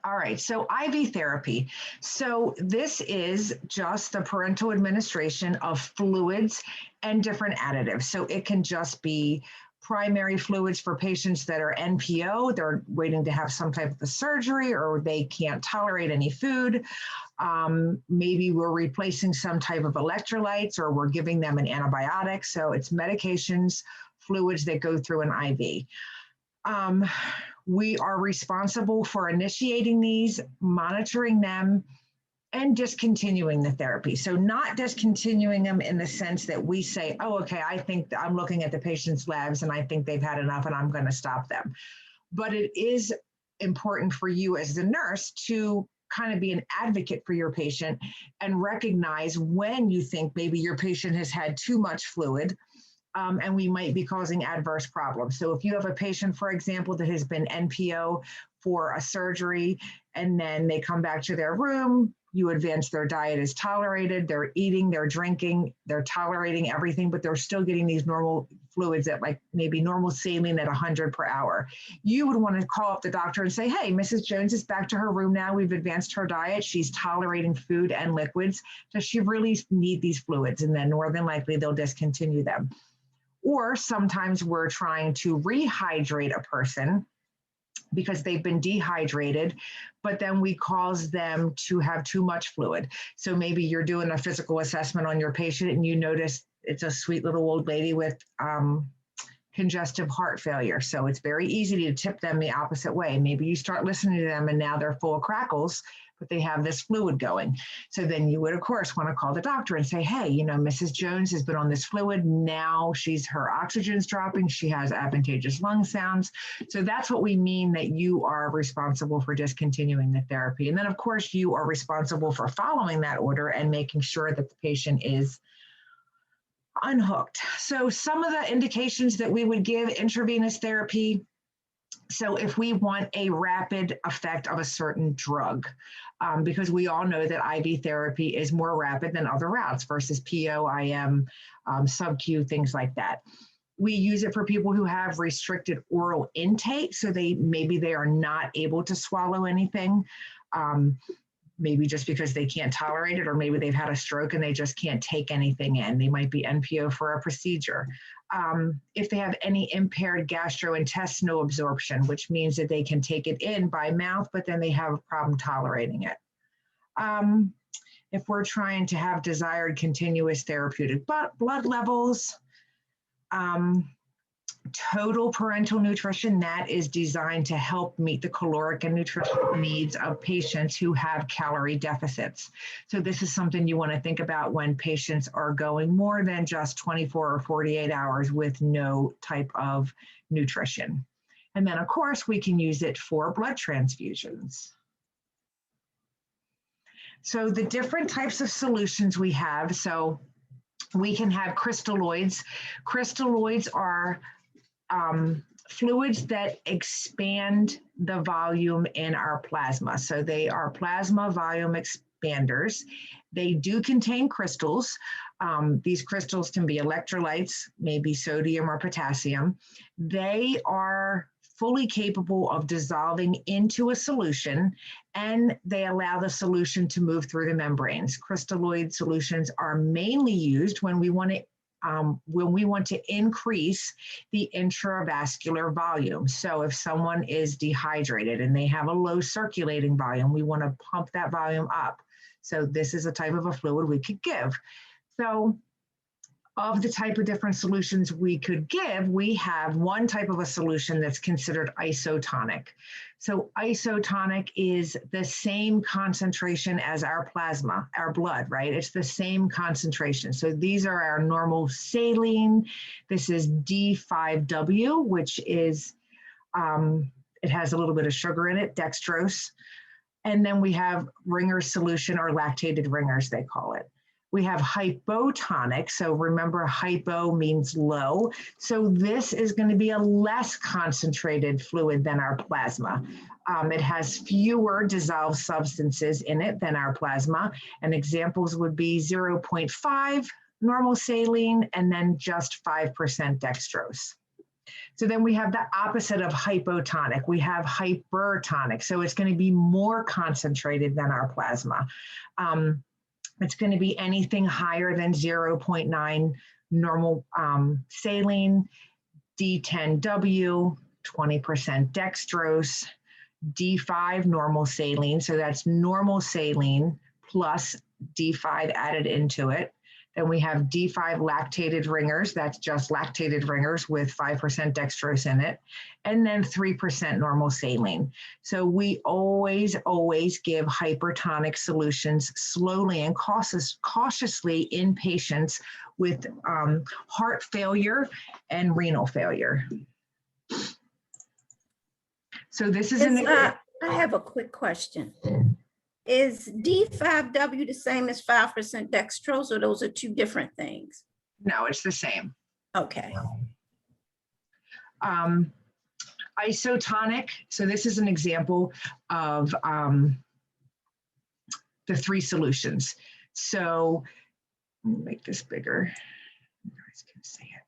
All right, so IV therapy. So this is just the parental administration of fluids and different additives. So it can just be primary fluids for patients that are NPO, they're waiting to have some type of a surgery or they can't tolerate any food. Maybe we're replacing some type of electrolytes or we're giving them an antibiotic. So it's medications, fluids that go through an IV. We are responsible for initiating these, monitoring them, and discontinuing the therapy. So not discontinuing them in the sense that we say, oh, okay, I think I'm looking at the patient's labs and I think they've had enough and I'm going to stop them. But it is important for you as the nurse to kind of be an advocate for your patient and recognize when you think maybe your patient has had too much fluid. And we might be causing adverse problems. So if you have a patient, for example, that has been NPO for a surgery, and then they come back to their room, you advance their diet is tolerated, they're eating, they're drinking, they're tolerating everything, but they're still getting these normal fluids at like maybe normal saline at 100 per hour. You would want to call up the doctor and say, hey, Mrs. Jones is back to her room now. We've advanced her diet. She's tolerating food and liquids. Does she really need these fluids? And then more than likely they'll discontinue them. Or sometimes we're trying to rehydrate a person because they've been dehydrated, but then we cause them to have too much fluid. So maybe you're doing a physical assessment on your patient and you notice it's a sweet little old lady with congestive heart failure. So it's very easy to tip them the opposite way. Maybe you start listening to them and now they're full of crackles, but they have this fluid going. So then you would, of course, want to call the doctor and say, hey, you know, Mrs. Jones has been on this fluid. Now her oxygen's dropping. She has advantageous lung sounds. So that's what we mean that you are responsible for discontinuing the therapy. And then, of course, you are responsible for following that order and making sure that the patient is unhooked. So some of the indications that we would give intravenous therapy. So if we want a rapid effect of a certain drug, because we all know that IV therapy is more rapid than other routes versus PO, IM, sub-Q, things like that. We use it for people who have restricted oral intake, so maybe they are not able to swallow anything, maybe just because they can't tolerate it, or maybe they've had a stroke and they just can't take anything in. They might be NPO for a procedure. If they have any impaired gastrointestinal absorption, which means that they can take it in by mouth, but then they have a problem tolerating it. If we're trying to have desired continuous therapeutic blood levels, total parental nutrition, that is designed to help meet the caloric and nutritional needs of patients who have calorie deficits. So this is something you want to think about when patients are going more than just 24 or 48 hours with no type of nutrition. And then, of course, we can use it for blood transfusions. So the different types of solutions we have, so we can have crystalloids. Crystalloids are fluids that expand the volume in our plasma. So they are plasma volume expanders. They do contain crystals. These crystals can be electrolytes, maybe sodium or potassium. They are fully capable of dissolving into a solution, and they allow the solution to move through the membranes. Crystalloid solutions are mainly used when we want to increase the intravascular volume. So if someone is dehydrated and they have a low circulating volume, we want to pump that volume up. So this is a type of a fluid we could give. So of the type of different solutions we could give, we have one type of a solution that's considered isotonic. So isotonic is the same concentration as our plasma, our blood, right? It's the same concentration. So these are our normal saline. This is D5W, which is, it has a little bit of sugar in it, dextrose. And then we have ringer solution, or lactated ringers, they call it. We have hypotonic, so remember hypo means low. So this is going to be a less concentrated fluid than our plasma. It has fewer dissolved substances in it than our plasma, and examples would be 0.5 normal saline and then just 5% dextrose. So then we have the opposite of hypotonic. We have hypertonic. So it's going to be more concentrated than our plasma. It's going to be anything higher than 0.9 normal saline, D10W, 20% dextrose, D5 normal saline. So that's normal saline plus D5 added into it. Then we have D5 lactated ringers. That's just lactated ringers with 5% dextrose in it. And then 3% normal saline. So we always give hypertonic solutions slowly and cautiously in patients with heart failure and renal failure. So this is I have a quick question. Is D5W the same as 5% dextrose, or those are two different things? No, it's the same. Okay. Isotonic. So this is an example of the three solutions. So let me make this bigger. You guys can see it.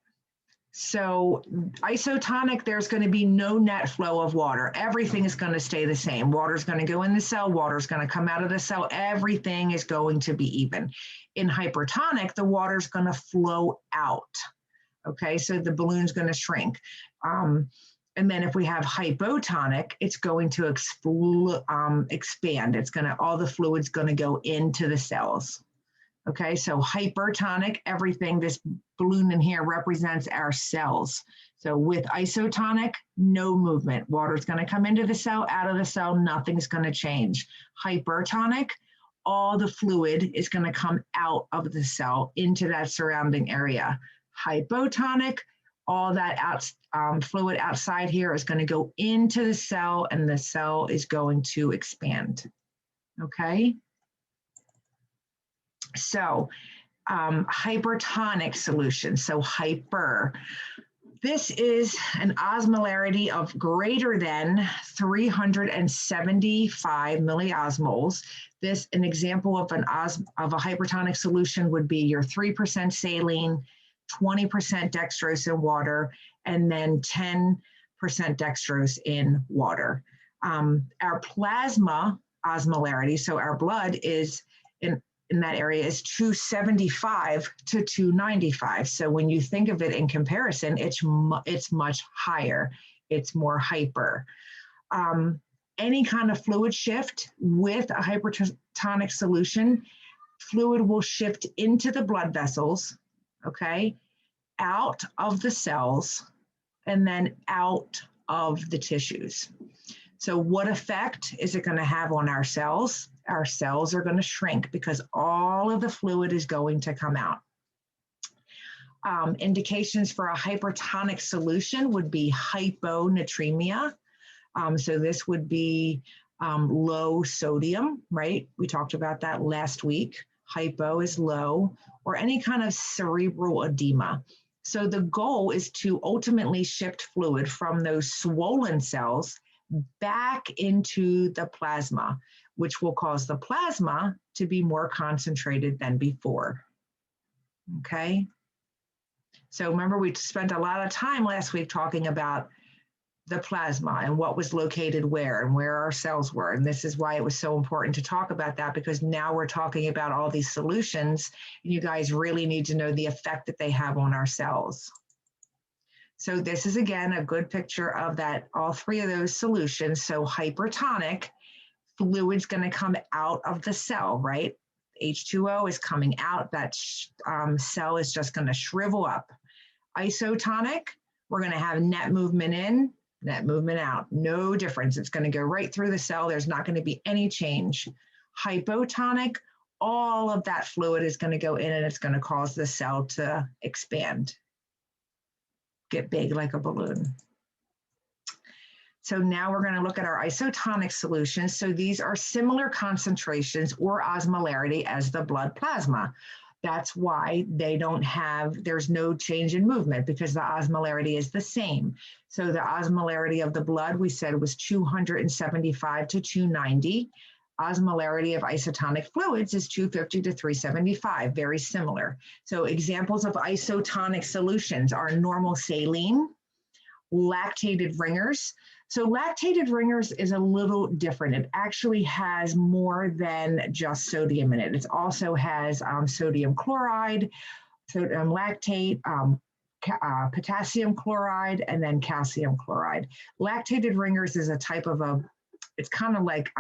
So isotonic, there's going to be no net flow of water. Everything is going to stay the same. Water is going to go in the cell. Water is going to come out of the cell. Everything is going to be even. In hypertonic, the water is going to flow out. Okay, so the balloon's going to shrink. And then if we have hypotonic, it's going to expand. It's going to, all the fluid's going to go into the cells. Okay, so hypertonic, everything, this balloon in here represents our cells. So with isotonic, no movement. Water's going to come into the cell, out of the cell, nothing's going to change. Hypertonic, all the fluid is going to come out of the cell into that surrounding area. Hypotonic, all that fluid outside here is going to go into the cell, and the cell is going to expand. Okay? So hypertonic solution, so hyper. This is an osmolarity of greater than 375 milliosmoles. This, an example of a hypertonic solution would be your 3% saline, 20% dextrose in water, and then 10% dextrose in water. Our plasma osmolarity, so our blood is in that area is 275 to 295. So when you think of it in comparison, it's much higher. It's more hyper. Any kind of fluid shift with a hypertonic solution, fluid will shift into the blood vessels, okay, out of the cells, and then out of the tissues. So what effect is it going to have on our cells? Our cells are going to shrink because all of the fluid is going to come out. Indications for a hypertonic solution would be hyponatremia. So this would be low sodium, right? We talked about that last week. Hypo is low, or any kind of cerebral edema. So the goal is to ultimately shift fluid from those swollen cells back into the plasma, which will cause the plasma to be more concentrated than before. Okay? So remember, we spent a lot of time last week talking about the plasma and what was located where and where our cells were. And this is why it was so important to talk about that, because now we're talking about all these solutions, and you guys really need to know the effect that they have on our cells. So this is, again, a good picture of that, all three of those solutions. So hypertonic, fluid's going to come out of the cell, right? H2O is coming out. That cell is just going to shrivel up. Isotonic, we're going to have net movement in, net movement out. No difference. It's going to go right through the cell. There's not going to be any change. Hypotonic, all of that fluid is going to go in, and it's going to cause the cell to expand, get big like a balloon. So now we're going to look at our isotonic solutions. So these are similar concentrations or osmolarity as the blood plasma. That's why they don't have, there's no change in movement, because the osmolarity is the same. So the osmolarity of the blood, we said, was 275 to 290. Osmolarity of isotonic fluids is 250 to 375, very similar. So examples of isotonic solutions are normal saline, lactated ringers. So lactated ringers is a little different. It actually has more than just sodium in it. It also has sodium chloride, sodium lactate, potassium chloride, and then calcium chloride. Lactated ringers is a type of it's kind of like,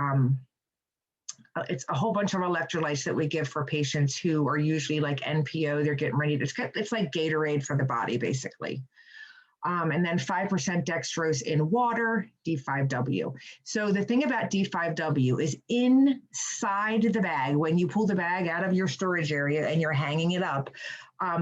it's a whole bunch of electrolytes that we give for patients who are usually like NPO, they're getting ready to, it's like Gatorade for the body, basically. And then 5% dextrose in water, D5W. So the thing about D5W is inside the bag, when you pull the bag out of your storage area and you're hanging it up,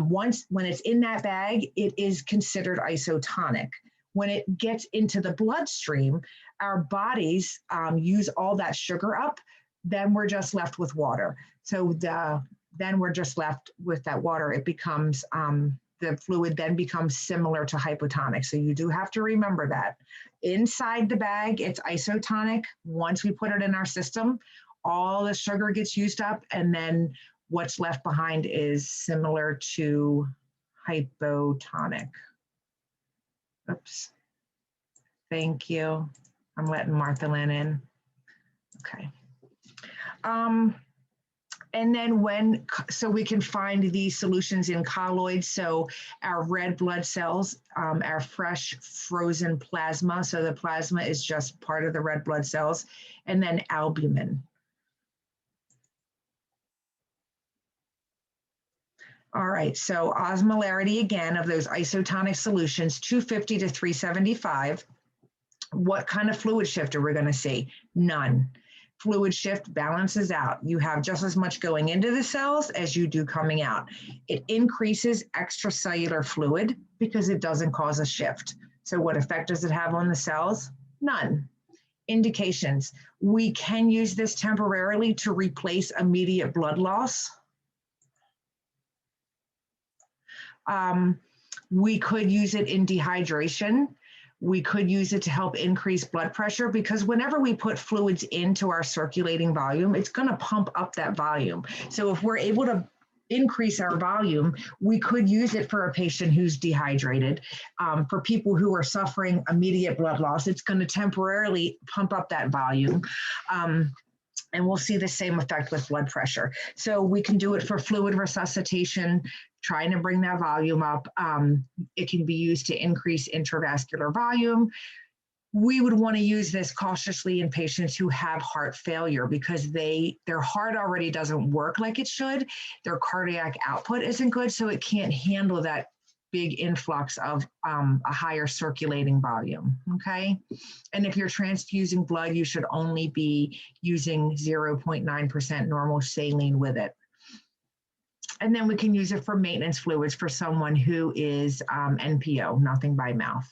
when it's in that bag, it is considered isotonic. When it gets into the bloodstream, our bodies use all that sugar up, then we're just left with water. So then we're just left with that water. It becomes, the fluid then becomes similar to hypotonic. So you do have to remember that. Inside the bag, it's isotonic. Once we put it in our system, all the sugar gets used up, and then what's left behind is similar to hypotonic. Oops. Thank you. I'm letting Martha Lynn in. Okay. And then so we can find these solutions in colloids. So our red blood cells, our fresh frozen plasma. So the plasma is just part of the red blood cells, and then albumin. All right, so osmolarity again of those isotonic solutions, 250 to 375. What kind of fluid shift are we going to see? None. Fluid shift balances out. You have just as much going into the cells as you do coming out. It increases extracellular fluid because it doesn't cause a shift. So what effect does it have on the cells? None. Indications. We can use this temporarily to replace immediate blood loss. We could use it in dehydration. We could use it to help increase blood pressure, because whenever we put fluids into our circulating volume, it's going to pump up that volume. So if we're able to increase our volume, we could use it for a patient who's dehydrated. For people who are suffering immediate blood loss, it's going to temporarily pump up that volume. And we'll see the same effect with blood pressure. So we can do it for fluid resuscitation, trying to bring that volume up. It can be used to increase intravascular volume. We would want to use this cautiously in patients who have heart failure, because their heart already doesn't work like it should. Their cardiac output isn't good, so it can't handle that big influx of a higher circulating volume, okay? And if you're transfusing blood, you should only be using 0.9% normal saline with it. And then we can use it for maintenance fluids for someone who is NPO, nothing by mouth.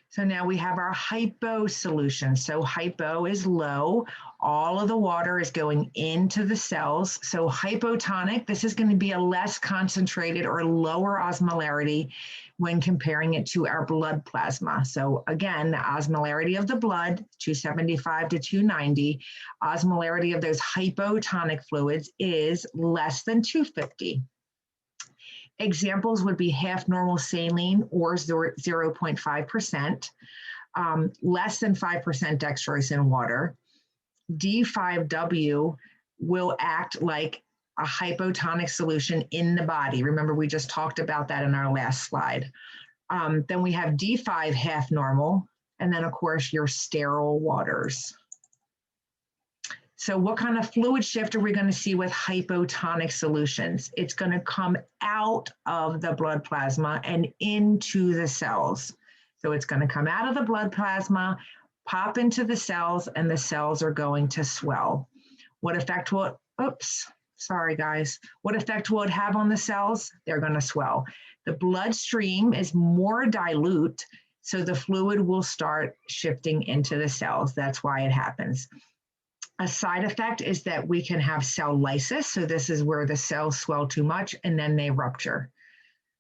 So now we have our hypo solution. So hypo is low. All of the water is going into the cells. So hypotonic, this is going to be a less concentrated or lower osmolarity when comparing it to our blood plasma. So again, the osmolarity of the blood, 275 to 290. Osmolarity of those hypotonic fluids is less than 250. Examples would be half normal saline or 0.5%, less than 5% dextrose in water. D5W will act like a hypotonic solution in the body. Remember, we just talked about that in our last slide. Then we have D5 half normal, and then of course your sterile waters. So what kind of fluid shift are we going to see with hypotonic solutions? It's going to come out of the blood plasma and into the cells. So it's going to come out of the blood plasma, pop into the cells, and the cells are going to swell. What effect will it, oops, sorry guys. What effect will it have on the cells? They're going to swell. The bloodstream is more dilute, so the fluid will start shifting into the cells. That's why it happens. A side effect is that we can have cell lysis. So this is where the cells swell too much and then they rupture.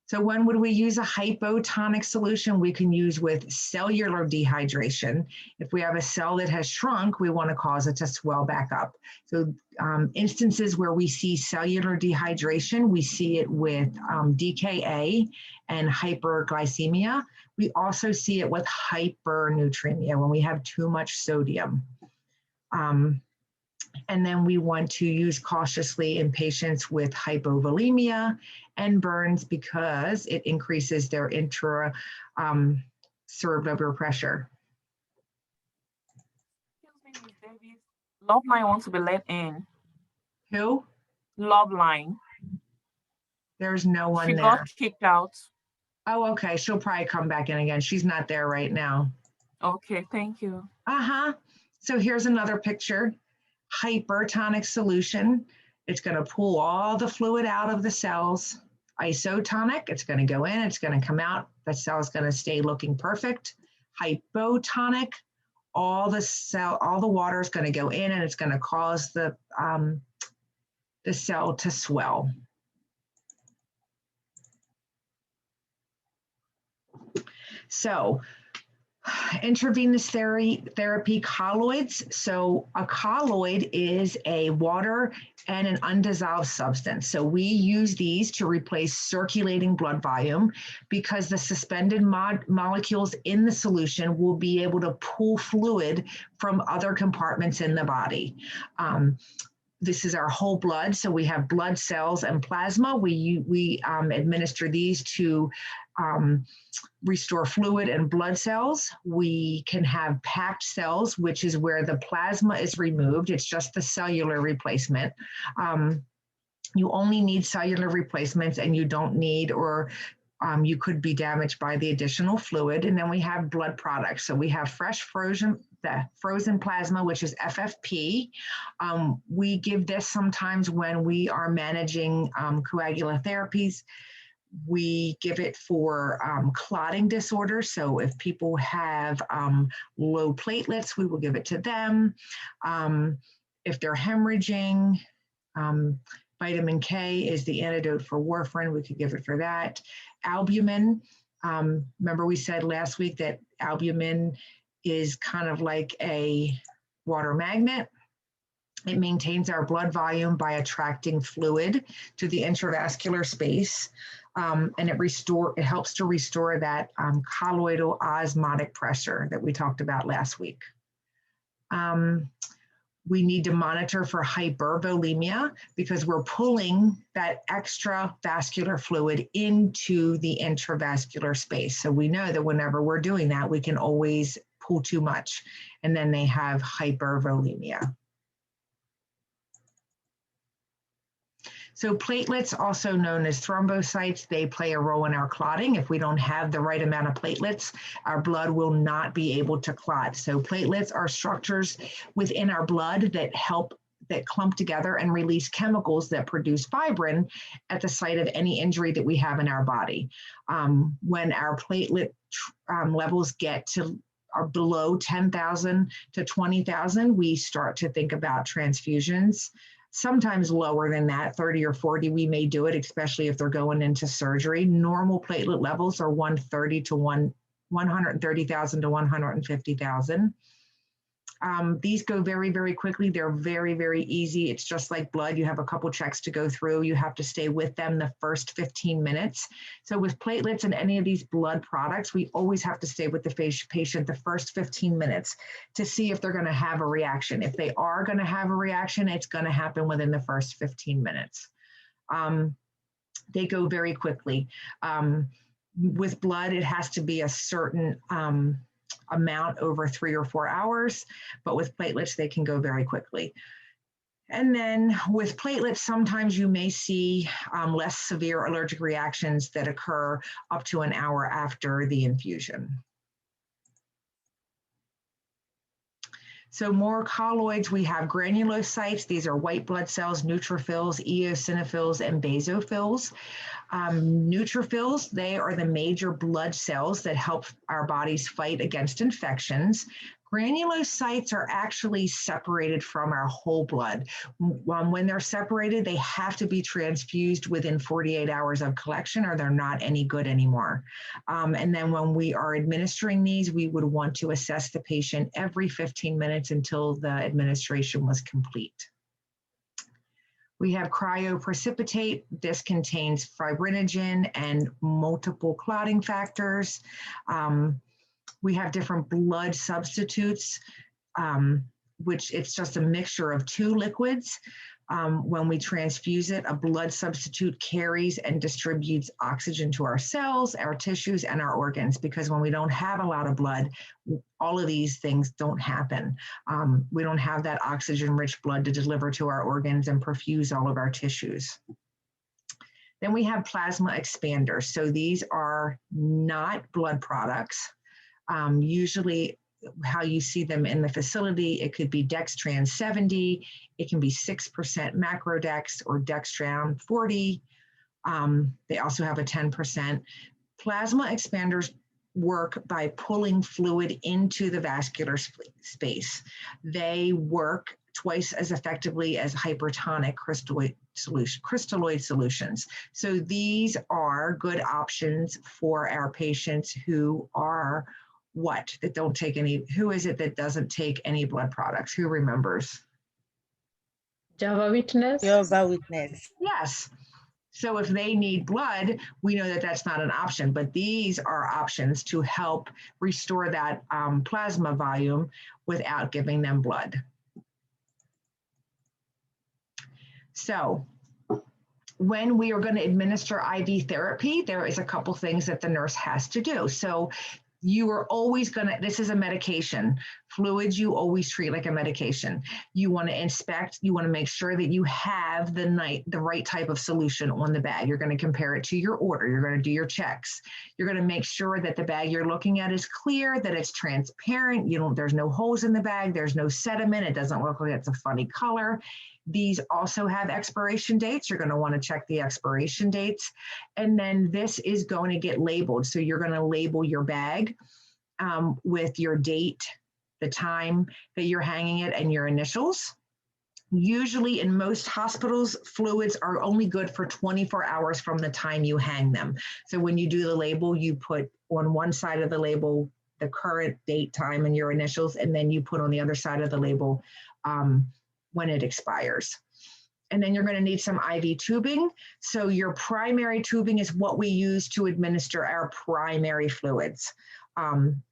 So when would we use a hypotonic solution? We can use with cellular dehydration. If we have a cell that has shrunk, we want to cause it to swell back up. So instances where we see cellular dehydration, we see it with DKA and hyperglycemia. We also see it with hypernatremia when we have too much sodium. And then we want to use cautiously in patients with hypovolemia and burns because it increases their intracerebral pressure. Excuse me, Ms. Davis. Love line wants to be let in. Who? Love line. There's no one She there. got kicked out. Oh, okay. She'll probably come back in again. She's not there right now. Okay, thank you. So here's another picture. Hypertonic solution. It's going to pull all the fluid out of the cells. Isotonic, it's going to go in, it's going to come out. The cell is going to stay looking perfect. Hypotonic, all the water is going to go in and it's going to cause the cell to swell. So intravenous therapy colloids. So a colloid is a water and an undissolved substance. So we use these to replace circulating blood volume because the suspended molecules in the solution will be able to pull fluid from other compartments in the body. This is our whole blood. So we have blood cells and plasma. We administer these to restore fluid and blood cells. We can have packed cells, which is where the plasma is removed. It's just the cellular replacement. You only need cellular replacements and you don't need, or you could be damaged by the additional fluid. And then we have blood products. So we have the frozen plasma, which is FFP. We give this sometimes when we are managing coagulant therapies. We give it for clotting disorders. So if people have low platelets, we will give it to them. If they're hemorrhaging, vitamin K is the antidote for warfarin. We could give it for that. Albumin, remember we said last week that albumin is kind of like a water magnet. It maintains our blood volume by attracting fluid to the intravascular space. And it helps to restore that colloidal osmotic pressure that we talked about last week. We need to monitor for hypervolemia because we're pulling that extra vascular fluid into the intravascular space. So we know that whenever we're doing that, we can always pull too much, and then they have hypervolemia. So platelets, also known as thrombocytes, they play a role in our clotting. If we don't have the right amount of platelets, our blood will not be able to clot. So platelets are structures within our blood that clump together and release chemicals that produce fibrin at the site of any injury that we have in our body. When our platelet levels are below 10,000 to 20,000, we start to think about transfusions. Sometimes lower than that, 30 or 40, we may do it, especially if they're going into surgery. Normal platelet levels are 130,000 to 150,000. These go very, very quickly. They're very, very easy. It's just like blood. You have a couple checks to go through. You have to stay with them the first 15 minutes. So with platelets and any of these blood products, we always have to stay with the patient the first 15 minutes to see if they're going to have a reaction. If they are going to have a reaction, it's going to happen within the first 15 minutes. They go very quickly. With blood, it has to be a certain amount over 3 or 4 hours, but with platelets, they can go very quickly. And then with platelets, sometimes you may see less severe allergic reactions that occur up to an hour after the infusion. So more colloids, we have granulocytes. These are white blood cells, neutrophils, eosinophils, and basophils. Neutrophils, they are the major blood cells that help our bodies fight against infections. Granulocytes are actually separated from our whole blood. When they're separated, they have to be transfused within 48 hours of collection or they're not any good anymore. And then when we are administering these, we would want to assess the patient every 15 minutes until the administration was complete. We have cryoprecipitate. This contains fibrinogen and multiple clotting factors. We have different blood substitutes, which it's just a mixture of two liquids. When we transfuse it, a blood substitute carries and distributes oxygen to our cells, our tissues, and our organs, because when we don't have a lot of blood, all of these things don't happen. We don't have that oxygen-rich blood to deliver to our organs and perfuse all of our tissues. Then we have plasma expanders. So these are not blood products. Usually how you see them in the facility, it could be dextran 70, it can be 6% macrodex or dextran 40. They also have a 10%. Plasma expanders work by pulling fluid into the vascular space. They work twice as effectively as hypertonic crystalloid solutions. So these are good options for our patients who are that don't take any, who is it that doesn't take any blood products? Who remembers? Jehovah's Witness. Jehovah's Witness. Yes. So if they need blood, we know that that's not an option, but these are options to help restore that plasma volume without giving them blood. So when we are going to administer IV therapy, there is a couple things that the nurse has to do. So you are always going to, this is a medication. Fluids, you always treat like a medication. You want to inspect, you want to make sure that you have the right type of solution on the bag. You're going to compare it to your order. You're going to do your checks. You're going to make sure that the bag you're looking at is clear, that it's transparent. There's no holes in the bag. There's no sediment. It doesn't look like it's a funny color. These also have expiration dates. You're going to want to check the expiration dates. And then this is going to get labeled. So you're going to label your bag with your date, the time that you're hanging it, and your initials. Usually in most hospitals, fluids are only good for 24 hours from the time you hang them. So when you do the label, you put on one side of the label the current date, time, and your initials, and then you put on the other side of the label when it expires. And then you're going to need some IV tubing. So your primary tubing is what we use to administer our primary fluids.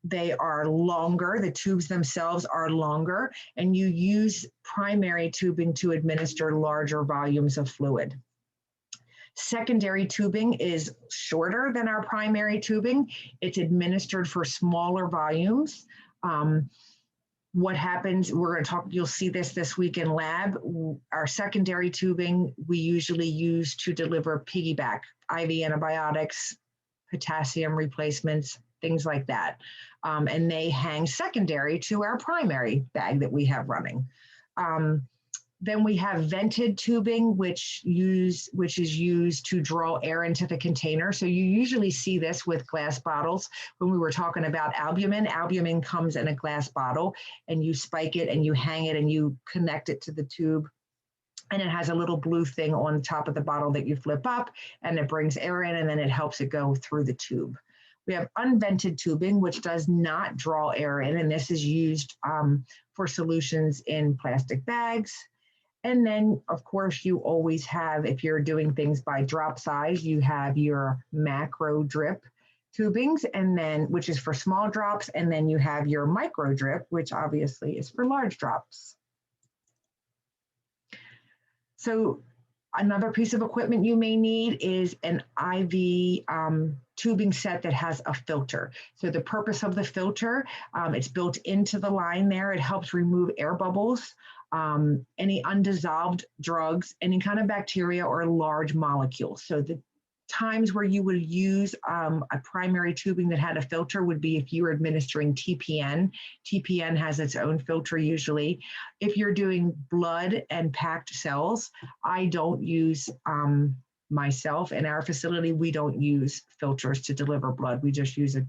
They are longer, the tubes themselves are longer, and you use primary tubing to administer larger volumes of fluid. Secondary tubing is shorter than our primary tubing. It's administered for smaller volumes. What happens, we're going to talk, you'll see this week in lab. Our secondary tubing, we usually use to deliver piggyback, IV antibiotics, potassium replacements, things like that. And they hang secondary to our primary bag that we have running. Then we have vented tubing, which is used to draw air into the container. So you usually see this with glass bottles. When we were talking about albumin, albumin comes in a glass bottle and you spike it and you hang it and you connect it to the tube. And it has a little blue thing on top of the bottle that you flip up and it brings air in and then it helps it go through the tube. We have unvented tubing, which does not draw air in, and this is used for solutions in plastic bags. And then, of course, you always have, if you're doing things by drop size, you have your macro drip tubings, and then, which is for small drops, and then you have your micro drip, which obviously is for large drops. So another piece of equipment you may need is an IV tubing set that has a filter. So the purpose of the filter, it's built into the line there. It helps remove air bubbles, any undissolved drugs, any kind of bacteria or large molecules. So the times where you would use a primary tubing that had a filter would be if you were administering TPN. TPN has its own filter usually. If you're doing blood and packed cells, I don't use myself. In our facility, we don't use filters to deliver blood. We just use a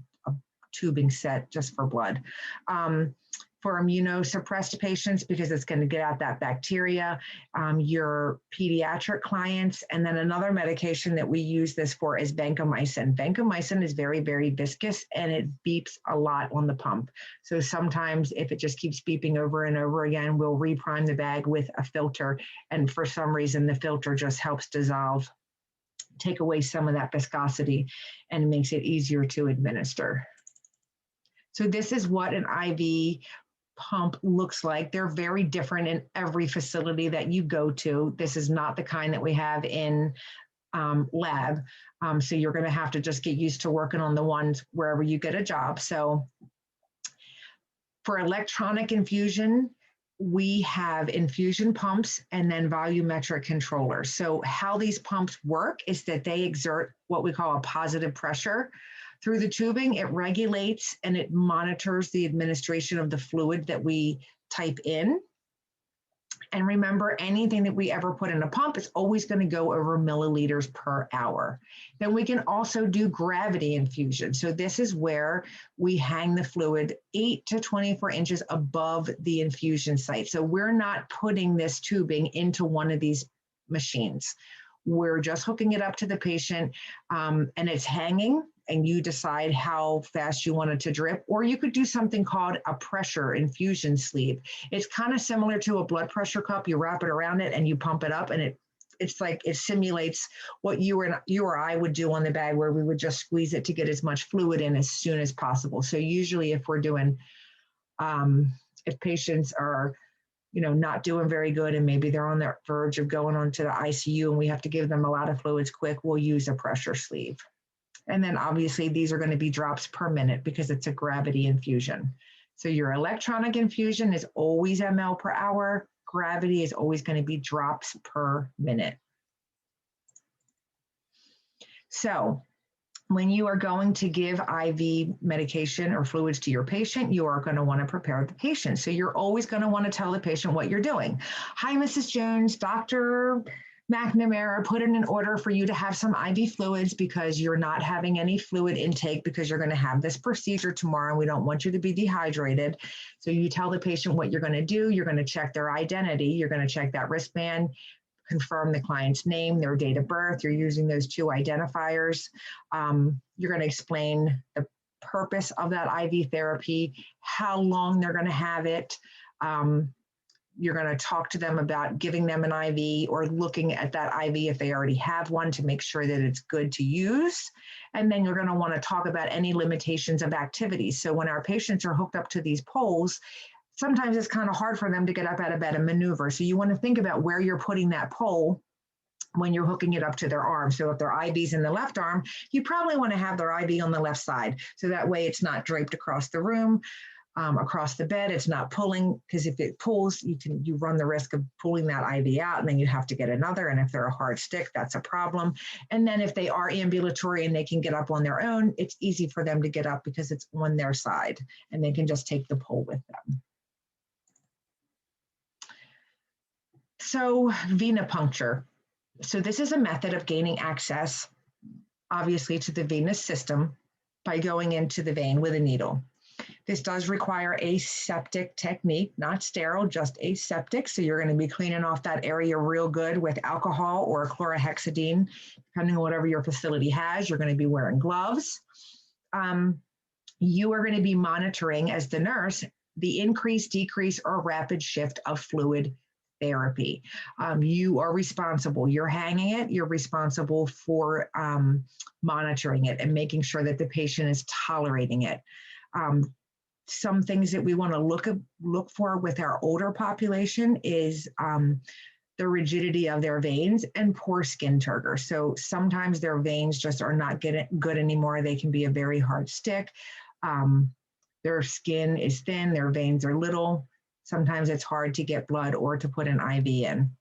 tubing set just for blood. for immunosuppressed patients because it's going to get out that bacteria, your pediatric clients. And then another medication that we use this for is vancomycin. Vancomycin is very, very viscous and it beeps a lot on the pump. So sometimes if it just keeps beeping over and over again, we'll reprime the bag with a filter. And for some reason, the filter just helps dissolve, take away some of that viscosity, and makes it easier to administer. So this is what an IV pump looks like. They're very different in every facility that you go to. This is not the kind that we have in lab. So you're going to have to just get used to working on the ones wherever you get a job. So for electronic infusion, we have infusion pumps and then volumetric controllers. So how these pumps work is that they exert what we call a positive pressure through the tubing. It regulates and it monitors the administration of the fluid that we type in. And remember, anything that we ever put in a pump is always going to go over milliliters per hour. Then we can also do gravity infusion. So this is where we hang the fluid 8 to 24 inches above the infusion site. So we're not putting this tubing into one of these machines. We're just hooking it up to the patient and it's hanging, and you decide how fast you want it to drip, or you could do something called a pressure infusion sleeve. It's kind of similar to a blood pressure cup. You wrap it around it and you pump it up, and it's like it simulates what you or I would do on the bag, where we would just squeeze it to get as much fluid in as soon as possible. So usually if we're doing, if patients are not doing very good and maybe they're on the verge of going onto the ICU and we have to give them a lot of fluids quick, we'll use a pressure sleeve. And then obviously these are going to be drops per minute because it's a gravity infusion. So your electronic infusion is always ml per hour. Gravity is always going to be drops per minute. So when you are going to give IV medication or fluids to your patient, you are going to want to prepare the patient. So you're always going to want to tell the patient what you're doing. Hi, Mrs. Jones, Dr. McNamara put in an order for you to have some IV fluids because you're not having any fluid intake because you're going to have this procedure tomorrow and we don't want you to be dehydrated. So you tell the patient what you're going to do. You're going to check their identity. You're going to check that wristband, confirm the client's name, their date of birth. You're using those 2 identifiers. You're going to explain the purpose of that IV therapy, how long they're going to have it. You're going to talk to them about giving them an IV or looking at that IV if they already have one to make sure that it's good to use. And then you're going to want to talk about any limitations of activities. So when our patients are hooked up to these poles, sometimes it's kind of hard for them to get up out of bed and maneuver. So you want to think about where you're putting that pole when you're hooking it up to their arm. So if their IV's in the left arm, you probably want to have their IV on the left side. So that way it's not draped across the room. Across the bed, it's not pulling, because if it pulls, you run the risk of pulling that IV out and then you have to get another. And if they're a hard stick, that's a problem. And then if they are ambulatory and they can get up on their own, it's easy for them to get up because it's on their side and they can just take the pole with them. So venipuncture. So this is a method of gaining access, obviously, to the venous system by going into the vein with a needle. This does require aseptic technique, not sterile, just aseptic. So you're going to be cleaning off that area real good with alcohol or chlorhexidine, depending on whatever your facility has. You're going to be wearing gloves. You are going to be monitoring, as the nurse, the increase, decrease, or rapid shift of fluid therapy. You are responsible. You're hanging it. You're responsible for monitoring it and making sure that the patient is tolerating it. Some things that we want to look for with our older population is the rigidity of their veins and poor skin turgor. So sometimes their veins just are not good anymore. They can be a very hard stick. Their skin is thin, their veins are little. Sometimes it's hard to get blood or to put an IV in.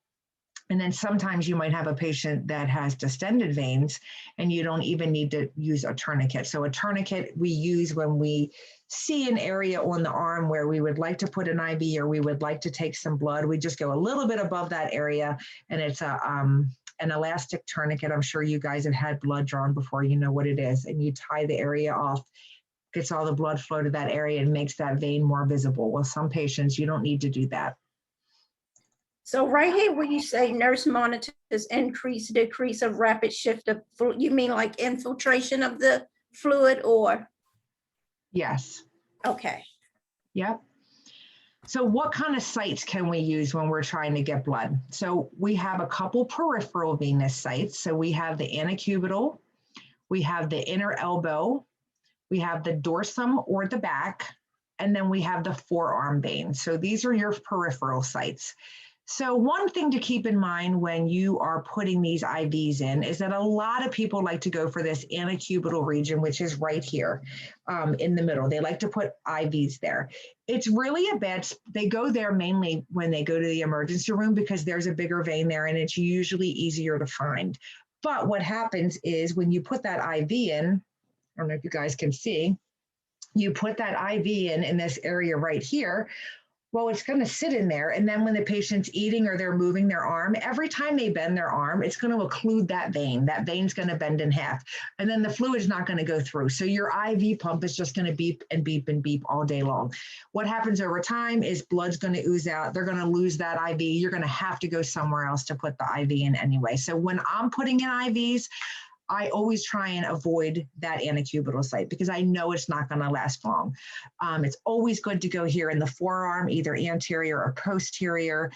And then sometimes you might have a patient that has distended veins and you don't even need to use a tourniquet. So a tourniquet we use when we see an area on the arm where we would like to put an IV or we would like to take some blood. We just go a little bit above that area, and it's an elastic tourniquet. I'm sure you guys have had blood drawn before, you know what it is. And you tie the area off, gets all the blood flow to that area and makes that vein more visible. With some patients, you don't need to do that. So right here, where you say nurse monitors increase, decrease of rapid shift of fluid, you mean like infiltration of the fluid or? Yes. Okay. Yep. So what kind of sites can we use when we're trying to get blood? So we have a couple peripheral venous sites. So we have the antecubital, we have the inner elbow, we have the dorsum or the back, and then we have the forearm vein. So these are your peripheral sites. So one thing to keep in mind when you are putting these IVs in is that a lot of people like to go for this antecubital region, which is right here in the middle. They like to put IVs there. It's really a bad, they go there mainly when they go to the emergency room because there's a bigger vein there and it's usually easier to find. But what happens is when you put that IV in, I don't know if you guys can see, you put that IV in this area right here. Well, it's going to sit in there. And then when the patient's eating or they're moving their arm, every time they bend their arm, it's going to occlude that vein. That vein's going to bend in half. And then the fluid's not going to go through. So your IV pump is just going to beep and beep and beep all day long. What happens over time is blood's going to ooze out. They're going to lose that IV. You're going to have to go somewhere else to put the IV in anyway. So when I'm putting in IVs, I always try and avoid that antecubital site because I know it's not going to last long. It's always good to go here in the forearm, either anterior or posterior.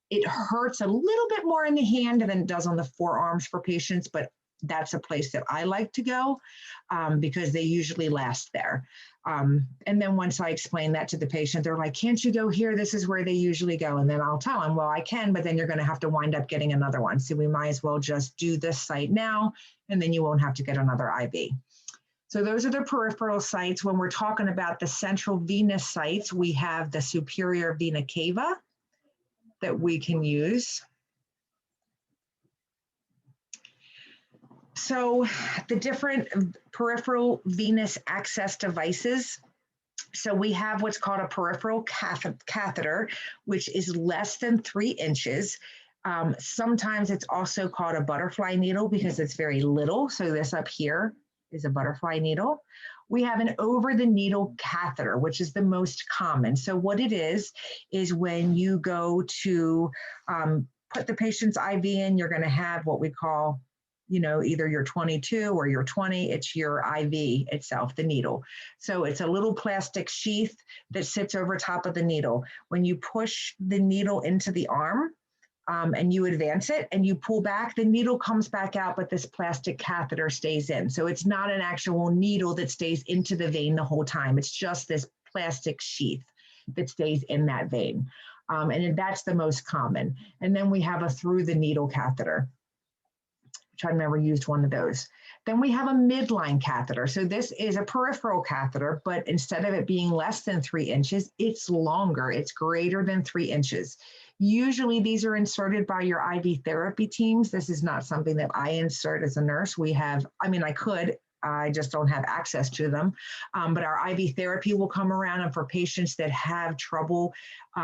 It hurts a little bit more in the hand than it does on the forearms for patients, but that's a place that I like to go because they usually last there. And then once I explain that to the patient, they're like, can't you go here? This is where they usually go. And then I'll tell them, well, I can, but then you're going to have to wind up getting another one. So we might as well just do this site now, and then you won't have to get another IV. So those are the peripheral sites. When we're talking about the central venous sites, we have the superior vena cava that we can use. So the different peripheral venous access devices. So we have what's called a peripheral catheter, which is less than 3 inches. Sometimes it's also called a butterfly needle because it's very little. So this up here is a butterfly needle. We have an over the needle catheter, which is the most common. So what it is when you go to put the patient's IV in, you're going to have what we call, you know, either your 22 or your 20, it's your IV itself, the needle. So it's a little plastic sheath that sits over top of the needle. When you push the needle into the arm and you advance it and you pull back, the needle comes back out, but this plastic catheter stays in. So it's not an actual needle that stays into the vein the whole time. It's just this plastic sheath that stays in that vein. And that's the most common. And then we have a through the needle catheter, which I've never used one of those. Then we have a midline catheter. So this is a peripheral catheter, but instead of it being less than 3 inches, it's longer. It's greater than 3 inches. Usually these are inserted by your IV therapy teams. This is not something that I insert as a nurse. We have, I mean, I could, I just don't have access to them. But our IV therapy will come around, and for patients that have trouble,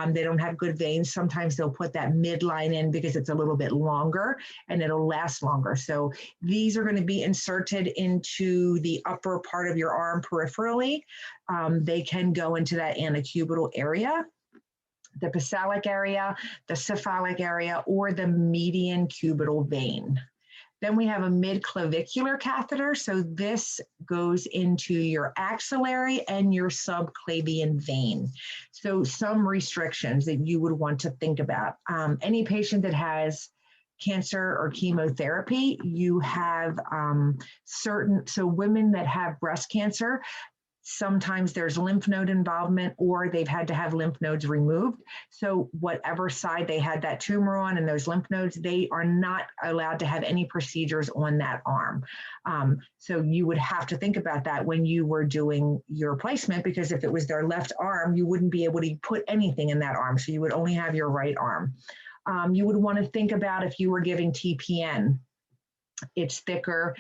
they don't have good veins, sometimes they'll put that midline in because it's a little bit longer and it'll last longer. So these are going to be inserted into the upper part of your arm peripherally. They can go into that antecubital area, the basalic area, the cephalic area, or the median cubital vein. Then we have a midclavicular catheter. So this goes into your axillary and your subclavian vein. So some restrictions that you would want to think about. Any patient that has cancer or chemotherapy, you have so women that have breast cancer, sometimes there's lymph node involvement or they've had to have lymph nodes removed. So whatever side they had that tumor on and those lymph nodes, they are not allowed to have any procedures on that arm. So you would have to think about that when you were doing your placement, because if it was their left arm, you wouldn't be able to put anything in that arm. So you would only have your right arm. You would want to think about if you were giving TPN. It's thicker,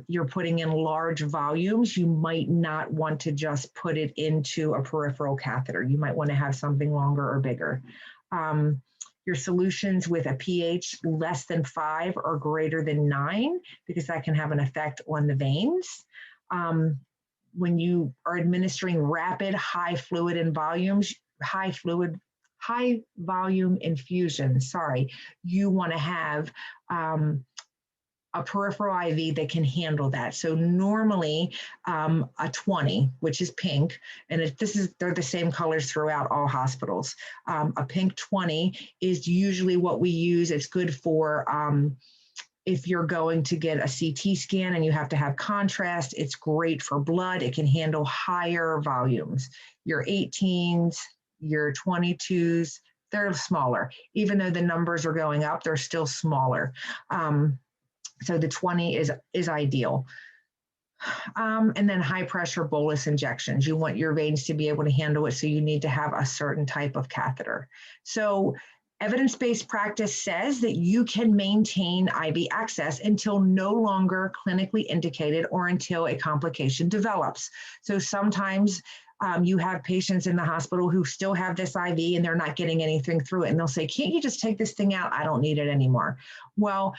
you're putting in large volumes, you might not want to just put it into a peripheral catheter. You might want to have something longer or bigger. Your solutions with a pH less than 5 or greater than 9, because that can have an effect on the veins. when you are administering rapid high fluid and volumes, high volume infusion, you want to have a peripheral IV that can handle that. So normally a 20, which is pink, and they're the same colors throughout all hospitals. A pink 20 is usually what we use. It's good for if you're going to get a CT scan and you have to have contrast. It's great for blood. It can handle higher volumes. Your 18s, your 22s, they're smaller. Even though the numbers are going up, they're still smaller. So the 20 is ideal. And then high pressure bolus injections. You want your veins to be able to handle it, so you need to have a certain type of catheter. So evidence-based practice says that you can maintain IV access until no longer clinically indicated or until a complication develops. So sometimes you have patients in the hospital who still have this IV and they're not getting anything through it. And they'll say, can't you just take this thing out? I don't need it anymore. Well,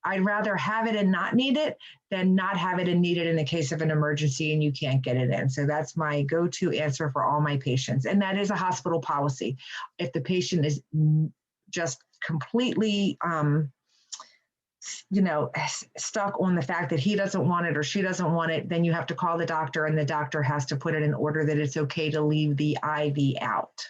I'd rather have it and not need it than not have it and need it in the case of an emergency and you can't get it in. So that's my go-to answer for all my patients. And that is a hospital policy. If the patient is just completely, stuck on the fact that he doesn't want it or she doesn't want it, then you have to call the doctor and the doctor has to put it in order that it's okay to leave the IV out.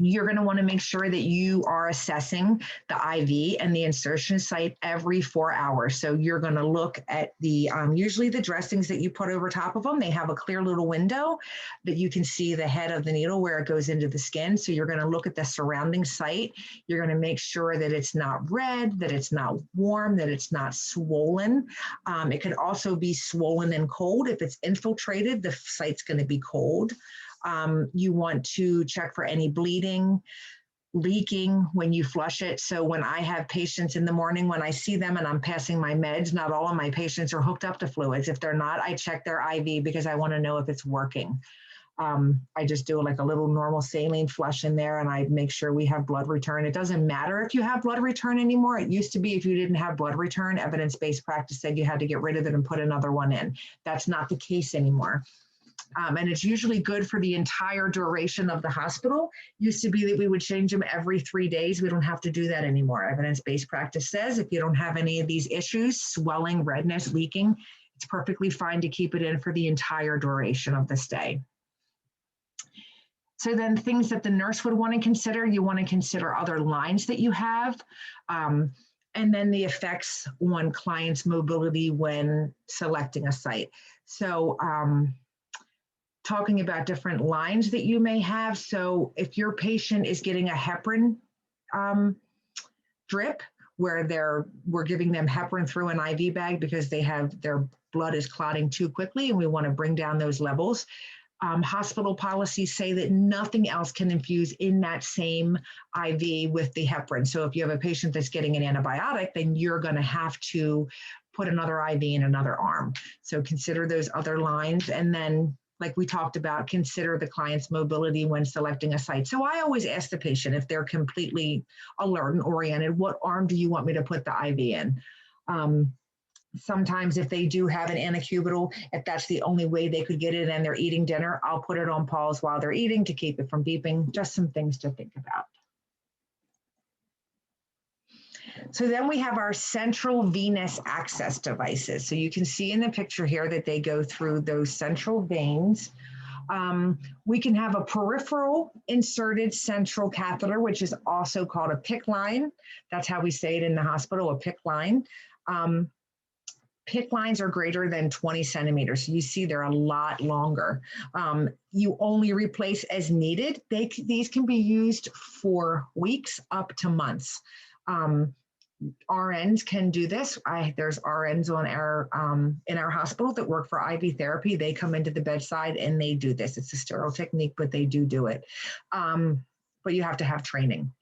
You're going to want to make sure that you are assessing the IV and the insertion site every 4 hours. So you're going to look at the, usually the dressings that you put over top of them, they have a clear little window that you can see the head of the needle where it goes into the skin. So you're going to look at the surrounding site. You're going to make sure that it's not red, that it's not warm, that it's not swollen. It could also be swollen and cold. If it's infiltrated, the site's going to be cold. You want to check for any bleeding, leaking when you flush it. So when I have patients in the morning, when I see them and I'm passing my meds, not all of my patients are hooked up to fluids. If they're not, I check their IV because I want to know if it's working. I just do like a little normal saline flush in there and I make sure we have blood return. It doesn't matter if you have blood return anymore. It used to be if you didn't have blood return, evidence-based practice said you had to get rid of it and put another one in. That's not the case anymore. And it's usually good for the entire duration of the hospital. Used to be that we would change them every 3 days. We don't have to do that anymore. Evidence-based practice says if you don't have any of these issues, swelling, redness, leaking, it's perfectly fine to keep it in for the entire duration of the stay. So then things that the nurse would want to consider, you want to consider other lines that you have, and then the effects on clients' mobility when selecting a site. So, talking about different lines that you may have. So if your patient is getting a heparin drip, where we're giving them heparin through an IV bag because their blood is clotting too quickly and we want to bring down those levels. Hospital policies say that nothing else can infuse in that same IV with the heparin. So if you have a patient that's getting an antibiotic, then you're going to have to put another IV in another arm. So consider those other lines. And then, like we talked about, consider the client's mobility when selecting a site. So I always ask the patient if they're completely alert and oriented, what arm do you want me to put the IV in? Sometimes if they do have an antecubital, if that's the only way they could get it and they're eating dinner, I'll put it on pause while they're eating to keep it from beeping. Just some things to think about. So then we have our central venous access devices. So you can see in the picture here that they go through those central veins. We can have a peripheral inserted central catheter, which is also called a PICC line. That's how we say it in the hospital, a PICC line. PICC lines are greater than 20 centimeters. So you see they're a lot longer. You only replace as needed. These can be used for weeks up to months. RNs can do this. There's RNs on in our hospital that work for IV therapy. They come into the bedside and they do this. It's a sterile technique, but they do it. But you have to have training.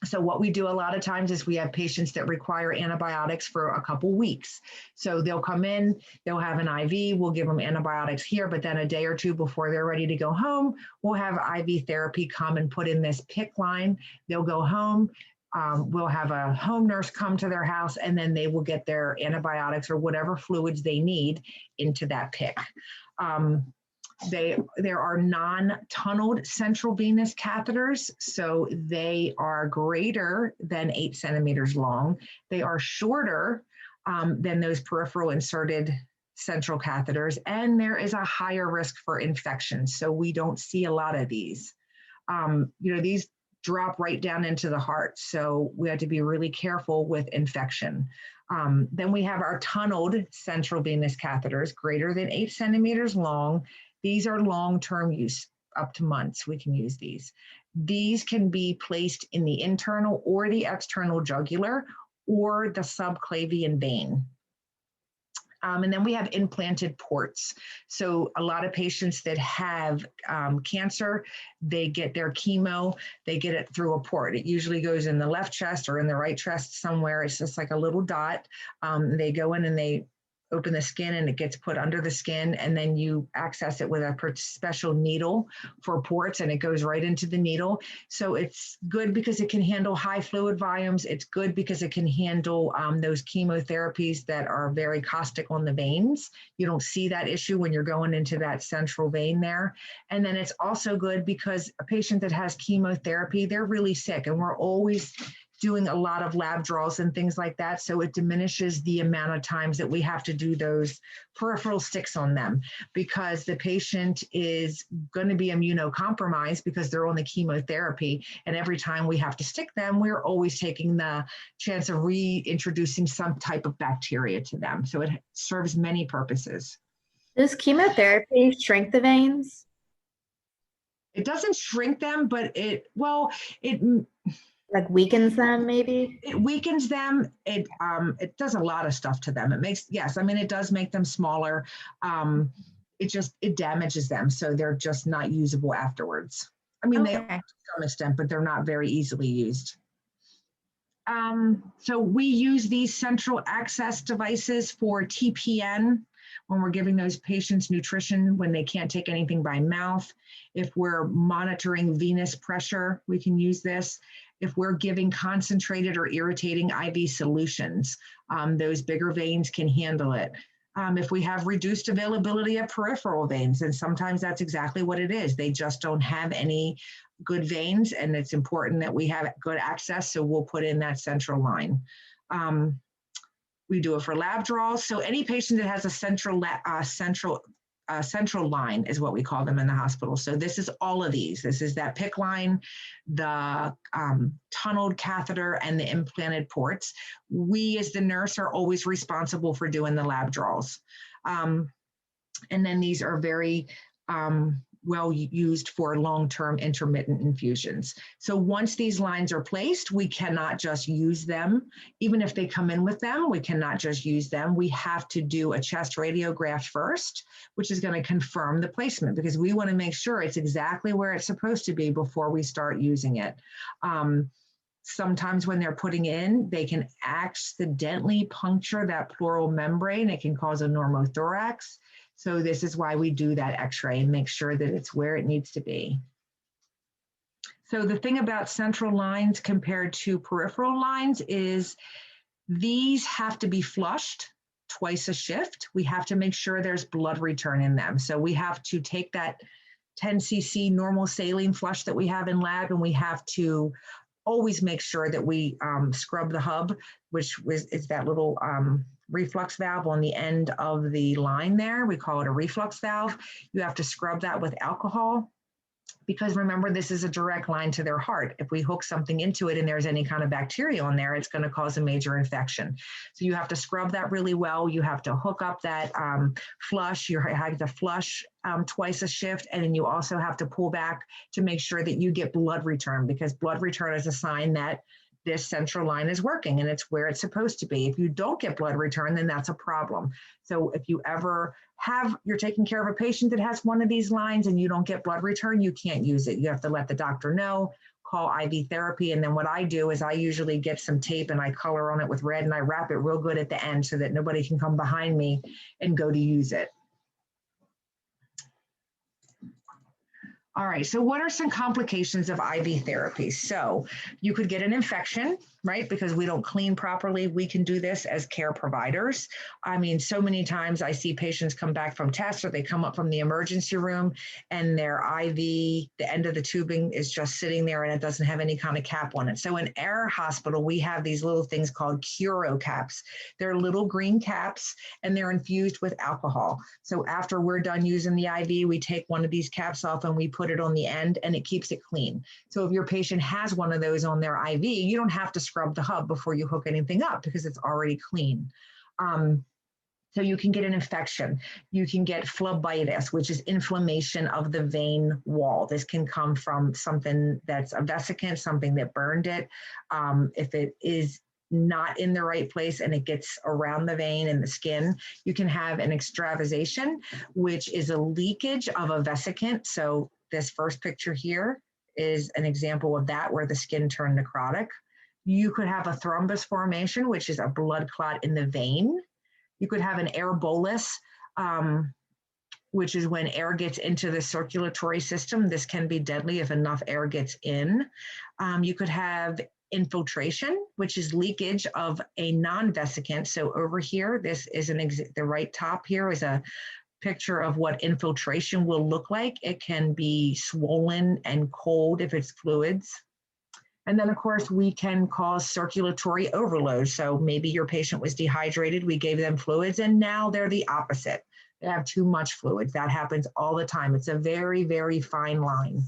So what we do a lot of times is we have patients that require antibiotics for a couple weeks. So they'll come in, they'll have an IV, we'll give them antibiotics here, but then a day or two before they're ready to go home, we'll have IV therapy come and put in this PICC line. They'll go home. we'll have a home nurse come to their house, and then they will get their antibiotics or whatever fluids they need into that PICC. There are non-tunneled central venous catheters, so they are greater than 8 centimeters long. They are shorter than those peripheral inserted central catheters, and there is a higher risk for infection. So we don't see a lot of these. These drop right down into the heart, so we have to be really careful with infection. Then we have our tunneled central venous catheters, greater than 8 centimeters long. These are long-term use, up to months we can use these. These can be placed in the internal or the external jugular or the subclavian vein. And then we have implanted ports. So a lot of patients that have cancer, they get their chemo, they get it through a port. It usually goes in the left chest or in the right chest somewhere. It's just like a little dot. They go in and they open the skin and it gets put under the skin, and then you access it with a special needle for ports, and it goes right into the needle. So it's good because it can handle high fluid volumes. It's good because it can handle those chemotherapies that are very caustic on the veins. You don't see that issue when you're going into that central vein there. And then it's also good because a patient that has chemotherapy, they're really sick, and we're always doing a lot of lab draws and things like that. So it diminishes the amount of times that we have to do those peripheral sticks on them, because the patient is going to be immunocompromised because they're on the chemotherapy. And every time we have to stick them, we're always taking the chance of reintroducing some type of bacteria to them. So it serves many purposes. Does chemotherapy shrink the veins? It doesn't shrink them, but it Like weakens them, maybe? It weakens them. It does a lot of stuff to them. It does make them smaller. It damages them, so they're just not usable afterwards. They are to some extent, but they're not very easily used. So we use these central access devices for TPN when we're giving those patients nutrition when they can't take anything by mouth. If we're monitoring venous pressure, we can use this. If we're giving concentrated or irritating IV solutions, those bigger veins can handle it. If we have reduced availability of peripheral veins, and sometimes that's exactly what it is. They just don't have any good veins, and it's important that we have good access, so we'll put in that central line. We do it for lab draws. So any patient that has a central line is what we call them in the hospital. So this is all of these. This is that PICC line, the tunneled catheter, and the implanted ports. We, as the nurse, are always responsible for doing the lab draws. And then these are very well used for long-term intermittent infusions. So once these lines are placed, we cannot just use them. Even if they come in with them, we cannot just use them. We have to do a chest radiograph first, which is going to confirm the placement, because we want to make sure it's exactly where it's supposed to be before we start using it. Sometimes when they're putting in, they can accidentally puncture that pleural membrane. It can cause a pneumothorax. So this is why we do that x-ray and make sure that it's where it needs to be. So the thing about central lines compared to peripheral lines is these have to be flushed twice a shift. We have to make sure there's blood return in them. So we have to take that 10 cc normal saline flush that we have in lab, and we have to always make sure that we scrub the hub, which is that little reflux valve on the end of the line there. We call it a reflux valve. You have to scrub that with alcohol, because remember, this is a direct line to their heart. If we hook something into it and there's any kind of bacteria on there, it's going to cause a major infection. So you have to scrub that really well. You have to hook up that flush. You have to flush twice a shift, and then you also have to pull back to make sure that you get blood return, because blood return is a sign that this central line is working and it's where it's supposed to be. If you don't get blood return, then that's a problem. So if you ever you're taking care of a patient that has one of these lines and you don't get blood return, you can't use it. You have to let the doctor know, call IV therapy. And then what I do is I usually get some tape and I color on it with red and I wrap it real good at the end so that nobody can come behind me and go to use it. All right, so what are some complications of IV therapy? So you could get an infection, right? Because we don't clean properly. We can do this as care providers. I mean, so many times I see patients come back from tests or they come up from the emergency room and their IV, the end of the tubing is just sitting there and it doesn't have any kind of cap on it. So in our hospital, we have these little things called Curo caps. They're little green caps and they're infused with alcohol. So after we're done using the IV, we take one of these caps off and we put it on the end and it keeps it clean. So if your patient has one of those on their IV, you don't have to scrub the hub before you hook anything up because it's already clean. So you can get an infection. You can get phlebitis, which is inflammation of the vein wall. This can come from something that's a vesicant, something that burned it. If it is not in the right place and it gets around the vein and the skin, you can have an extravasation, which is a leakage of a vesicant. So this first picture here is an example of that where the skin turned necrotic. You could have a thrombus formation, which is a blood clot in the vein. You could have an air bolus, which is when air gets into the circulatory system. This can be deadly if enough air gets in. You could have infiltration, which is leakage of a non-vesicant. So over here, this is the right top here is a picture of what infiltration will look like. It can be swollen and cold if it's fluids. And then of course we can cause circulatory overload. So maybe your patient was dehydrated, we gave them fluids and now they're the opposite. They have too much fluids. That happens all the time. It's a very, very fine line.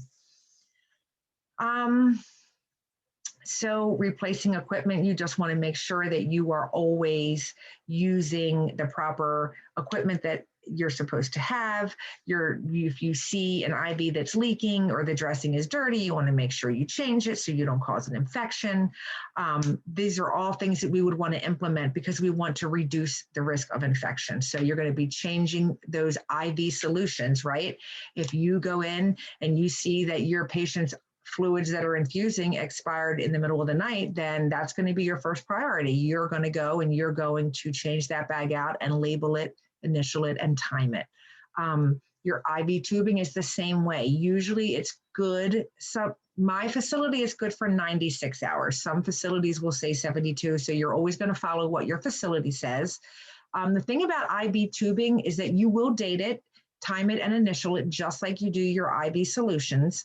So replacing equipment, you just want to make sure that you are always using the proper equipment that you're supposed to have. If you see an IV that's leaking or the dressing is dirty, you want to make sure you change it so you don't cause an infection. These are all things that we would want to implement because we want to reduce the risk of infection. So you're going to be changing those IV solutions, right? If you go in and you see that your patient's fluids that are infusing expired in the middle of the night, then that's going to be your first priority. You're going to go and you're going to change that bag out and label it, initial it, and time it. Your IV tubing is the same way. Usually it's good. So my facility is good for 96 hours. Some facilities will say 72. So you're always going to follow what your facility says. The thing about IV tubing is that you will date it, time it, and initial it just like you do your IV solutions.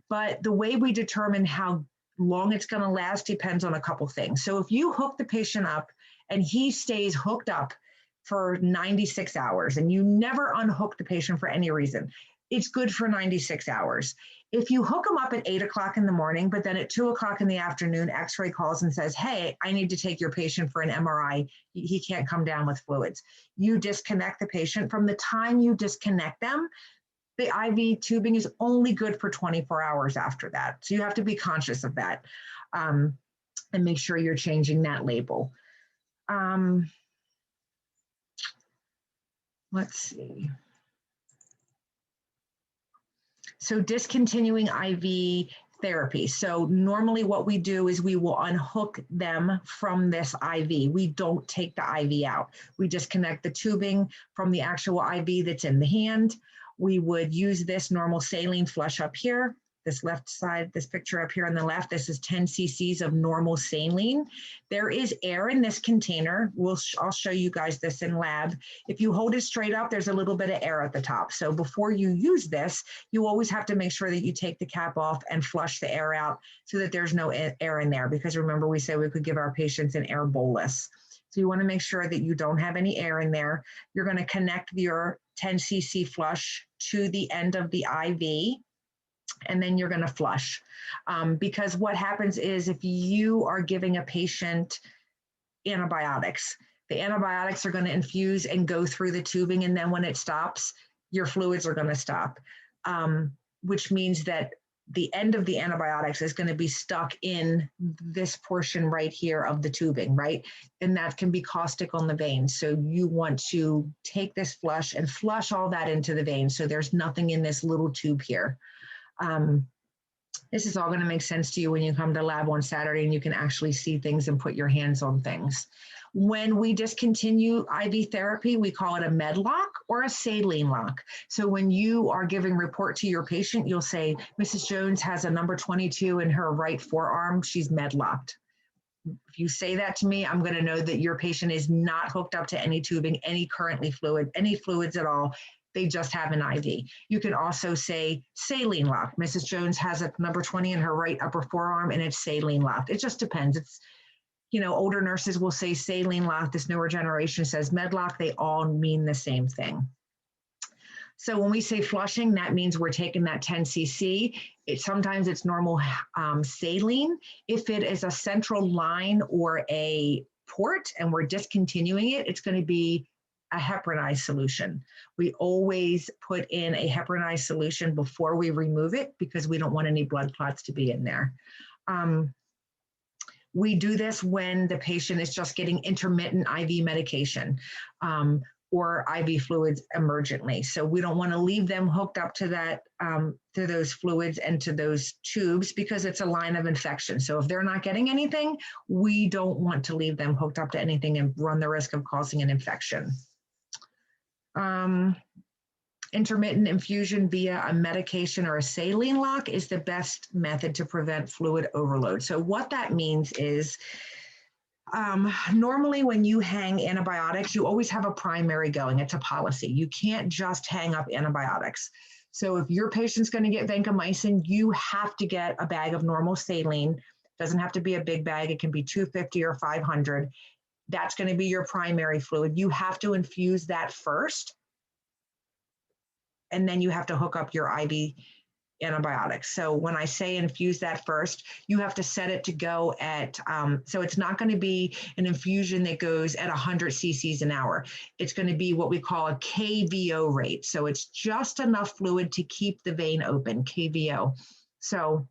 But the way we determine how long it's going to last depends on a couple things. So if you hook the patient up and he stays hooked up for 96 hours and you never unhook the patient for any reason, it's good for 96 hours. If you hook him up at 8 o'clock in the morning, but then at 2 o'clock in the afternoon, X-ray calls and says, hey, I need to take your patient for an MRI. He can't come down with fluids. You disconnect the patient. From the time you disconnect them, the IV tubing is only good for 24 hours after that. So you have to be conscious of that and make sure you're changing that label. Let's see. So discontinuing IV therapy. So normally what we do is we will unhook them from this IV. We don't take the IV out. We disconnect the tubing from the actual IV that's in the hand. We would use this normal saline flush up here, this left side, this picture up here on the left, this is 10 cc's of normal saline. There is air in this container. I'll show you guys this in lab. If you hold it straight up, there's a little bit of air at the top. So before you use this, you always have to make sure that you take the cap off and flush the air out so that there's no air in there. Because remember, we said we could give our patients an air bolus. So you want to make sure that you don't have any air in there. You're going to connect your 10 cc flush to the end of the IV, and then you're going to flush. Because what happens is if you are giving a patient antibiotics, the antibiotics are going to infuse and go through the tubing, and then when it stops, your fluids are going to stop, which means that the end of the antibiotics is going to be stuck in this portion right here of the tubing, right? And that can be caustic on the vein. So you want to take this flush and flush all that into the vein. So there's nothing in this little tube here. This is all going to make sense to you when you come to lab on Saturday and you can actually see things and put your hands on things. When we discontinue IV therapy, we call it a med lock or a saline lock. So when you are giving report to your patient, you'll say, Mrs. Jones has a number 22 in her right forearm. She's med locked. If you say that to me, I'm going to know that your patient is not hooked up to any tubing, any any fluids at all. They just have an IV. You can also say saline lock. Mrs. Jones has a number 20 in her right upper forearm and it's saline locked. It just depends. It's, older nurses will say saline lock. This newer generation says med lock. They all mean the same thing. So when we say flushing, that means we're taking that 10 cc. Sometimes it's normal saline. If it is a central line or a port and we're discontinuing it, it's going to be a heparinized solution. We always put in a heparinized solution before we remove it because we don't want any blood clots to be in there. We do this when the patient is just getting intermittent IV medication or IV fluids emergently. So we don't want to leave them hooked up to that, to those fluids and to those tubes because it's a line of infection. So if they're not getting anything, we don't want to leave them hooked up to anything and run the risk of causing an infection. Intermittent infusion via a medication or a saline lock is the best method to prevent fluid overload. So what that means is normally when you hang antibiotics, you always have a primary going. It's a policy. You can't just hang up antibiotics. So if your patient's going to get vancomycin, you have to get a bag of normal saline. It doesn't have to be a big bag. It can be 250 or 500. That's going to be your primary fluid. You have to infuse that first. And then you have to hook up your IV antibiotics. So when I say infuse that first, you have to set it to go at, so it's not going to be an infusion that goes at 100 cc's an hour. It's going to be what we call a KVO rate. So it's just enough fluid to keep the vein open, KVO. So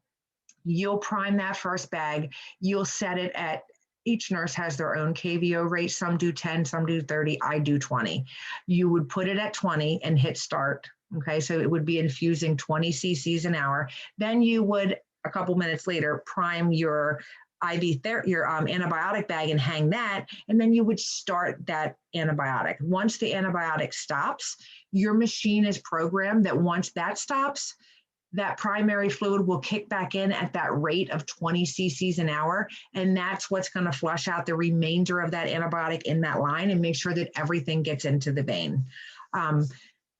you'll prime that first bag. You'll set it at, each nurse has their own KVO rate. Some do 10, some do 30, I do 20. You would put it at 20 and hit start. Okay, so it would be infusing 20 cc's an hour. Then you would, a couple minutes later, prime your antibiotic bag and hang that, and then you would start that antibiotic. Once the antibiotic stops, your machine is programmed that once that stops, that primary fluid will kick back in at that rate of 20 cc's an hour, and that's what's going to flush out the remainder of that antibiotic in that line and make sure that everything gets into the vein.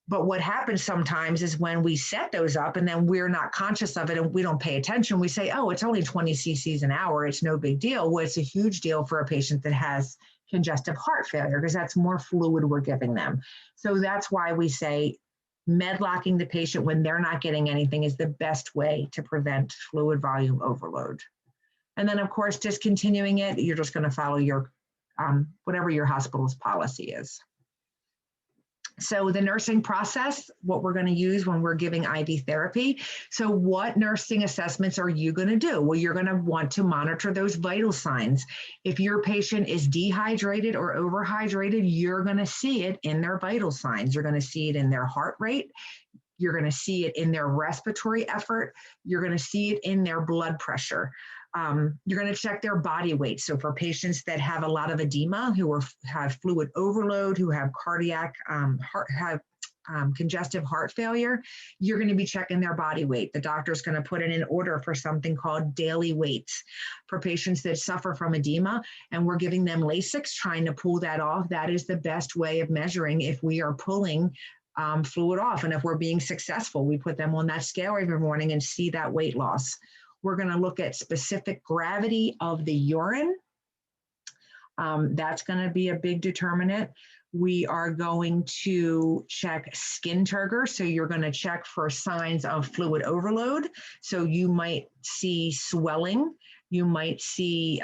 But what happens sometimes is when we set those up and then we're not conscious of it and we don't pay attention, we say, oh, it's only 20 cc's an hour. It's no big deal. Well, it's a huge deal for a patient that has congestive heart failure because that's more fluid we're giving them. So that's why we say med locking the patient when they're not getting anything is the best way to prevent fluid volume overload. And then, of course, discontinuing it, you're just going to follow your whatever your hospital's policy is. So the nursing process, what we're going to use when we're giving IV therapy. So what nursing assessments are you going to do? Well, you're going to want to monitor those vital signs. If your patient is dehydrated or overhydrated, you're going to see it in their vital signs. You're going to see it in their heart rate. You're going to see it in their respiratory effort. You're going to see it in their blood pressure. You're going to check their body weight. So for patients that have a lot of edema, who have fluid overload, who have cardiac, congestive heart failure, you're going to be checking their body weight. The doctor's going to put in an order for something called daily weights. For patients that suffer from edema and we're giving them Lasix, trying to pull that off, that is the best way of measuring if we are pulling fluid off. And if we're being successful, we put them on that scale every morning and see that weight loss. We're going to look at specific gravity of the urine. That's going to be a big determinant. We are going to check skin turgor. So you're going to check for signs of fluid overload. So you might see swelling. You might see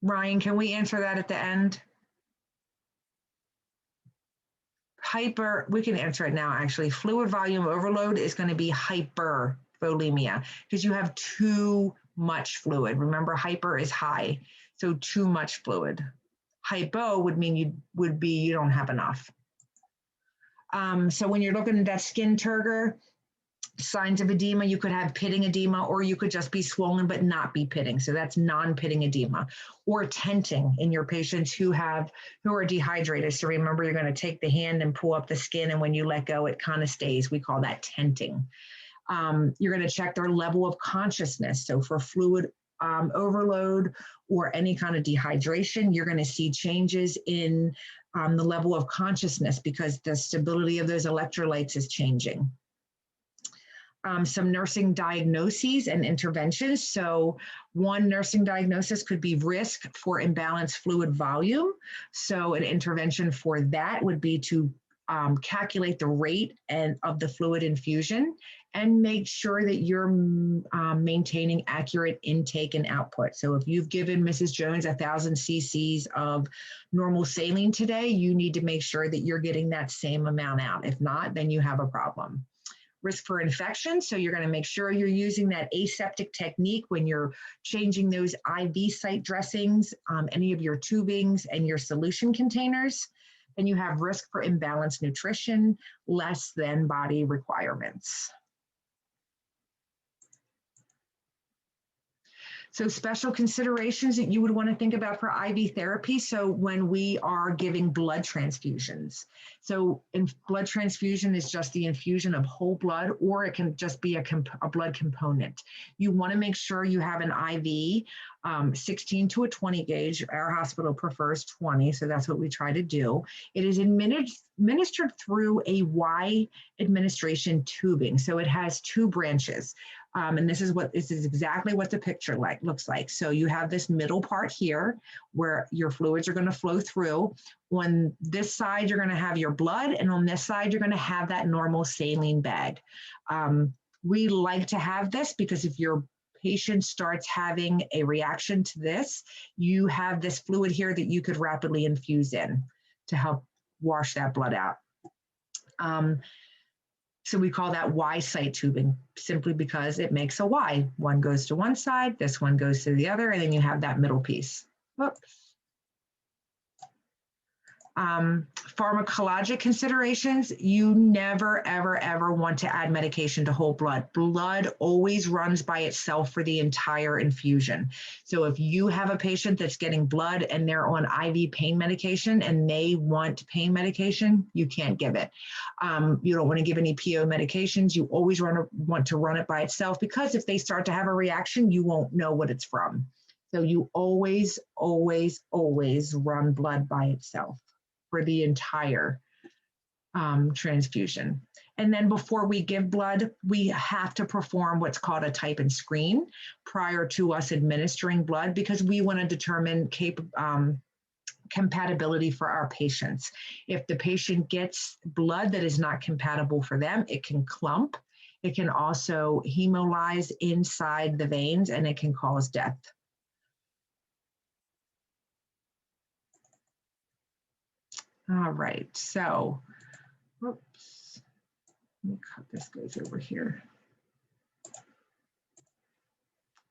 Ryan, can we answer that at the end? We can answer it now, actually. Fluid volume overload is going to be hypervolemia because you have too much fluid. Remember, hyper is high, so too much fluid. Hypo would mean you don't have enough. So when you're looking at that skin turgor, Signs of edema, you could have pitting edema, or you could just be swollen but not be pitting. So that's non-pitting edema. Or tenting in your patients who are dehydrated. So remember, you're going to take the hand and pull up the skin, and when you let go, it kind of stays. We call that tenting. You're going to check their level of consciousness. So for fluid overload or any kind of dehydration, you're going to see changes in the level of consciousness because the stability of those electrolytes is changing. Some nursing diagnoses and interventions. So one nursing diagnosis could be risk for imbalanced fluid volume. So an intervention for that would be to calculate the rate of the fluid infusion and make sure that you're maintaining accurate intake and output. So if you've given Mrs. Jones 1,000 cc's of normal saline today, you need to make sure that you're getting that same amount out. If not, then you have a problem. Risk for infection. So you're going to make sure you're using that aseptic technique when you're changing those IV site dressings, any of your tubings and your solution containers. And you have risk for imbalanced nutrition, less than body requirements. So special considerations that you would want to think about for IV therapy. So when we are giving blood transfusions, so blood transfusion is just the infusion of whole blood, or it can just be a blood component. You want to make sure you have an IV, 16 to a 20 gauge. Our hospital prefers 20, so that's what we try to do. It is administered through a Y administration tubing. So it has two branches. And this is exactly what the picture looks like. So you have this middle part here where your fluids are going to flow through. On this side, you're going to have your blood, and on this side, you're going to have that normal saline bag. We like to have this because if your patient starts having a reaction to this, you have this fluid here that you could rapidly infuse in to help wash that blood out. So we call that Y site tubing simply because it makes a Y. One goes to one side, this one goes to the other, and then you have that middle piece. Whoops. Pharmacologic considerations, you never, ever, ever want to add medication to whole blood. Blood always runs by itself for the entire infusion. So if you have a patient that's getting blood and they're on IV pain medication and they want pain medication, you can't give it. You don't want to give any PO medications. You always want to run it by itself, because if they start to have a reaction, you won't know what it's from. So you always, always, always run blood by itself for the entire transfusion. And then before we give blood, we have to perform what's called a type and screen prior to us administering blood, because we want to determine compatibility for our patients. If the patient gets blood that is not compatible for them, it can clump. It can also hemolyze inside the veins, and it can cause death. All right, so, whoops, let me cut this goes over here.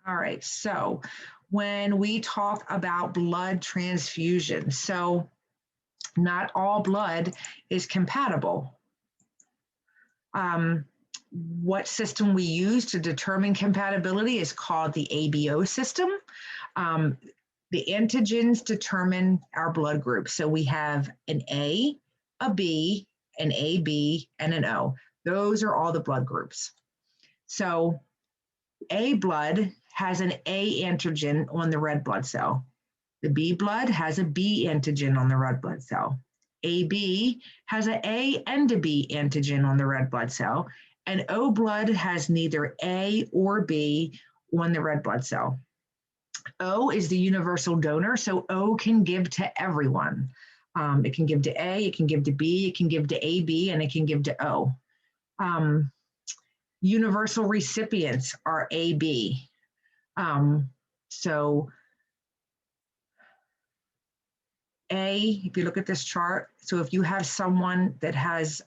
All right, so when we talk about blood transfusion, so not all blood is compatible. What system we use to determine compatibility is called the ABO system. The antigens determine our blood group. So we have an A, a B, an AB, and an O. Those are all the blood groups. So A blood has an A antigen on the red blood cell. The B blood has a B antigen on the red blood cell. AB has an A and a B antigen on the red blood cell. And O blood has neither A or B on the red blood cell. O is the universal donor, so O can give to everyone. It can give to A, it can give to B, it can give to AB, and it can give to O. Universal recipients are AB. So A, if you look at this chart, so if you have someone that has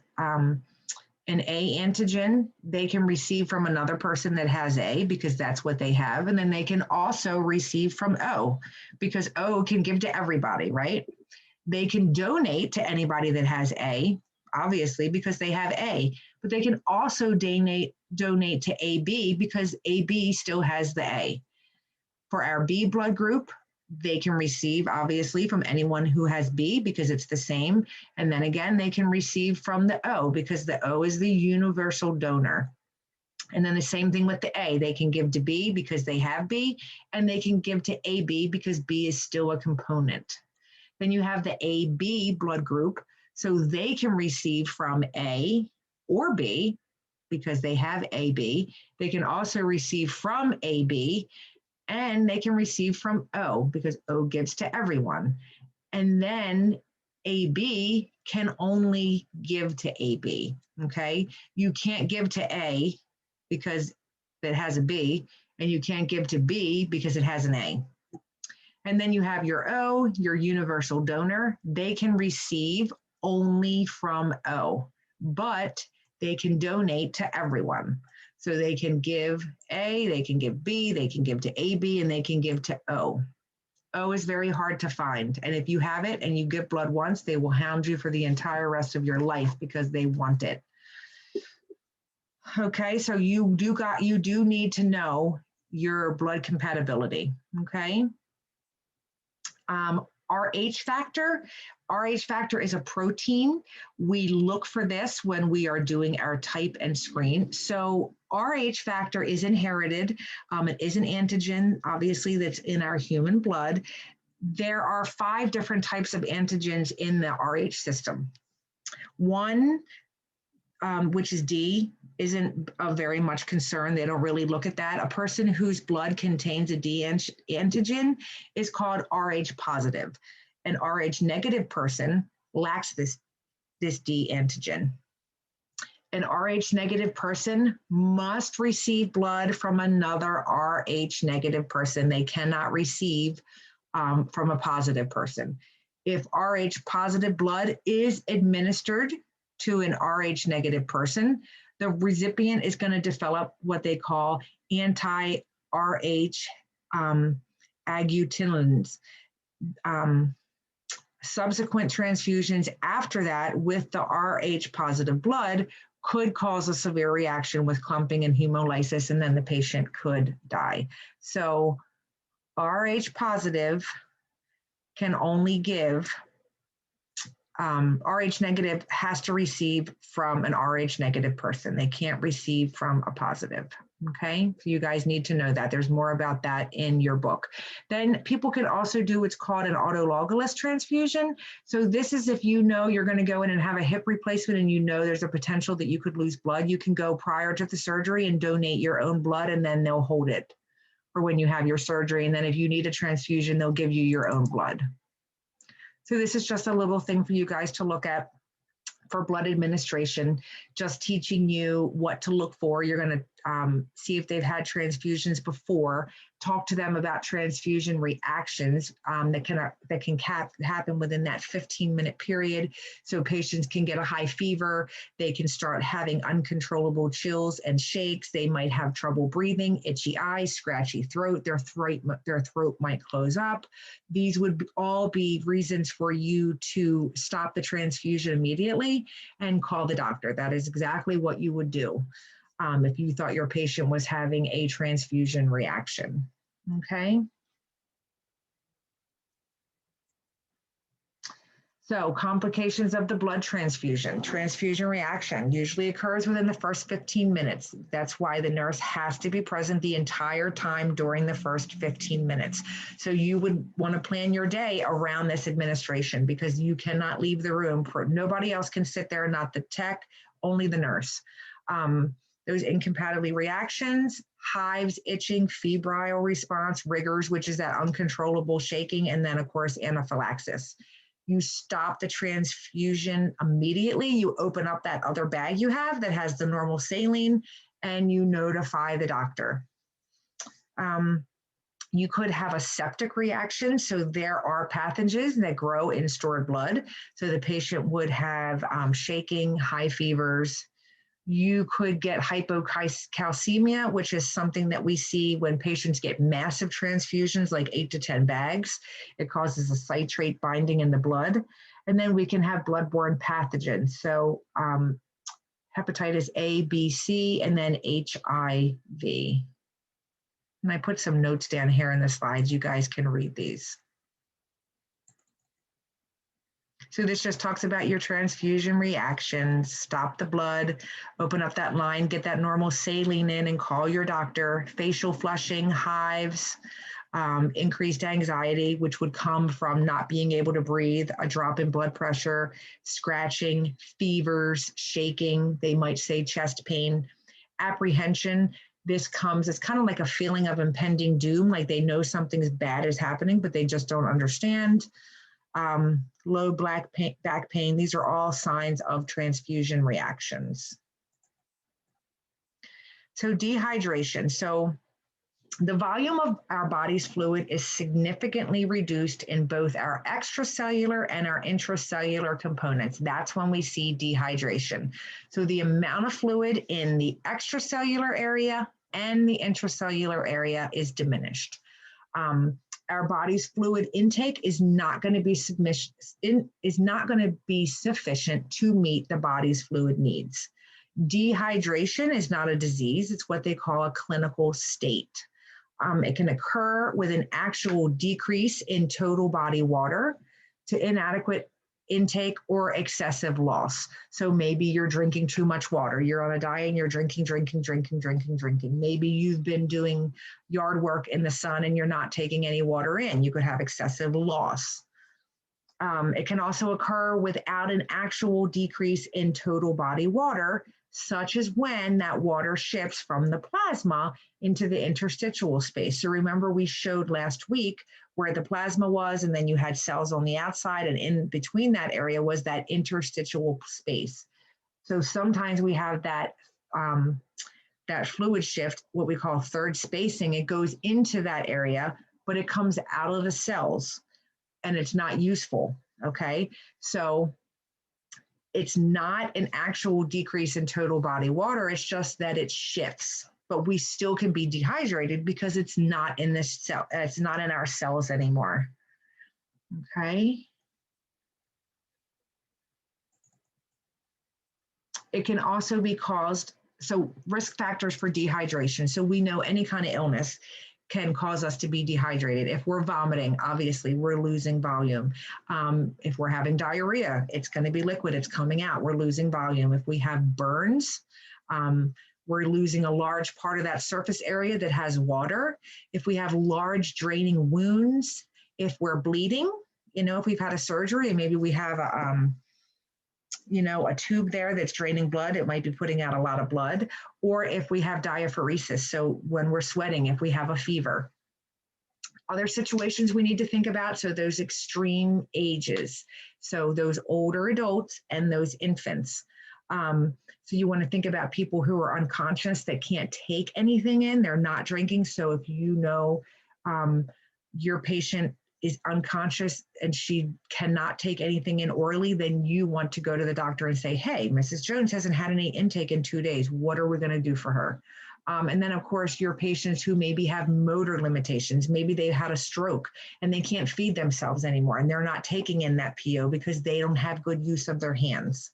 an A antigen, they can receive from another person that has A because that's what they have. And then they can also receive from O because O can give to everybody, right? They can donate to anybody that has A, obviously, because they have A, but they can also donate donate to AB because AB still has the A. For our B blood group, they can receive obviously from anyone who has B because it's the same. And then again, they can receive from the O because the O is the universal donor. And then the same thing with the A, they can give to B because they have B, and they can give to AB because B is still a component. Then you have the AB blood group, so they can receive from A or B because they have AB. They can also receive from AB, and they can receive from O because O gives to everyone. And then AB can only give to AB, okay? You can't give to A because it has a B, and you can't give to B because it has an A. And then you have your O, your universal donor. They can receive only from O, but they can donate to everyone. So they can give A, they can give B, they can give to AB, and they can give to O. O is very hard to find. And if you have it and you give blood once, they will hound you for the entire rest of your life because they want it. Okay, so you do need to know your blood compatibility, okay? RH factor. RH factor is a protein. We look for this when we are doing our type and screen. So RH factor is inherited. It is an antigen, obviously, that's in our human blood. There are 5 different types of antigens in the RH system. One, which is D, isn't of very much concern. They don't really look at that. A person whose blood contains a D antigen is called RH positive. An RH negative person lacks this D antigen. An RH negative person must receive blood from another RH negative person. They cannot receive from a positive person. If RH positive blood is administered to an RH negative person, the recipient is going to develop what they call anti-RH agglutinin. Subsequent transfusions after that with the RH positive blood could cause a severe reaction with clumping and hemolysis, and then the patient could die. So RH positive can only give, RH negative has to receive from an RH negative person. They can't receive from a positive, okay? So you guys need to know that. There's more about that in your book. Then people can also do what's called an autologous transfusion. So this is if you know you're gonna go in and have a hip replacement and you know there's a potential that you could lose blood, you can go prior to the surgery and donate your own blood, and then they'll hold it for when you have your surgery. And then if you need a transfusion, they'll give you your own blood. So this is just a little thing for you guys to look at for blood administration, just teaching you what to look for. You're going to see if they've had transfusions before, talk to them about transfusion reactions that can happen within that 15-minute period. So patients can get a high fever, they can start having uncontrollable chills and shakes, they might have trouble breathing, itchy eyes, scratchy throat, their throat might close up. These would all be reasons for you to stop the transfusion immediately and call the doctor. That is exactly what you would do if you thought your patient was having a transfusion reaction, okay? So complications of the blood transfusion. Transfusion reaction usually occurs within the first 15 minutes. That's why the nurse has to be present the entire time during the first 15 minutes. So you would want to plan your day around this administration because you cannot leave the room. Nobody else can sit there, not the tech, only the nurse. Those incompatibility reactions, hives, itching, febrile response, rigors, which is that uncontrollable shaking, and then of course anaphylaxis. You stop the transfusion immediately. You open up that other bag you have that has the normal saline and you notify the doctor. You could have a septic reaction. So there are pathogens that grow in stored blood. So the patient would have shaking, high fevers. You could get hypocalcemia, which is something that we see when patients get massive transfusions, like 8 to 10 bags. It causes a citrate binding in the blood. And then we can have bloodborne pathogens. So hepatitis A, B, C, and then HIV. And I put some notes down here in the slides. You guys can read these. So this just talks about your transfusion reactions, stop the blood, open up that line, get that normal saline in and call your doctor, facial flushing, hives, increased anxiety, which would come from not being able to breathe, a drop in blood pressure, scratching, fevers, shaking, they might say chest pain, apprehension. This comes, it's kind of like a feeling of impending doom, like they know something's bad is happening, but they just don't understand. Low back pain, these are all signs of transfusion reactions. So dehydration. So the volume of our body's fluid is significantly reduced in both our extracellular and our intracellular components. That's when we see dehydration. So the amount of fluid in the extracellular area and the intracellular area is diminished. Our body's fluid intake is not going to be sufficient to meet the body's fluid needs. Dehydration is not a disease. It's what they call a clinical state. It can occur with an actual decrease in total body water to inadequate intake or excessive loss. So maybe you're drinking too much water. You're on a diet and you're drinking. Maybe you've been doing yard work in the sun and you're not taking any water in. You could have excessive loss. It can also occur without an actual decrease in total body water, such as when that water shifts from the plasma into the interstitial space. So remember we showed last week where the plasma was, and then you had cells on the outside, and in between that area was that interstitial space. So sometimes we have that, that fluid shift, what we call third spacing. It goes into that area, but it comes out of the cells and it's not useful, okay? So it's not an actual decrease in total body water, it's just that it shifts. But we still can be dehydrated because it's not in this cell, it's not in our cells anymore. Okay. It can also be caused, so risk factors for dehydration. So we know any kind of illness can cause us to be dehydrated. If we're vomiting, obviously we're losing volume. If we're having diarrhea, it's going to be liquid, it's coming out, we're losing volume. If we have burns, we're losing a large part of that surface area that has water. If we have large draining wounds, if we're bleeding, you know, if we've had a surgery and maybe we have a tube there that's draining blood, it might be putting out a lot of blood. Or if we have diaphoresis, so when we're sweating, if we have a fever. Other situations we need to think about, so those extreme ages, so those older adults and those infants. So you want to think about people who are unconscious that can't take anything in, they're not drinking. So if you know your patient is unconscious and she cannot take anything in orally, then you want to go to the doctor and say, hey, Mrs. Jones hasn't had any intake in 2 days. What are we going to do for her? And then, of course, your patients who maybe have motor limitations, maybe they've had a stroke and they can't feed themselves anymore and they're not taking in that PO because they don't have good use of their hands.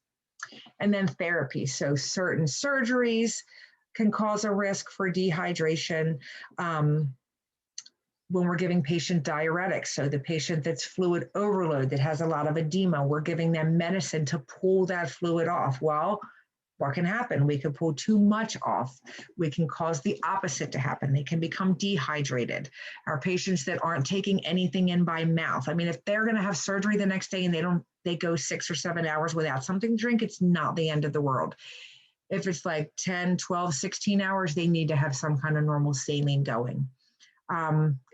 And then therapy. So certain surgeries can cause a risk for dehydration. When we're giving patient diuretics, so the patient that's fluid overload, that has a lot of edema, we're giving them medicine to pull that fluid off. Well, what can happen? We can pull too much off. We can cause the opposite to happen. They can become dehydrated. Our patients that aren't taking anything in by mouth. I mean, if they're going to have surgery the next day and they go 6 or 7 hours without something to drink, it's not the end of the world. If it's like 10, 12, 16 hours, they need to have some kind of normal saline going.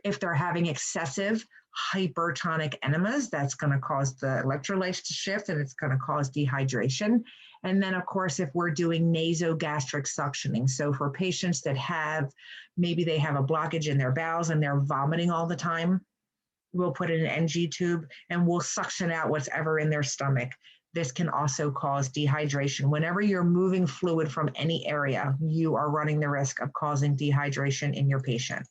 If they're having excessive hypertonic enemas, that's going to cause the electrolytes to shift and it's going to cause dehydration. And then, of course, if we're doing nasogastric suctioning, so for patients that maybe they have a blockage in their bowels and they're vomiting all the time, we'll put in an NG tube and we'll suction out what's ever in their stomach. This can also cause dehydration. Whenever you're moving fluid from any area, you are running the risk of causing dehydration in your patient.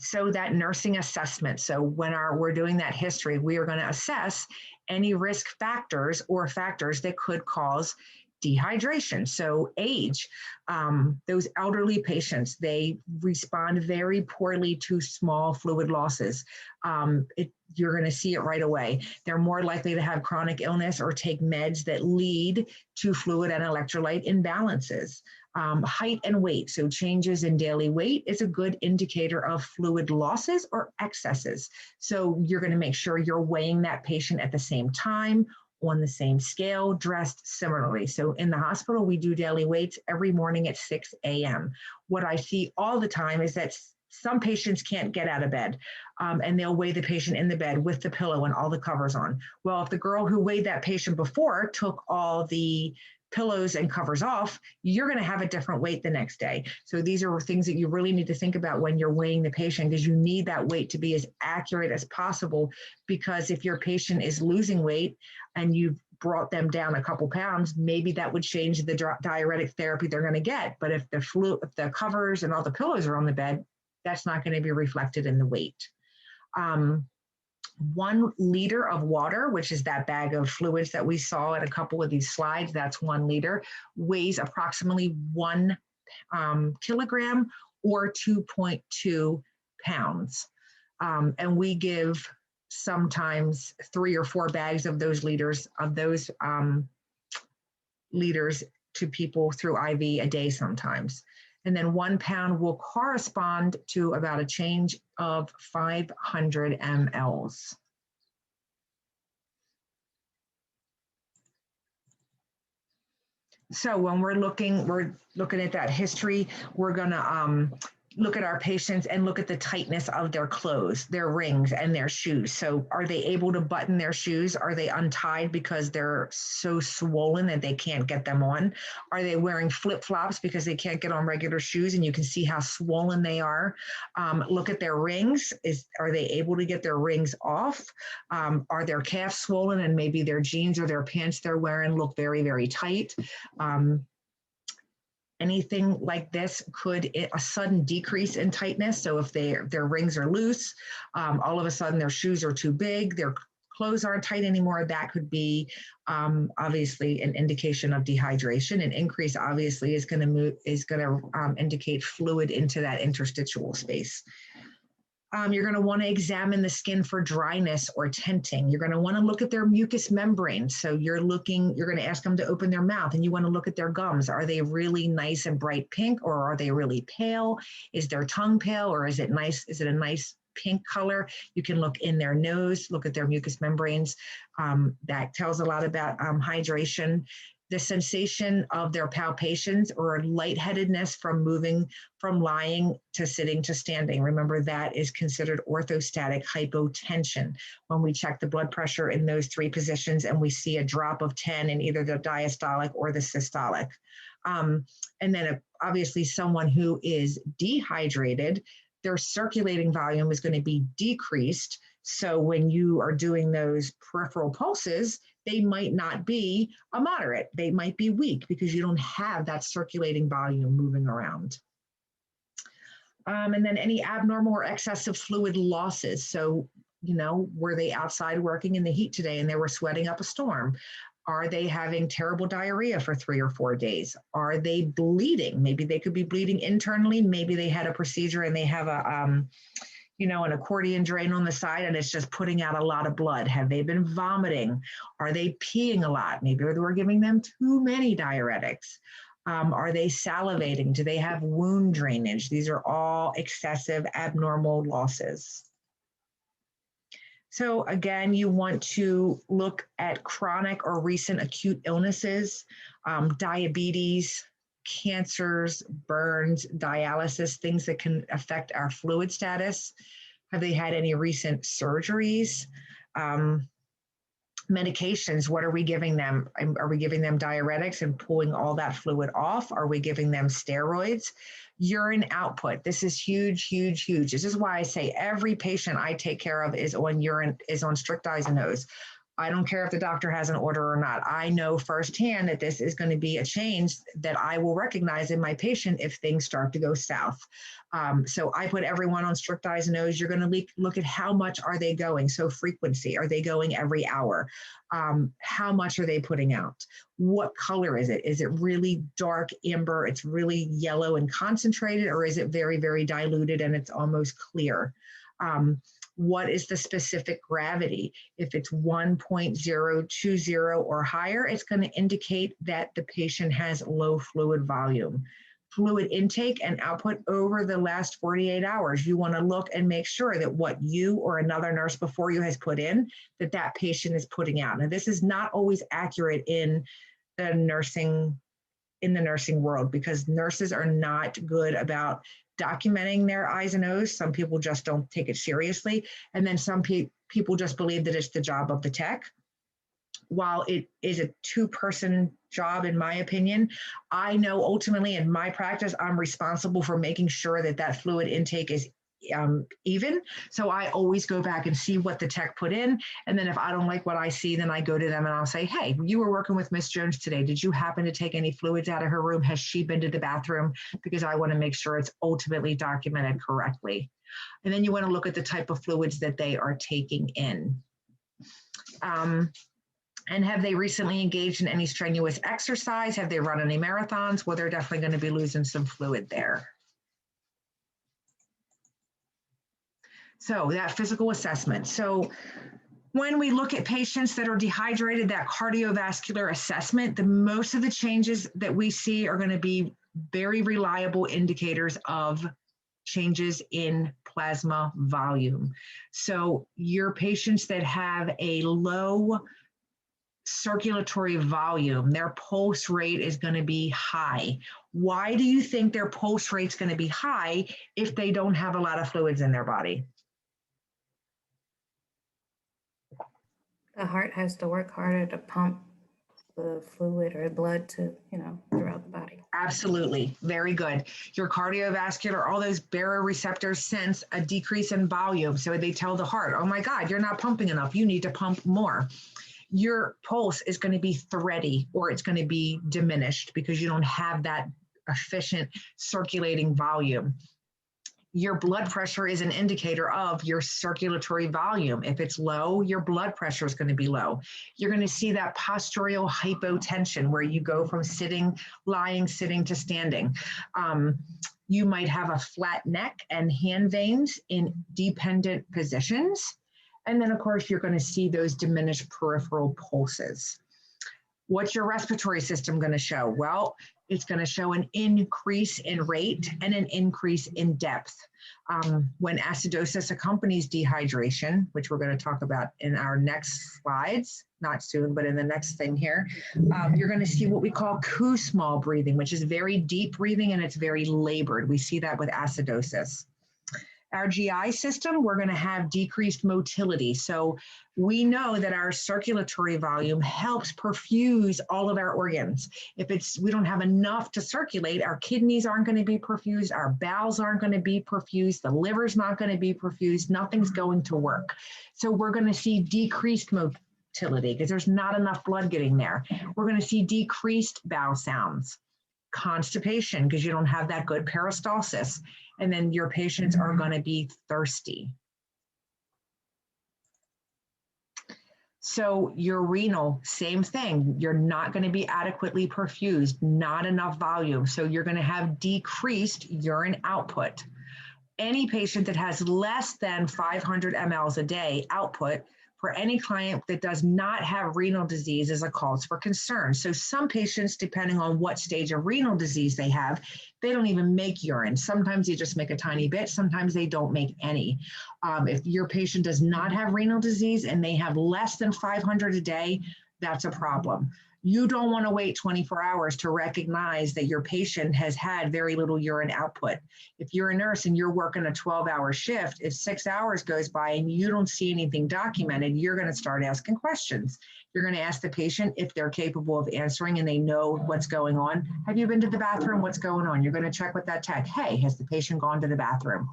So that nursing assessment, so when we're doing that history, we are going to assess any risk factors or factors that could cause dehydration. So age, those elderly patients, they respond very poorly to small fluid losses. You're going to see it right away. They're more likely to have chronic illness or take meds that lead to fluid and electrolyte imbalances. Height and weight, so changes in daily weight is a good indicator of fluid losses or excesses. So you're going to make sure you're weighing that patient at the same time, on the same scale, dressed similarly. So in the hospital, we do daily weights every morning at 6 a.m. What I see all the time is that some patients can't get out of bed, and they'll weigh the patient in the bed with the pillow and all the covers on. Well, if the girl who weighed that patient before took all the pillows and covers off, you're going to have a different weight the next day. So these are things that you really need to think about when you're weighing the patient, because you need that weight to be as accurate as possible. Because if your patient is losing weight and you've brought them down a couple pounds, maybe that would change the diuretic therapy they're going to get. But if the covers and all the pillows are on the bed, that's not going to be reflected in the weight. 1 liter of water, which is that bag of fluids that we saw in a couple of these slides, that's 1 liter, weighs approximately 1 kilogram or 2.2 pounds. And we give sometimes 3 or 4 bags of those liters to people through IV a day sometimes. And then 1 pound will correspond to about a change of 500 mLs. So when we're looking at that history, we're gonna look at our patients and look at the tightness of their clothes, their rings, and their shoes. So are they able to button their shoes? Are they untied because they're so swollen that they can't get them on? Are they wearing flip-flops because they can't get on regular shoes, and you can see how swollen they are? Look at their rings. Are they able to get their rings off? Are their calves swollen and maybe their jeans or their pants they're wearing look very, very tight? Anything like this could a sudden decrease in tightness. So if their rings are loose, all of a sudden their shoes are too big, their clothes aren't tight anymore, that could be obviously an indication of dehydration. An increase obviously is going to indicate fluid into that interstitial space. You're going to want to examine the skin for dryness or tenting. You're going to want to look at their mucous membrane. So you're going to ask them to open their mouth, and you want to look at their gums. Are they really nice and bright pink, or are they really pale? Is their tongue pale, or is it nice? Is it a nice pink color? You can look in their nose, look at their mucous membranes. That tells a lot about hydration. The sensation of their palpations or lightheadedness from moving from lying to sitting to standing. Remember, that is considered orthostatic hypotension. When we check the blood pressure in those 3 positions and we see a drop of 10 in either the diastolic or the systolic. And then obviously someone who is dehydrated, their circulating volume is going to be decreased. So when you are doing those peripheral pulses, they might not be a moderate. They might be weak because you don't have that circulating volume moving around. And then any abnormal or excessive fluid losses. So, were they outside working in the heat today and they were sweating up a storm? Are they having terrible diarrhea for 3 or 4 days? Are they bleeding? Maybe they could be bleeding internally. Maybe they had a procedure and they have an accordion drain on the side and it's just putting out a lot of blood. Have they been vomiting? Are they peeing a lot? Maybe we're giving them too many diuretics. Are they salivating? Do they have wound drainage? These are all excessive abnormal losses. So again, you want to look at chronic or recent acute illnesses, diabetes, cancers, burns, dialysis, things that can affect our fluid status. Have they had any recent surgeries? Medications, what are we giving them? Are we giving them diuretics and pulling all that fluid off? Are we giving them steroids? Urine output. This is huge, huge, huge. This is why I say every patient I take care of is on strict I's and O's. I don't care if the doctor has an order or not. I know firsthand that this is going to be a change that I will recognize in my patient if things start to go south. So I put everyone on strict eyes and O's. You're going to look at how much are they going. So frequency, are they going every hour? How much are they putting out? What color is it? Is it really dark amber? It's really yellow and concentrated, or is it very, very diluted and it's almost clear? What is the specific gravity? If it's 1.020 or higher, it's going to indicate that the patient has low fluid volume. Fluid intake and output over the last 48 hours. You want to look and make sure that what you or another nurse before you has put in, that patient is putting out. Now, this is not always accurate in the nursing world, because nurses are not good about documenting their I's and O's. Some people just don't take it seriously. And then some people just believe that it's the job of the tech. While it is a two-person job, in my opinion, I know ultimately in my practice, I'm responsible for making sure that that fluid intake is even. So I always go back and see what the tech put in. And then if I don't like what I see, then I go to them and I'll say, hey, you were working with Miss Jones today. Did you happen to take any fluids out of her room? Has she been to the bathroom? Because I want to make sure it's ultimately documented correctly. And then you want to look at the type of fluids that they are taking in. And have they recently engaged in any strenuous exercise? Have they run any marathons? Well, they're definitely going to be losing some fluid there. So that physical assessment. So when we look at patients that are dehydrated, that cardiovascular assessment, most of the changes that we see are going to be very reliable indicators of changes in plasma volume. So your patients that have a low circulatory volume, their pulse rate is going to be high. Why do you think their pulse rate's going to be high if they don't have a lot of fluids in their body? The heart has to work harder to pump the fluid or blood to, throughout the body. Absolutely. Very good. Your cardiovascular, all those baroreceptors sense a decrease in volume. So they tell the heart, oh my God, you're not pumping enough. You need to pump more. Your pulse is going to be thready, or it's going to be diminished because you don't have that efficient circulating volume. Your blood pressure is an indicator of your circulatory volume. If it's low, your blood pressure is going to be low. You're going to see that postural hypotension where you go from sitting, lying, sitting to standing. You might have a flat neck and hand veins in dependent positions. And then, of course, you're going to see those diminished peripheral pulses. What's your respiratory system going to show? Well, it's going to show an increase in rate and an increase in depth. When acidosis accompanies dehydration, which we're going to talk about in our next slides, not soon, but in the next thing here, you're going to see what we call Kussmaul breathing, which is very deep breathing and it's very labored. We see that with acidosis. Our GI system, we're going to have decreased motility. So we know that our circulatory volume helps perfuse all of our organs. If we don't have enough to circulate, our kidneys aren't going to be perfused, our bowels aren't going to be perfused, the liver's not going to be perfused, nothing's going to work. So we're going to see decreased motility because there's not enough blood getting there. We're going to see decreased bowel sounds. Constipation because you don't have that good peristalsis. And then your patients are going to be thirsty. So your renal, same thing. You're not going to be adequately perfused, not enough volume. So you're going to have decreased urine output. Any patient that has less than 500 mLs a day output for any client that does not have renal disease is a cause for concern. So some patients, depending on what stage of renal disease they have, they don't even make urine. Sometimes they just make a tiny bit. Sometimes they don't make any. If your patient does not have renal disease and they have less than 500 a day, that's a problem. You don't want to wait 24 hours to recognize that your patient has had very little urine output. If you're a nurse and you're working a 12-hour shift, if 6 hours goes by and you don't see anything documented, you're going to start asking questions. You're going to ask the patient if they're capable of answering and they know what's going on. Have you been to the bathroom? What's going on? You're going to check with that tech. Hey, has the patient gone to the bathroom?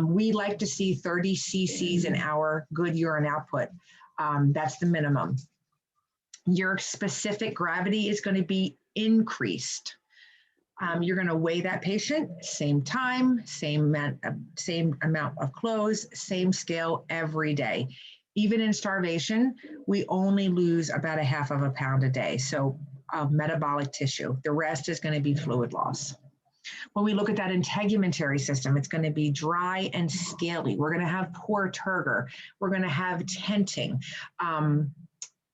We like to see 30 cc's an hour good urine output. That's the minimum. Your specific gravity is going to be increased. You're going to weigh that patient, same time, same amount of clothes, same scale every day. Even in starvation, we only lose about 1/2 pound a day. So of metabolic tissue. The rest is going to be fluid loss. When we look at that integumentary system, it's going to be dry and scaly. We're going to have poor turgor. We're going to have tenting,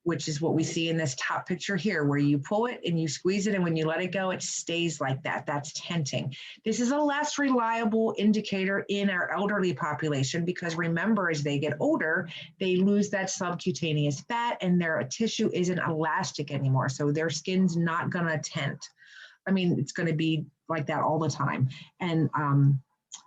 which is what we see in this top picture here, where you pull it and you squeeze it, and when you let it go, it stays like that. That's tenting. This is a less reliable indicator in our elderly population because remember, as they get older, they lose that subcutaneous fat and their tissue isn't elastic anymore. So their skin's not going to tent. I mean, it's going to be like that all the time. And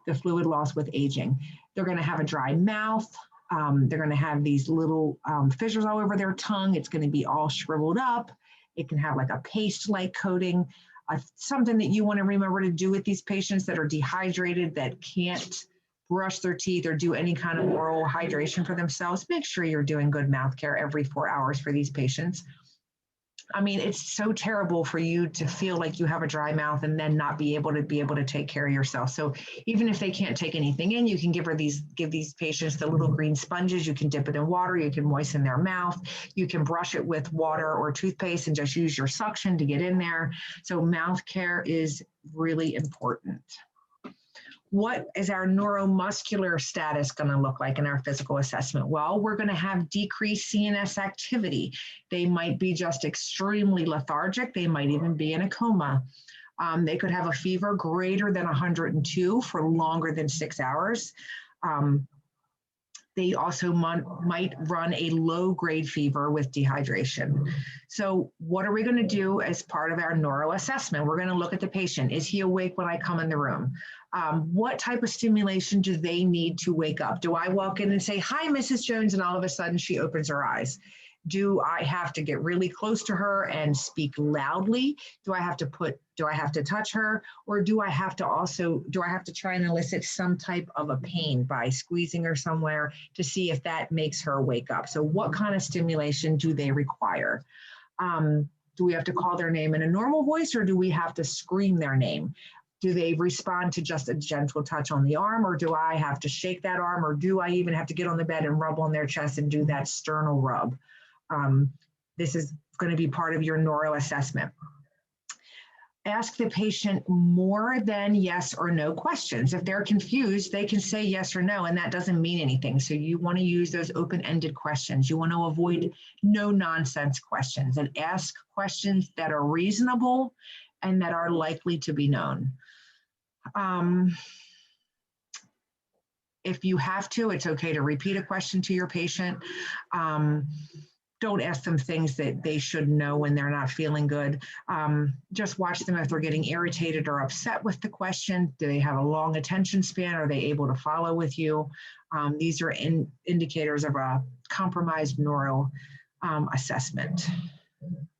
the fluid loss with aging. They're going to have a dry mouth. They're going to have these little fissures all over their tongue. It's going to be all shriveled up. It can have like a paste-like coating. Something that you want to remember to do with these patients that are dehydrated, that can't brush their teeth or do any kind of oral hydration for themselves, make sure you're doing good mouth care every 4 hours for these patients. I mean, it's so terrible for you to feel like you have a dry mouth and then not be able to take care of yourself. So even if they can't take anything in, you can give these patients the little green sponges. You can dip it in water. You can moisten their mouth. You can brush it with water or toothpaste and just use your suction to get in there. So mouth care is really important. What is our neuromuscular status going to look like in our physical assessment? Well, we're going to have decreased CNS activity. They might be just extremely lethargic. They might even be in a coma. They could have a fever greater than 102 for longer than 6 hours. They also might run a low-grade fever with dehydration. So what are we going to do as part of our neuro assessment? We're going to look at the patient. Is he awake when I come in the room? What type of stimulation do they need to wake up? Do I walk in and say, "Hi, Mrs. Jones," and all of a sudden she opens her eyes? Do I have to get really close to her and speak loudly? Do I have to touch her? Or do I have to try and elicit some type of a pain by squeezing her somewhere to see if that makes her wake up? So what kind of stimulation do they require? Do we have to call their name in a normal voice, or do we have to scream their name? Do they respond to just a gentle touch on the arm, or do I have to shake that arm, or do I even have to get on the bed and rub on their chest and do that sternal rub? This is going to be part of your neuro assessment. Ask the patient more than yes or no questions. If they're confused, they can say yes or no, and that doesn't mean anything. So you want to use those open-ended questions. You want to avoid no-nonsense questions and ask questions that are reasonable and that are likely to be known. If you have to, it's okay to repeat a question to your patient. Don't ask them things that they should know when they're not feeling good. Just watch them if they're getting irritated or upset with the question. Do they have a long attention span? Are they able to follow with you? These are indicators of a compromised neuro assessment.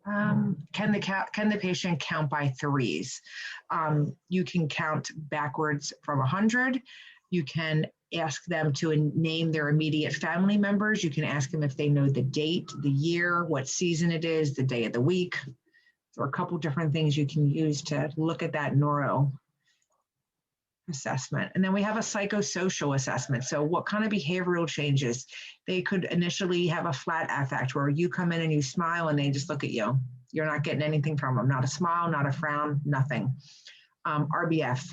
Can the patient count by threes? You can count backwards from 100. You can ask them to name their immediate family members. You can ask them if they know the date, the year, what season it is, the day of the week. There are a couple different things you can use to look at that neuro assessment. And then we have a psychosocial assessment. So what kind of behavioral changes? They could initially have a flat affect where you come in and you smile and they just look at you. You're not getting anything from them. Not a smile, not a frown, nothing. RBF.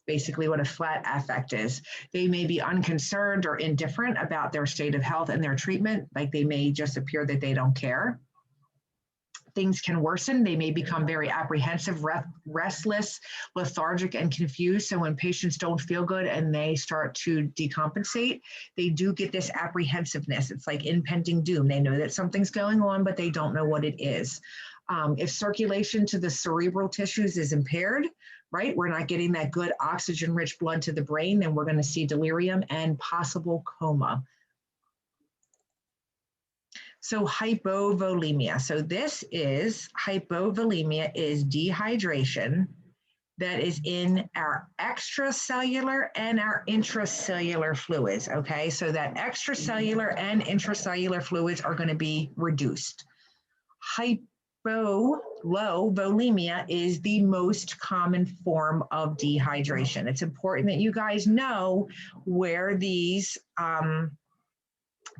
Basically what a flat affect is. They may be unconcerned or indifferent about their state of health and their treatment, like they may just appear that they don't care. Things can worsen. They may become very apprehensive, restless, lethargic, and confused. So when patients don't feel good and they start to decompensate, they do get this apprehensiveness. It's like impending doom. They know that something's going on, but they don't know what it is. If circulation to the cerebral tissues is impaired, right, we're not getting that good oxygen-rich blood to the brain, then we're going to see delirium and possible coma. So hypovolemia. So hypovolemia is dehydration that is in our extracellular and our intracellular fluids, okay? So that extracellular and intracellular fluids are going to be reduced. Low volemia is the most common form of dehydration. It's important that you guys know where these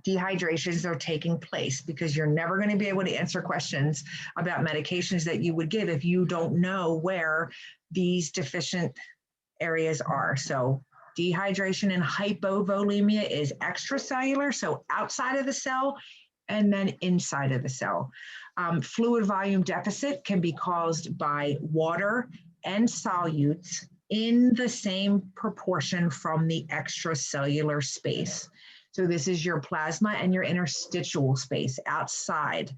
dehydrations are taking place, because you're never going to be able to answer questions about medications that you would give if you don't know where these deficient areas are. So dehydration and hypovolemia is extracellular, so outside of the cell, and then inside of the cell. Fluid volume deficit can be caused by water and solutes in the same proportion from the extracellular space. So this is your plasma and your interstitial space outside.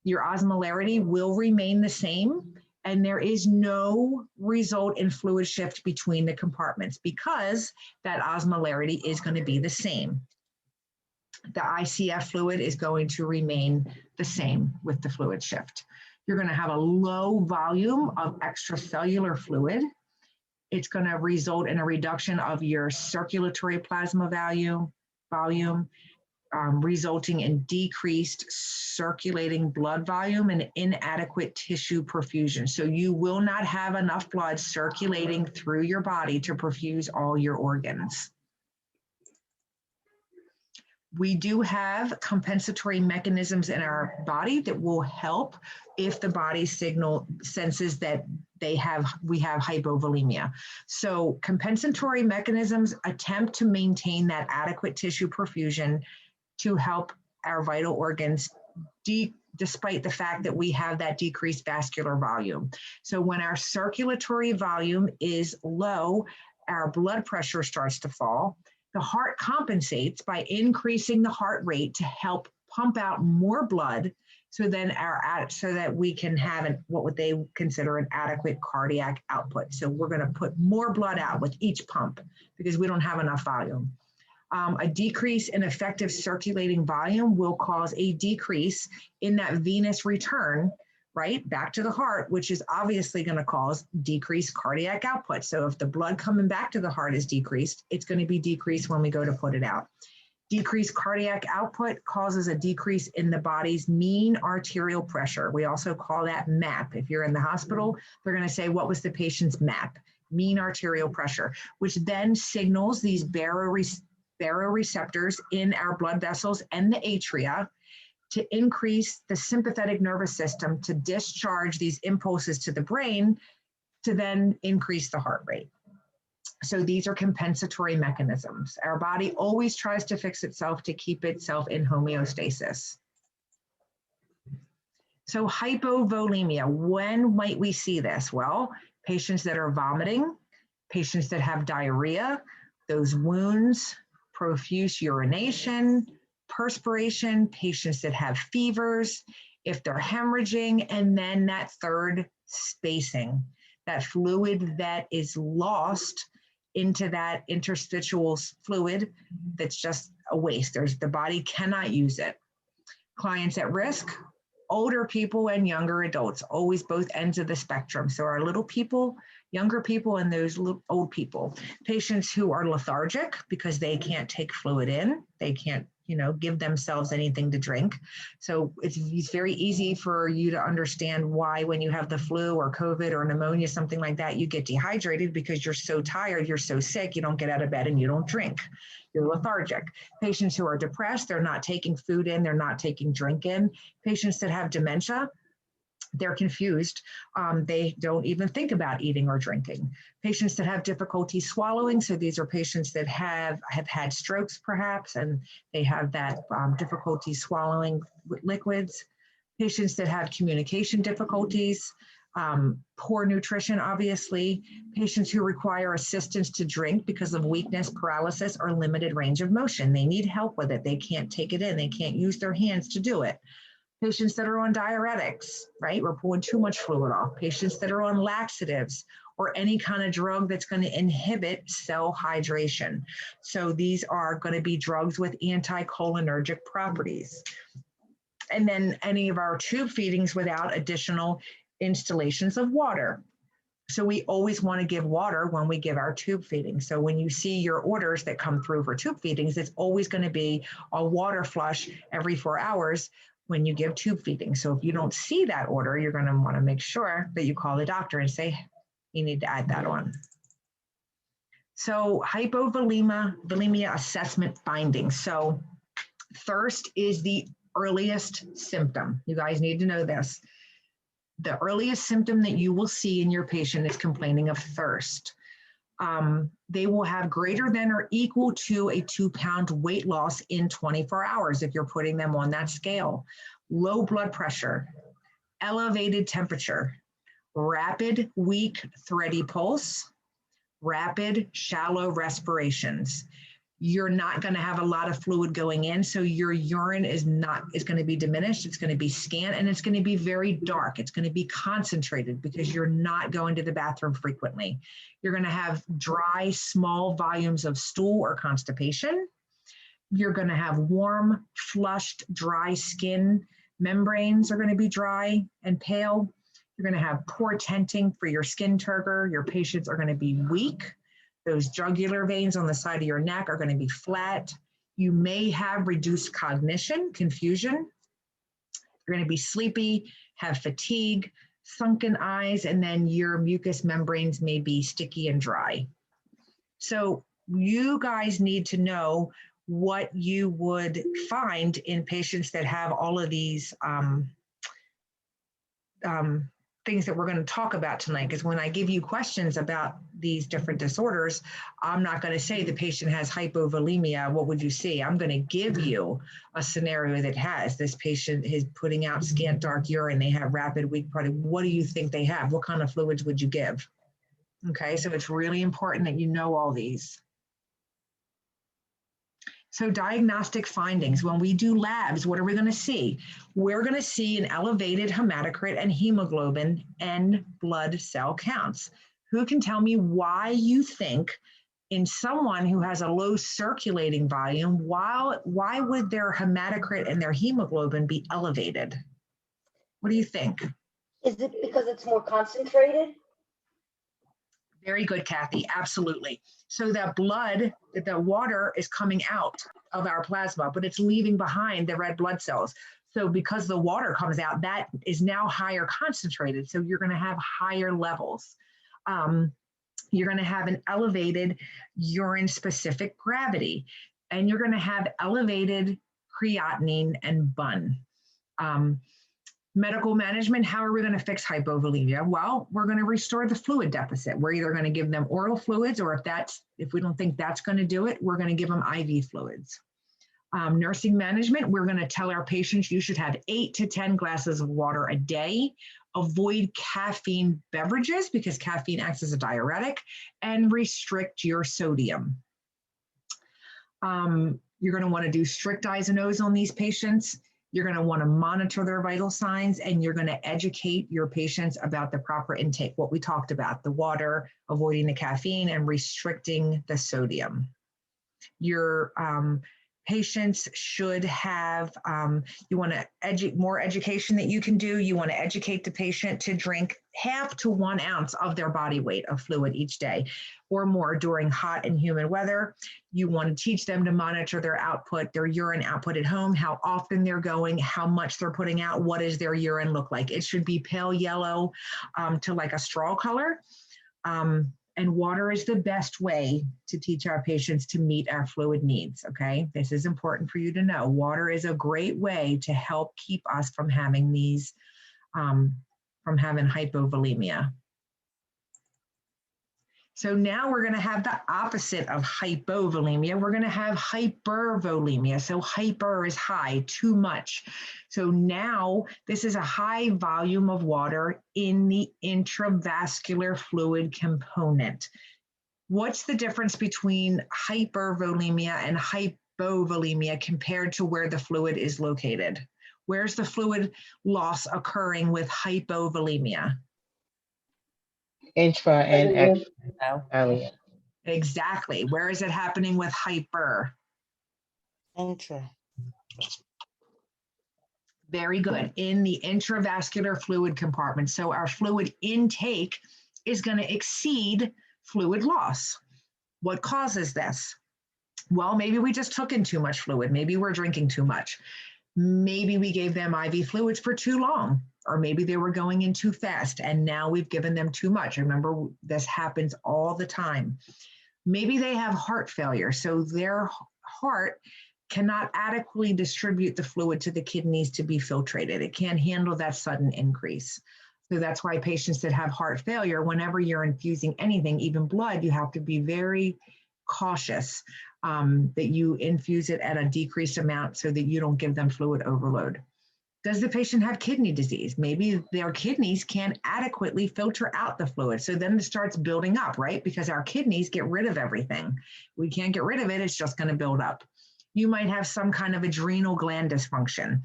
Your osmolarity will remain the same, and there is no result in fluid shift between the compartments because that osmolarity is going to be the same. The ICF fluid is going to remain the same with the fluid shift. You're going to have a low volume of extracellular fluid. It's going to result in a reduction of your circulatory plasma volume, resulting in decreased circulating blood volume and inadequate tissue perfusion. So you will not have enough blood circulating through your body to perfuse all your organs. We do have compensatory mechanisms in our body that will help if the body senses that we have hypovolemia. So compensatory mechanisms attempt to maintain that adequate tissue perfusion to help our vital organs despite the fact that we have that decreased vascular volume. So when our circulatory volume is low, our blood pressure starts to fall. The heart compensates by increasing the heart rate to help pump out more blood, so that we can have what they consider an adequate cardiac output. So we're going to put more blood out with each pump because we don't have enough volume. A decrease in effective circulating volume will cause a decrease in that venous return, right, back to the heart, which is obviously going to cause decreased cardiac output. So if the blood coming back to the heart is decreased, it's going to be decreased when we go to put it out. Decreased cardiac output causes a decrease in the body's mean arterial pressure. We also call that MAP. If you're in the hospital, they're going to say, what was the patient's MAP? Mean arterial pressure, which then signals these baroreceptors in our blood vessels and the atria to increase the sympathetic nervous system to discharge these impulses to the brain to then increase the heart rate. So these are compensatory mechanisms. Our body always tries to fix itself to keep itself in homeostasis. So hypovolemia, when might we see this? Well, patients that are vomiting, patients that have diarrhea, those wounds, profuse urination, perspiration, patients that have fevers, if they're hemorrhaging, and then that third spacing, that fluid that is lost into that interstitial fluid that's just a waste. The body cannot use it. Clients at risk, older people and younger adults, always both ends of the spectrum. So our little people, younger people, and those old people. Patients who are lethargic because they can't take fluid in, they can't give themselves anything to drink. So it's very easy for you to understand why when you have the flu or COVID or pneumonia, something like that, you get dehydrated because you're so tired, you're so sick, you don't get out of bed and you don't drink. You're lethargic. Patients who are depressed, they're not taking food in, they're not taking drink in. Patients that have dementia, they're confused. They don't even think about eating or drinking. Patients that have difficulty swallowing, so these are patients that have had strokes perhaps, and they have that difficulty swallowing liquids. Patients that have communication difficulties, poor nutrition, obviously. Patients who require assistance to drink because of weakness, paralysis, or limited range of motion. They need help with it. They can't take it in. They can't use their hands to do it. Patients that are on diuretics, right? We're pulling too much fluid off. Patients that are on laxatives or any kind of drug that's going to inhibit cell hydration. So these are going to be drugs with anticholinergic properties. And then any of our tube feedings without additional installations of water. So we always want to give water when we give our tube feeding. So when you see your orders that come through for tube feedings, it's always going to be a water flush every 4 hours when you give tube feeding. So if you don't see that order, you're going to want to make sure that you call the doctor and say, you need to add that on. So hypovolemia assessment findings. So thirst is the earliest symptom. You guys need to know this. The earliest symptom that you will see in your patient is complaining of thirst. They will have greater than or equal to a 2-pound weight loss in 24 hours if you're putting them on that scale. Low blood pressure, elevated temperature, rapid, weak, thready pulse, rapid, shallow respirations. You're not going to have a lot of fluid going in, so your urine is going to be diminished. It's going to be scant, and it's going to be very dark. It's going to be concentrated because you're not going to the bathroom frequently. You're going to have dry, small volumes of stool or constipation. You're going to have warm, flushed, dry skin. Membranes are going to be dry and pale. You're going to have poor tenting for your skin turgor. Your patients are going to be weak. Those jugular veins on the side of your neck are going to be flat. You may have reduced cognition, confusion. You're going to be sleepy, have fatigue, sunken eyes, and then your mucous membranes may be sticky and dry. So you guys need to know what you would find in patients that have all of these things that we're going to talk about tonight, because when I give you questions about these different disorders, I'm not going to say the patient has hypovolemia. What would you see? I'm going to give you a scenario that has this patient is putting out scant dark urine. They have rapid weak product. What do you think they have? What kind of fluids would you give? Okay, so it's really important that you know all these. So diagnostic findings, when we do labs, what are we going to see? We're going to see an elevated hematocrit and hemoglobin and blood cell counts. Who can tell me why you think in someone who has a low circulating volume, why would their hematocrit and their hemoglobin be elevated? What do you think? Is it because it's more concentrated? Very good, Kathy. Absolutely. So that blood, the water is coming out of our plasma, but it's leaving behind the red blood cells. So because the water comes out, that is now higher concentrated. So you're going to have higher levels. You're going to have an elevated urine specific gravity, and you're going to have elevated creatinine and BUN. Medical management, how are we going to fix hypovolemia? Well, we're going to restore the fluid deficit. We're either going to give them oral fluids, or if we don't think that's going to do it, we're going to give them IV fluids. Nursing management, we're going to tell our patients you should have 8 to 10 glasses of water a day. Avoid caffeine beverages because caffeine acts as a diuretic, and restrict your sodium. You're going to want to do strict I's and O's on these patients. You're going to want to monitor their vital signs, and you're going to educate your patients about the proper intake, what we talked about, the water, avoiding the caffeine, and restricting the sodium. Your patients should have, you want to more education that you can do. You want to educate the patient to drink 1/2 to 1 ounce of their body weight of fluid each day or more during hot and humid weather. You want to teach them to monitor their output, their urine output at home, how often they're going, how much they're putting out, what does their urine look like. It should be pale yellow to like a straw color. And water is the best way to teach our patients to meet our fluid needs, okay? This is important for you to know. Water is a great way to help keep us from having these, from having hypovolemia. So now we're going to have the opposite of hypovolemia. We're going to have hypervolemia. So hyper is high, too much. So now this is a high volume of water in the intravascular fluid component. What's the difference between hypervolemia and hypovolemia compared to where the fluid is located? Where's the fluid loss occurring with hypovolemia? Intra and extra. Exactly. Where is it happening with hyper? Intra. Very good. In the intravascular fluid compartment. So our fluid intake is going to exceed fluid loss. What causes this? Well, maybe we just took in too much fluid. Maybe we're drinking too much. Maybe we gave them IV fluids for too long, or maybe they were going in too fast and now we've given them too much. Remember, this happens all the time. Maybe they have heart failure, so their heart cannot adequately distribute the fluid to the kidneys to be filtrated. It can't handle that sudden increase. So that's why patients that have heart failure, whenever you're infusing anything, even blood, you have to be very cautious that you infuse it at a decreased amount so that you don't give them fluid overload. Does the patient have kidney disease? Maybe their kidneys can't adequately filter out the fluid. So then it starts building up, right? Because our kidneys get rid of everything. We can't get rid of it, it's just going to build up. You might have some kind of adrenal gland dysfunction.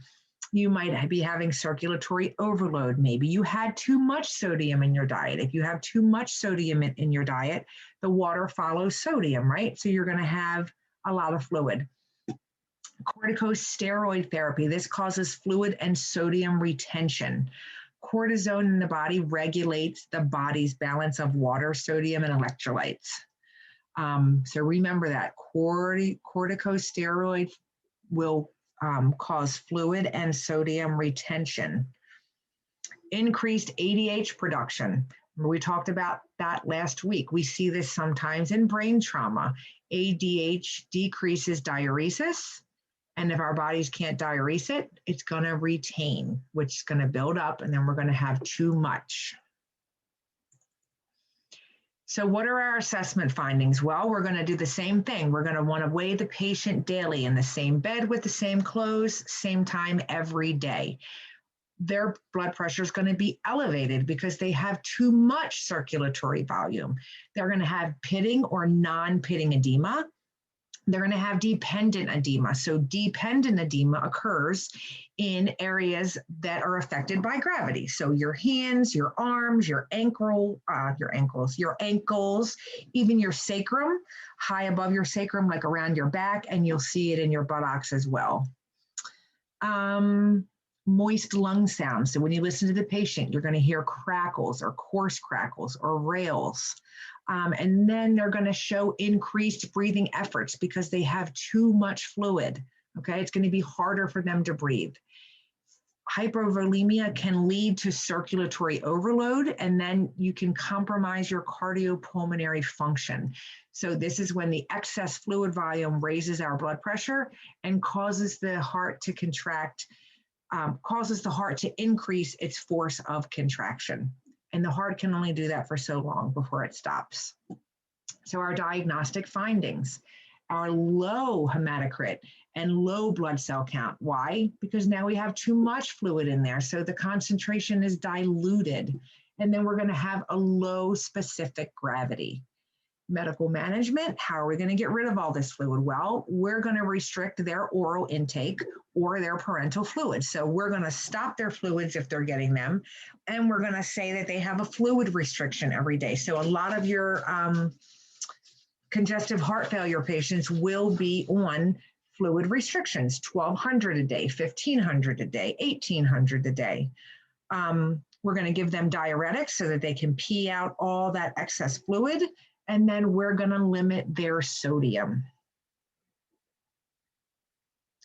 You might be having circulatory overload. Maybe you had too much sodium in your diet. If you have too much sodium in your diet, the water follows sodium, right? So you're going to have a lot of fluid. Corticosteroid therapy. This causes fluid and sodium retention. Cortisone in the body regulates the body's balance of water, sodium, and electrolytes. So remember that corticosteroid will cause fluid and sodium retention. Increased ADH production. We talked about that last week. We see this sometimes in brain trauma. ADH decreases diuresis. And if our bodies can't diurese it, it's going to retain, which is going to build up, and then we're going to have too much. So what are our assessment findings? Well, we're going to do the same thing. We're going to want to weigh the patient daily in the same bed with the same clothes, same time every day. Their blood pressure is going to be elevated because they have too much circulatory volume. They're going to have pitting or non-pitting edema. They're going to have dependent edema. So dependent edema occurs in areas that are affected by gravity. So your hands, your arms, your ankles, even your sacrum, high above your sacrum, like around your back, and you'll see it in your buttocks as well. Moist lung sounds. So when you listen to the patient, you're going to hear crackles or coarse crackles or rails. And then they're going to show increased breathing efforts because they have too much fluid. Okay, it's going to be harder for them to breathe. Hypovolemia can lead to circulatory overload, and then you can compromise your cardiopulmonary function. So this is when the excess fluid volume raises our blood pressure and causes the heart to contract, causes the heart to increase its force of contraction. And the heart can only do that for so long before it stops. So our diagnostic findings are low hematocrit and low blood cell count. Why? Because now we have too much fluid in there. So the concentration is diluted. And then we're going to have a low specific gravity. Medical management, how are we going to get rid of all this fluid? Well, we're going to restrict their oral intake or their parental fluids. So we're going to stop their fluids if they're getting them. And we're going to say that they have a fluid restriction every day. So a lot of your congestive heart failure patients will be on fluid restrictions, 1,200 a day, 1,500 a day, 1,800 a day. We're going to give them diuretics so that they can pee out all that excess fluid. And then we're going to limit their sodium.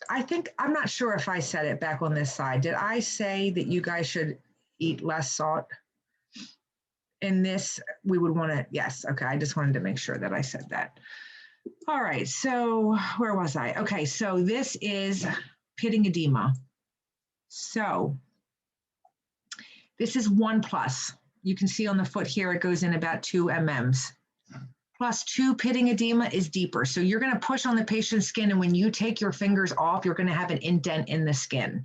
I'm not sure if I said it back on this side. Did I say that you guys should eat less salt? In this, we would want to, yes, okay, I just wanted to make sure that I said that. All right, so where was I? Okay, so this is pitting edema. So this is 1+. You can see on the foot here, it goes in about 2 mm's. +2 pitting edema is deeper. So you're going to push on the patient's skin, and when you take your fingers off, you're going to have an indent in the skin.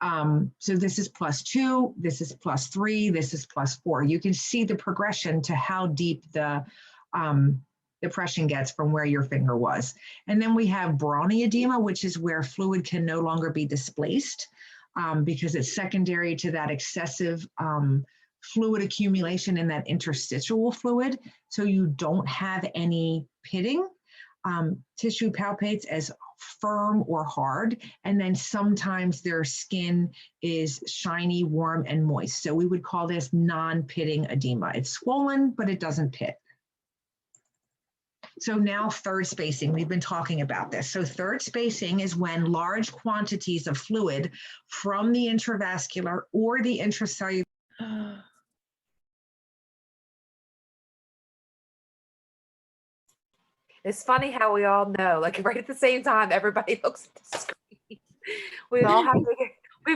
So this is +2, this is +3, this is +4. You can see the progression to how deep the depression gets from where your finger was. And then we have brawny edema, which is where fluid can no longer be displaced because it's secondary to that excessive fluid accumulation in that interstitial fluid. So you don't have any pitting. tissue palpates as firm or hard, and then sometimes their skin is shiny, warm, and moist. So we would call this non-pitting edema. It's swollen, but it doesn't pit. So now third spacing, we've been talking about this. So third spacing is when large quantities of fluid from the intravascular or the intracellular. It's funny how we all know, like right at the same time, everybody looks at the screen. We've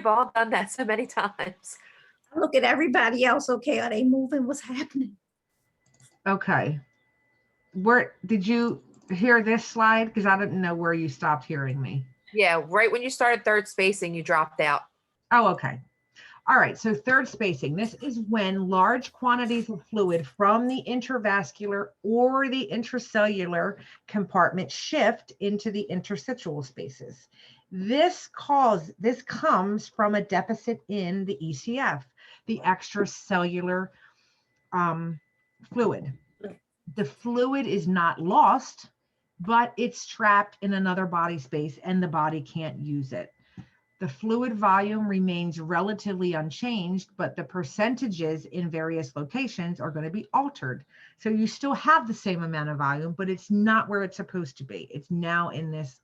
all done that so many times. Look at everybody else. Okay, are they moving? What's happening? Okay. Where did you hear this slide? Because I didn't know where you stopped hearing me. Yeah, right when you started third spacing, you dropped out. Oh, okay. All right, so third spacing. This is when large quantities of fluid from the intravascular or the intracellular compartment shift into the interstitial spaces. This comes from a deficit in the ECF, the extracellular fluid. The fluid is not lost, but it's trapped in another body space and the body can't use it. The fluid volume remains relatively unchanged, but the percentages in various locations are going to be altered. So you still have the same amount of volume, but it's not where it's supposed to be. It's now in this,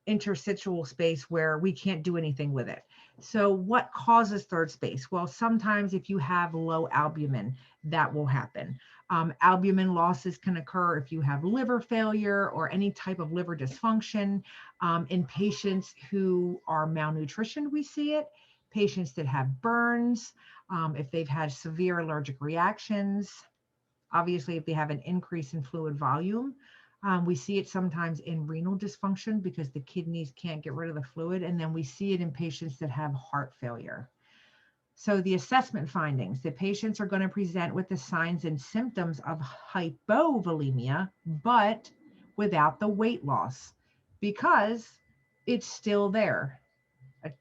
interstitial space where we can't do anything with it. So what causes third space? Well, sometimes if you have low albumin, that will happen. Albumin losses can occur if you have liver failure or any type of liver dysfunction. In patients who are malnutrition, we see it. Patients that have burns, if they've had severe allergic reactions, obviously if they have an increase in fluid volume. We see it sometimes in renal dysfunction because the kidneys can't get rid of the fluid. And then we see it in patients that have heart failure. So the assessment findings, the patients are going to present with the signs and symptoms of hypovolemia, but without the weight loss because it's still there.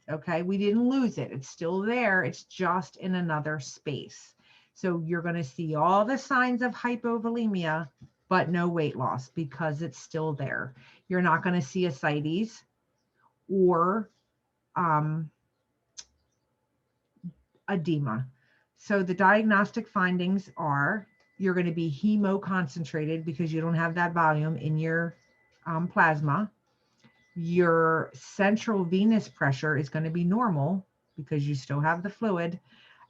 Okay, we didn't lose it. It's still there. It's just in another space. So you're going to see all the signs of hypovolemia, but no weight loss because it's still there. You're not going to see ascites or edema. So the diagnostic findings are you're going to be hemoconcentrated because you don't have that volume in your plasma. Your central venous pressure is going to be normal because you still have the fluid.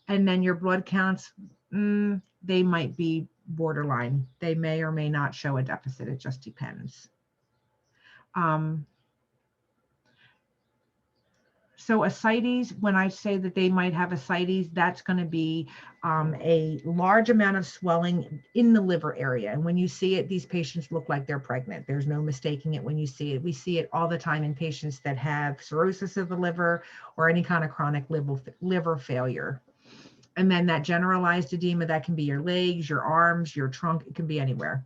And then your blood counts, they might be borderline. They may or may not show a deficit. It just depends. So ascites, when I say that they might have ascites, that's going to be a large amount of swelling in the liver area. And when you see it, these patients look like they're pregnant. There's no mistaking it when you see it. We see it all the time in patients that have cirrhosis of the liver or any kind of chronic liver failure. And then that generalized edema, that can be your legs, your arms, your trunk, it can be anywhere.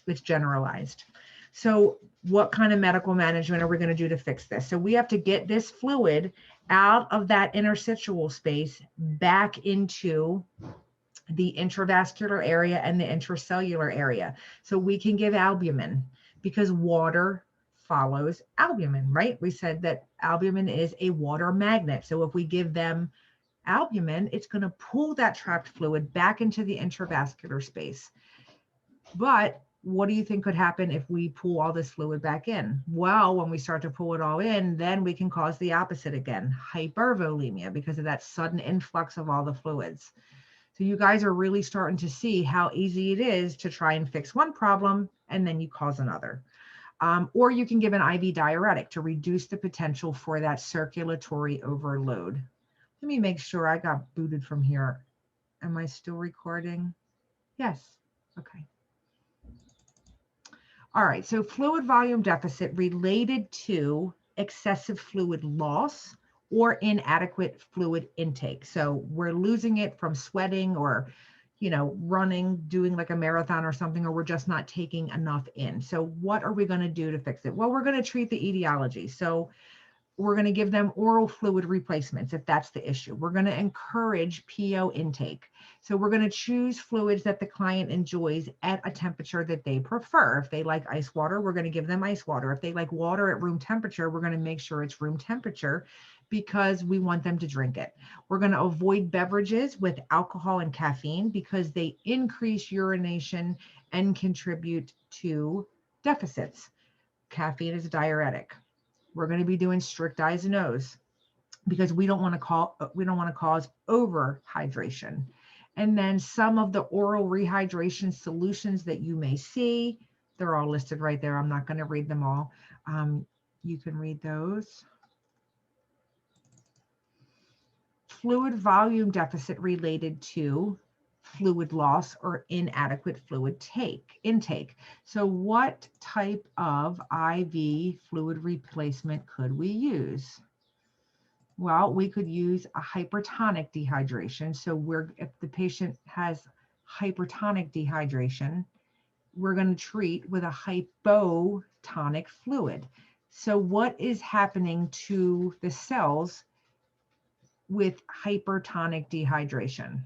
It's generalized. So what kind of medical management are we going to do to fix this? So we have to get this fluid out of that interstitial space back into the intravascular area and the intracellular area. So we can give albumin because water follows albumin, right? We said that albumin is a water magnet. So if we give them albumin, it's going to pull that trapped fluid back into the intravascular space. But what do you think could happen if we pull all this fluid back in? Well, when we start to pull it all in, then we can cause the opposite again, hypervolemia, because of that sudden influx of all the fluids. So you guys are really starting to see how easy it is to try and fix one problem and then you cause another. Or you can give an IV diuretic to reduce the potential for that circulatory overload. Let me make sure I got booted from here. Am I still recording? Yes. Okay. All right. So fluid volume deficit related to excessive fluid loss or inadequate fluid intake. So we're losing it from sweating or, running, doing like a marathon or something, or we're just not taking enough in. So what are we going to do to fix it? Well, we're going to treat the etiology. So we're going to give them oral fluid replacements if that's the issue. We're going to encourage PO intake. So we're going to choose fluids that the client enjoys at a temperature that they prefer. If they like ice water, we're going to give them ice water. If they like water at room temperature, we're going to make sure it's room temperature because we want them to drink it. We're going to avoid beverages with alcohol and caffeine because they increase urination and contribute to deficits. Caffeine is a diuretic. We're going to be doing strict I's and O's because we don't want to cause overhydration. And then some of the oral rehydration solutions that you may see, they're all listed right there. I'm not going to read them all. You can read those. Fluid volume deficit related to fluid loss or inadequate fluid intake. So what type of IV fluid replacement could we use? Well, we could use a hypertonic dehydration. So if the patient has hypertonic dehydration, we're going to treat with a hypotonic fluid. So what is happening to the cells with hypertonic dehydration?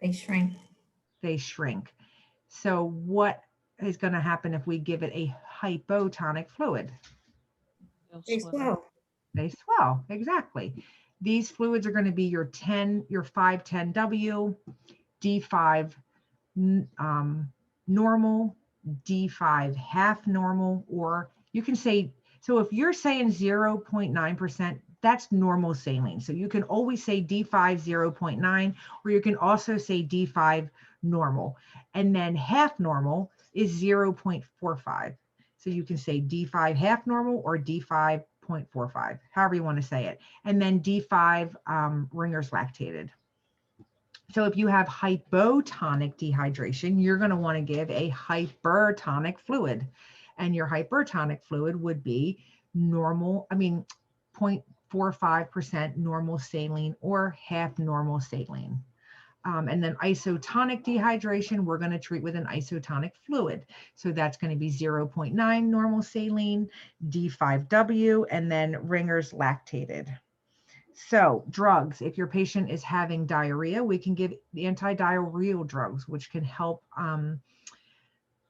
They shrink. They shrink. So what is going to happen if we give it a hypotonic fluid? They swell. They swell, exactly. These fluids are going to be your 510W, D5 normal, D5 half normal, or you can say, so if you're saying 0.9%, that's normal saline. So you can always say D5 0.9, or you can also say D5 normal. And then half normal is 0.45. So you can say D5 half normal or D5.45, however you want to say it. And then D5 Ringer's lactated. So if you have hypotonic dehydration, you're going to want to give a hypertonic fluid. And your hypertonic fluid would be 0.45% normal saline or half normal saline. And then isotonic dehydration, we're going to treat with an isotonic fluid. So that's going to be 0.9 normal saline, D5W, and then Ringer's lactated. So drugs, if your patient is having diarrhea, we can give antidiarrheal drugs, which can help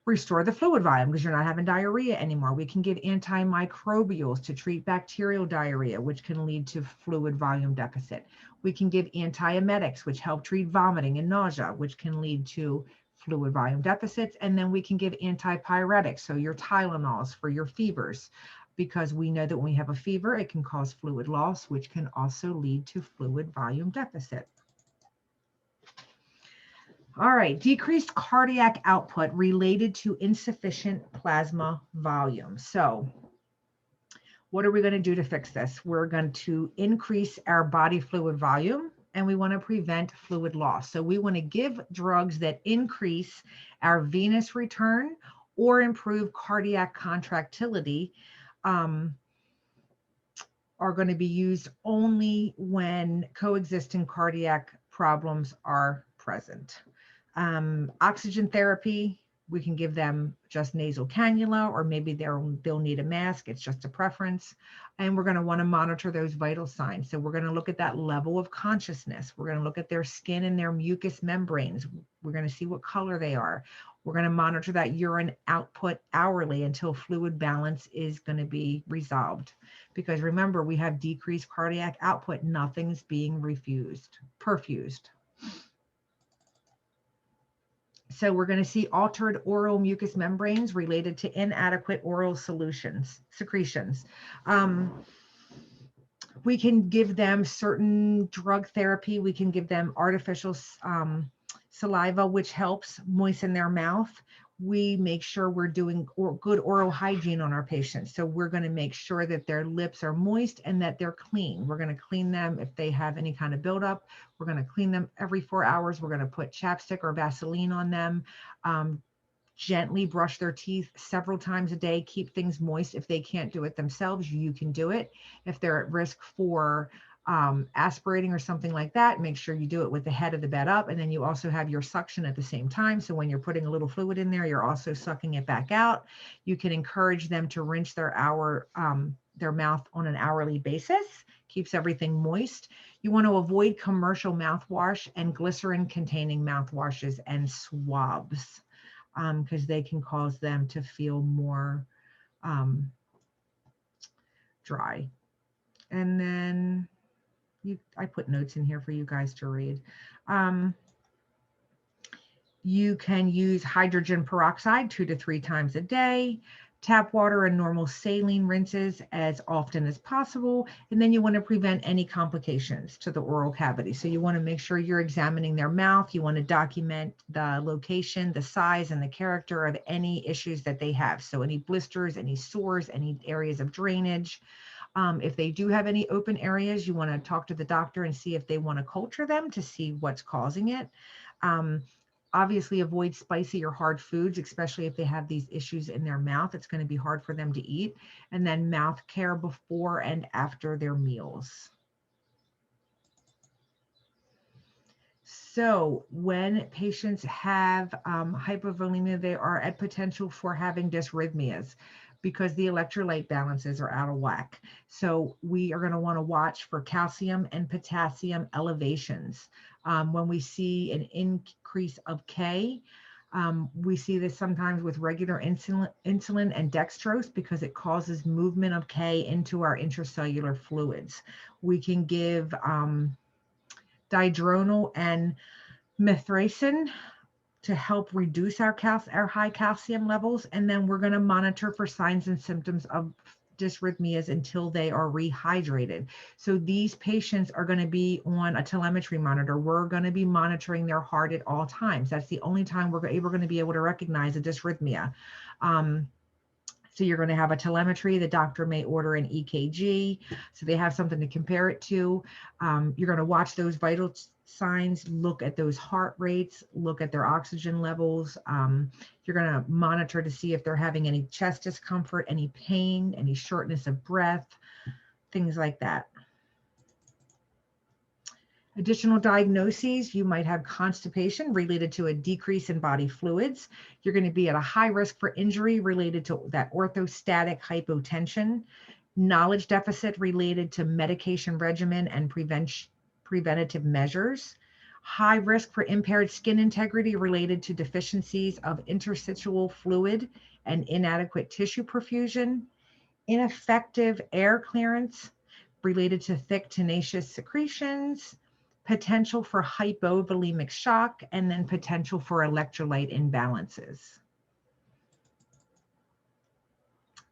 restore the fluid volume because you're not having diarrhea anymore. We can give antimicrobials to treat bacterial diarrhea, which can lead to fluid volume deficit. We can give antiemetics, which help treat vomiting and nausea, which can lead to fluid volume deficits. And then we can give antipyretics, so your Tylenols for your fevers, because we know that when we have a fever, it can cause fluid loss, which can also lead to fluid volume deficit. All right, decreased cardiac output related to insufficient plasma volume. So what are we going to do to fix this? We're going to increase our body fluid volume, and we want to prevent fluid loss. So we want to give drugs that increase our venous return or improve cardiac contractility, are going to be used only when coexisting cardiac problems are present. Oxygen therapy, we can give them just nasal cannula, or maybe they'll need a mask. It's just a preference. And we're going to want to monitor those vital signs. So we're going to look at that level of consciousness. We're going to look at their skin and their mucous membranes. We're going to see what color they are. We're going to monitor that urine output hourly until fluid balance is going to be resolved. Because remember, we have decreased cardiac output. Nothing's being perfused. So we're going to see altered oral mucous membranes related to inadequate oral secretions. We can give them certain drug therapy. We can give them artificial saliva, which helps moisten their mouth. We make sure we're doing good oral hygiene on our patients. So we're going to make sure that their lips are moist and that they're clean. We're going to clean them if they have any kind of buildup. We're going to clean them every 4 hours. We're going to put chapstick or Vaseline on them. Gently brush their teeth several times a day. Keep things moist. If they can't do it themselves, you can do it. If they're at risk for aspirating or something like that, make sure you do it with the head of the bed up. And then you also have your suction at the same time. So when you're putting a little fluid in there, you're also sucking it back out. You can encourage them to rinse their mouth on an hourly basis, keeps everything moist. You want to avoid commercial mouthwash and glycerin containing mouthwashes and swabs, because they can cause them to feel more dry. And then I put notes in here for you guys to read. You can use hydrogen peroxide 2 to 3 times a day, tap water and normal saline rinses as often as possible. And then you want to prevent any complications to the oral cavity. So you want to make sure you're examining their mouth. You want to document the location, the size, and the character of any issues that they have. So any blisters, any sores, any areas of drainage. If they do have any open areas, you want to talk to the doctor and see if they want to culture them to see what's causing it. Obviously, avoid spicy or hard foods, especially if they have these issues in their mouth. It's going to be hard for them to eat. And then mouth care before and after their meals. So when patients have hypovolemia, they are at potential for having dysrhythmias because the electrolyte balances are out of whack. So we are going to want to watch for calcium and potassium elevations. When we see an increase of K, we see this sometimes with regular insulin and dextrose because it causes movement of K into our intracellular fluids. We can give didronal and methacin to help reduce our high calcium levels. And then we're going to monitor for signs and symptoms of dysrhythmias until they are rehydrated. So these patients are going to be on a telemetry monitor. We're going to be monitoring their heart at all times. That's the only time we're going to be able to recognize a dysrhythmia. So you're going to have a telemetry. The doctor may order an EKG, so they have something to compare it to. You're going to watch those vital signs, look at those heart rates, look at their oxygen levels. You're going to monitor to see if they're having any chest discomfort, any pain, any shortness of breath, things like that. Additional diagnoses, you might have constipation related to a decrease in body fluids. You're going to be at a high risk for injury related to that orthostatic hypotension, knowledge deficit related to medication regimen and preventative measures, high risk for impaired skin integrity related to deficiencies of interstitial fluid and inadequate tissue perfusion, ineffective air clearance related to thick tenacious secretions, potential for hypovolemic shock, and then potential for electrolyte imbalances.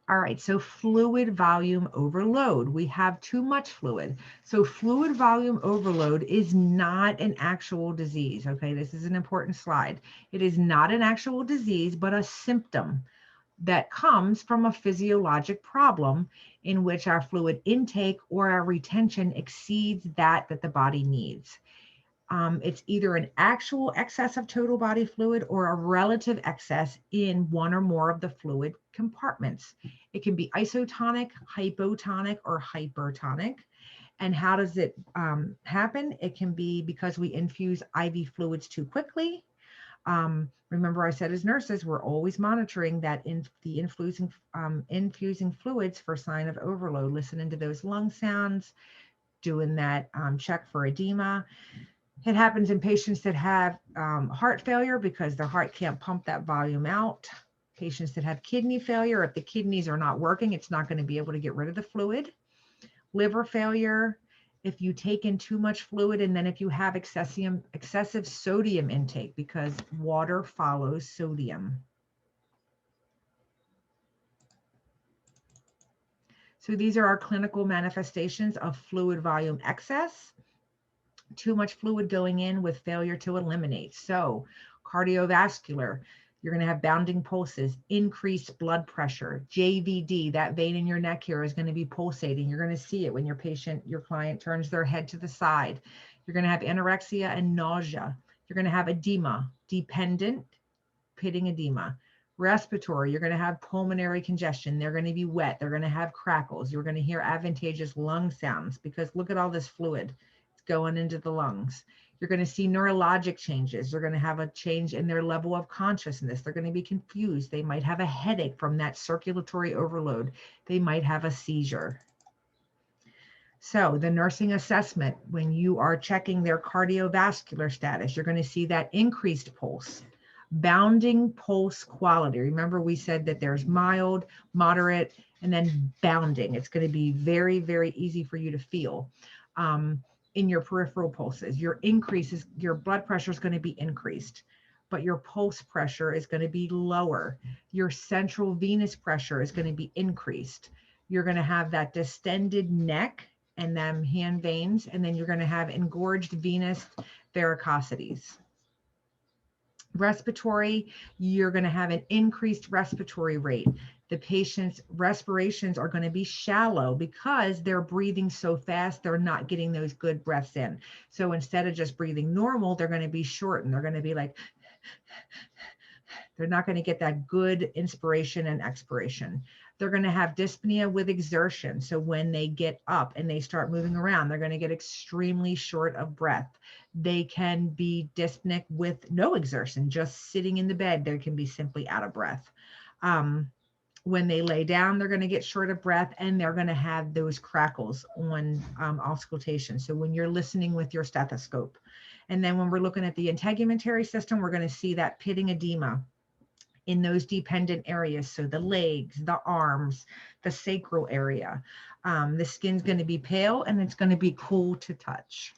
All right, so fluid volume overload. We have too much fluid. So fluid volume overload is not an actual disease, okay? This is an important slide. It is not an actual disease, but a symptom that comes from a physiologic problem in which our fluid intake or our retention exceeds that the body needs. It's either an actual excess of total body fluid or a relative excess in one or more of the fluid compartments. It can be isotonic, hypotonic, or hypertonic. And how does it happen? It can be because we infuse IV fluids too quickly. Remember I said as nurses, we're always monitoring that infusing fluids for sign of overload, listening to those lung sounds, doing that check for edema. It happens in patients that have heart failure because their heart can't pump that volume out. Patients that have kidney failure, if the kidneys are not working, it's not going to be able to get rid of the fluid. Liver failure, if you take in too much fluid, and then if you have excessive sodium intake, because water follows sodium. So these are our clinical manifestations of fluid volume excess. Too much fluid going in with failure to eliminate. So cardiovascular, you're going to have bounding pulses, increased blood pressure, JVD, that vein in your neck here is going to be pulsating. You're going to see it when your client turns their head to the side. You're going to have anorexia and nausea. You're going to have edema, dependent pitting edema, Respiratory, you're going to have pulmonary congestion. They're going to be wet. They're going to have crackles. You're going to hear advantageous lung sounds because look at all this fluid going into the lungs. You're going to see neurologic changes. You're going to have a change in their level of consciousness. They're going to be confused. They might have a headache from that circulatory overload. They might have a seizure. So the nursing assessment, when you are checking their cardiovascular status, you're going to see that increased pulse, bounding pulse quality. Remember, we said that there's mild, moderate, and then bounding. It's going to be very, very easy for you to feel in your peripheral pulses. Your blood pressure is going to be increased, but your pulse pressure is going to be lower. Your central venous pressure is going to be increased. You're going to have that distended neck and them hand veins, and then you're going to have engorged venous varicosities. Respiratory, you're going to have an increased respiratory rate. The patient's respirations are going to be shallow because they're breathing so fast, they're not getting those good breaths in. So instead of just breathing normal, they're going to be shortened. They're going to be like, they're not going to get that good inspiration and expiration. They're going to have dyspnea with exertion. So when they get up and they start moving around, they're going to get extremely short of breath. They can be dyspneic with no exertion, just sitting in the bed, they can be simply out of breath. When they lay down, they're going to get short of breath, and they're going to have those crackles on auscultation. So when you're listening with your stethoscope. And then when we're looking at the integumentary system, we're going to see that pitting edema in those dependent areas. So the legs, the arms, the sacral area. The skin's going to be pale and it's going to be cool to touch.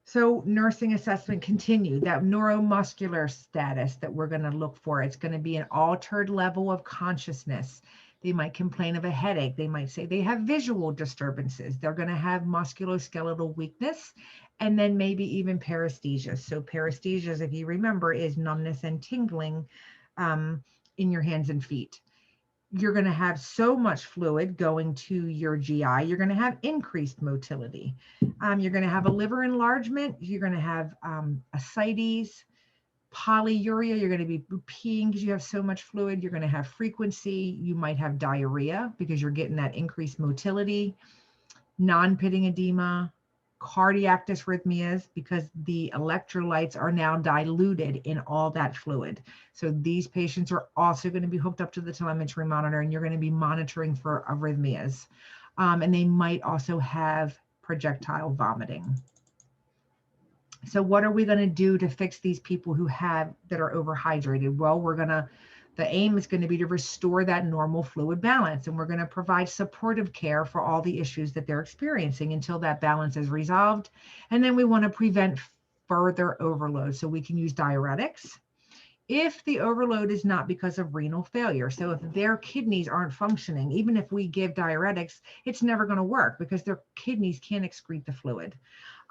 So nursing assessment continued, that neuromuscular status that we're going to look for. It's going to be an altered level of consciousness. They might complain of a headache. They might say they have visual disturbances. They're going to have musculoskeletal weakness, and then maybe even paresthesia. So paresthesia, if you remember, is numbness and tingling in your hands and feet. You're going to have so much fluid going to your GI. You're going to have increased motility. You're going to have a liver enlargement. You're going to have ascites, polyuria. You're going to be peeing because you have so much fluid. You're going to have frequency. You might have diarrhea because you're getting that increased motility, non-pitting edema, cardiac dysrhythmias because the electrolytes are now diluted in all that fluid. So these patients are also going to be hooked up to the telemetry monitor, and you're going to be monitoring for arrhythmias. And they might also have projectile vomiting. So what are we going to do to fix these people that are overhydrated? Well, the aim is going to be to restore that normal fluid balance, and we're going to provide supportive care for all the issues that they're experiencing until that balance is resolved. And then we want to prevent further overload. So we can use diuretics if the overload is not because of renal failure. So if their kidneys aren't functioning, even if we give diuretics, it's never going to work because their kidneys can't excrete the fluid.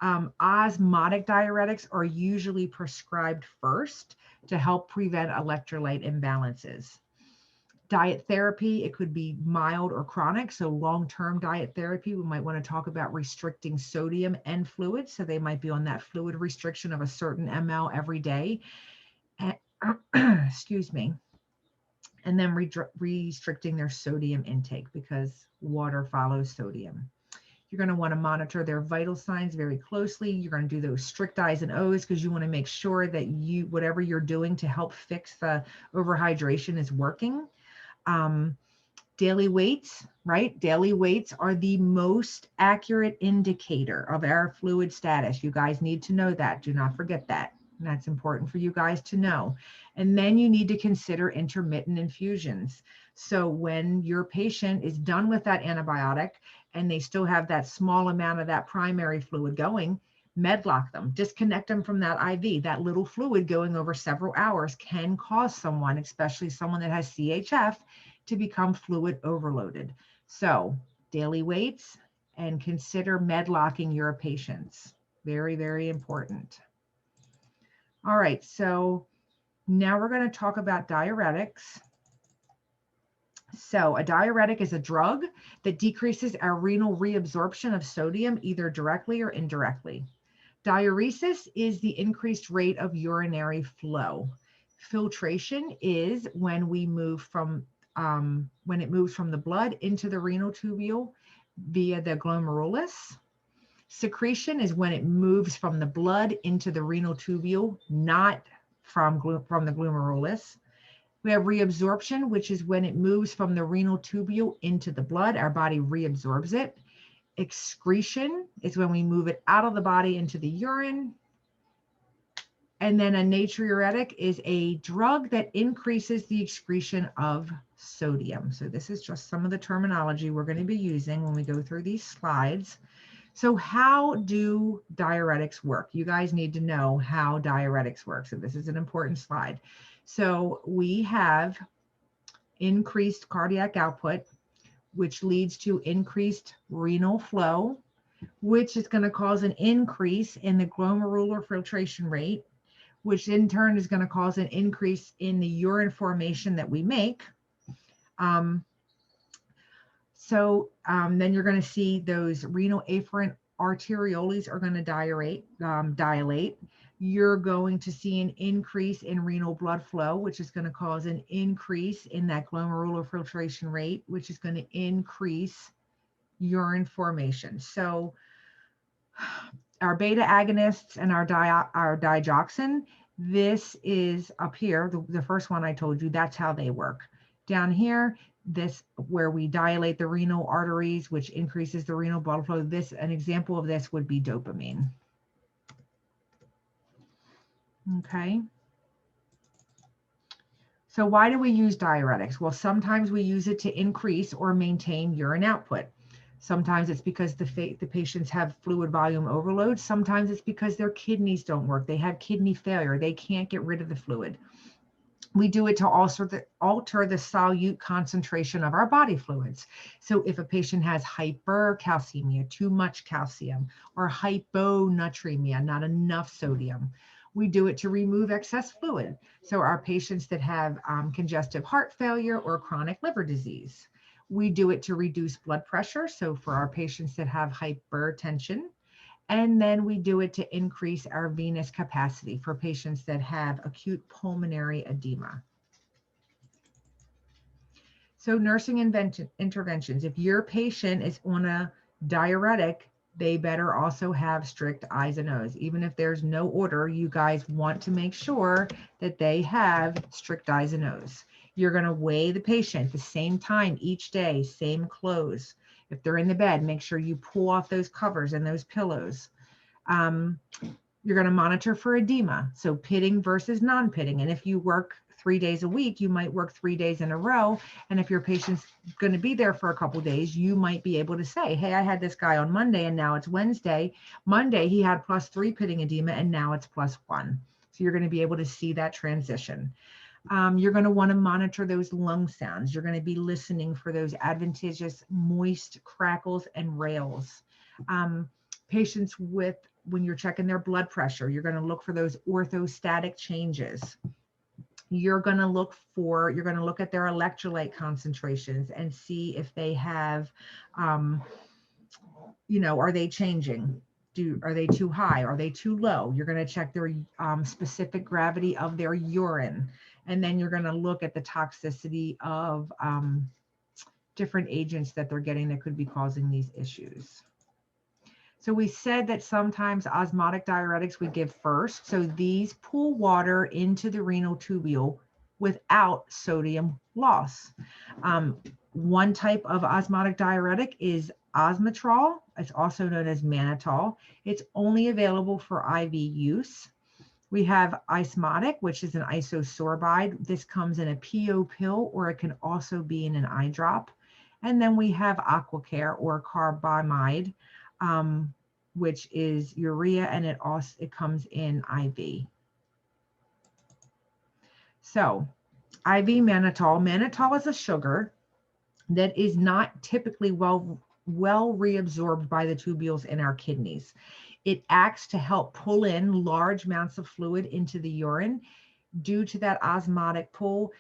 Osmotic diuretics are usually prescribed first to help prevent electrolyte imbalances. Diet therapy, it could be mild or chronic. So long-term diet therapy, we might want to talk about restricting sodium and fluid. So they might be on that fluid restriction of a certain ml every day. Excuse me. And then restricting their sodium intake because water follows sodium. You're going to want to monitor their vital signs very closely. You're going to do those strict I's and O's because you want to make sure that whatever you're doing to help fix the overhydration is working. Daily weights, right? Daily weights are the most accurate indicator of our fluid status. You guys need to know that. Do not forget that. And that's important for you guys to know. And then you need to consider intermittent infusions. So when your patient is done with that antibiotic and they still have that small amount of that primary fluid going, medlock them, disconnect them from that IV. That little fluid going over several hours can cause someone, especially someone that has CHF, to become fluid overloaded. So daily weights, and consider medlocking your patients. Very, very important. All right, so now we're going to talk about diuretics. So a diuretic is a drug that decreases our renal reabsorption of sodium either directly or indirectly. Diuresis is the increased rate of urinary flow. Filtration is when we move from when it moves from the blood into the renal tubule via the glomerulus. Secretion is when it moves from the blood into the renal tubule, not from the glomerulus. We have reabsorption, which is when it moves from the renal tubule into the blood. Our body reabsorbs it. Excretion is when we move it out of the body into the urine. And then a natriuretic is a drug that increases the excretion of sodium. So this is just some of the terminology we're going to be using when we go through these slides. So how do diuretics work? You guys need to know how diuretics work. So this is an important slide. So we have increased cardiac output, which leads to increased renal flow, which is going to cause an increase in the glomerular filtration rate, which in turn is going to cause an increase in the urine formation that we make. Then you're going to see those renal afferent arterioles are going to dilate. You're going to see an increase in renal blood flow, which is going to cause an increase in that glomerular filtration rate, which is going to increase urine formation. So our beta agonists and our digoxin, this is up here, the first one I told you, that's how they work. Down here, this where we dilate the renal arteries, which increases the renal blood flow. An example of this would be dopamine. Okay. So why do we use diuretics? Well, sometimes we use it to increase or maintain urine output. Sometimes it's because the patients have fluid volume overload. Sometimes it's because their kidneys don't work. They have kidney failure. They can't get rid of the fluid. We do it to alter the solute concentration of our body fluids. So if a patient has hypercalcemia, too much calcium, or hyponatremia, not enough sodium, we do it to remove excess fluid. So our patients that have congestive heart failure or chronic liver disease, we do it to reduce blood pressure. So for our patients that have hypertension, and then we do it to increase our venous capacity for patients that have acute pulmonary edema. So nursing interventions, if your patient is on a diuretic, they better also have strict I's and O's. Even if there's no order, you guys want to make sure that they have strict I's and O's. You're going to weigh the patient the same time each day, same clothes. If they're in the bed, make sure you pull off those covers and those pillows. You're going to monitor for edema, so pitting versus non-pitting. And if you work 3 days a week, you might work 3 days in a row. And if your patient's going to be there for a couple days, you might be able to say, hey, I had this guy on Monday and now it's Wednesday. Monday, he had +3 pitting edema and now it's +1. So you're going to be able to see that transition. You're going to want to monitor those lung sounds. You're going to be listening for those adventitious moist crackles and rails. Patients when you're checking their blood pressure, you're going to look for those orthostatic changes. You're going to look at their electrolyte concentrations and see if they have, are they changing? Are they too high? Are they too low? You're going to check their specific gravity of their urine. And then you're going to look at the toxicity of different agents that they're getting that could be causing these issues. So we said that sometimes osmotic diuretics we give first. So these pull water into the renal tubule without sodium loss. One type of osmotic diuretic is osmotrol. It's also known as mannitol. It's only available for IV use. We have osmotic, which is an isosorbide. This comes in a PO pill, or it can also be in an eye drop. And then we have Aquacare or carbamide, which is urea, and it comes in IV. So IV mannitol. Mannitol is a sugar that is not typically well reabsorbed by the tubules in our kidneys. It acts to help pull in large amounts of fluid into the urine. Due to that osmotic pull,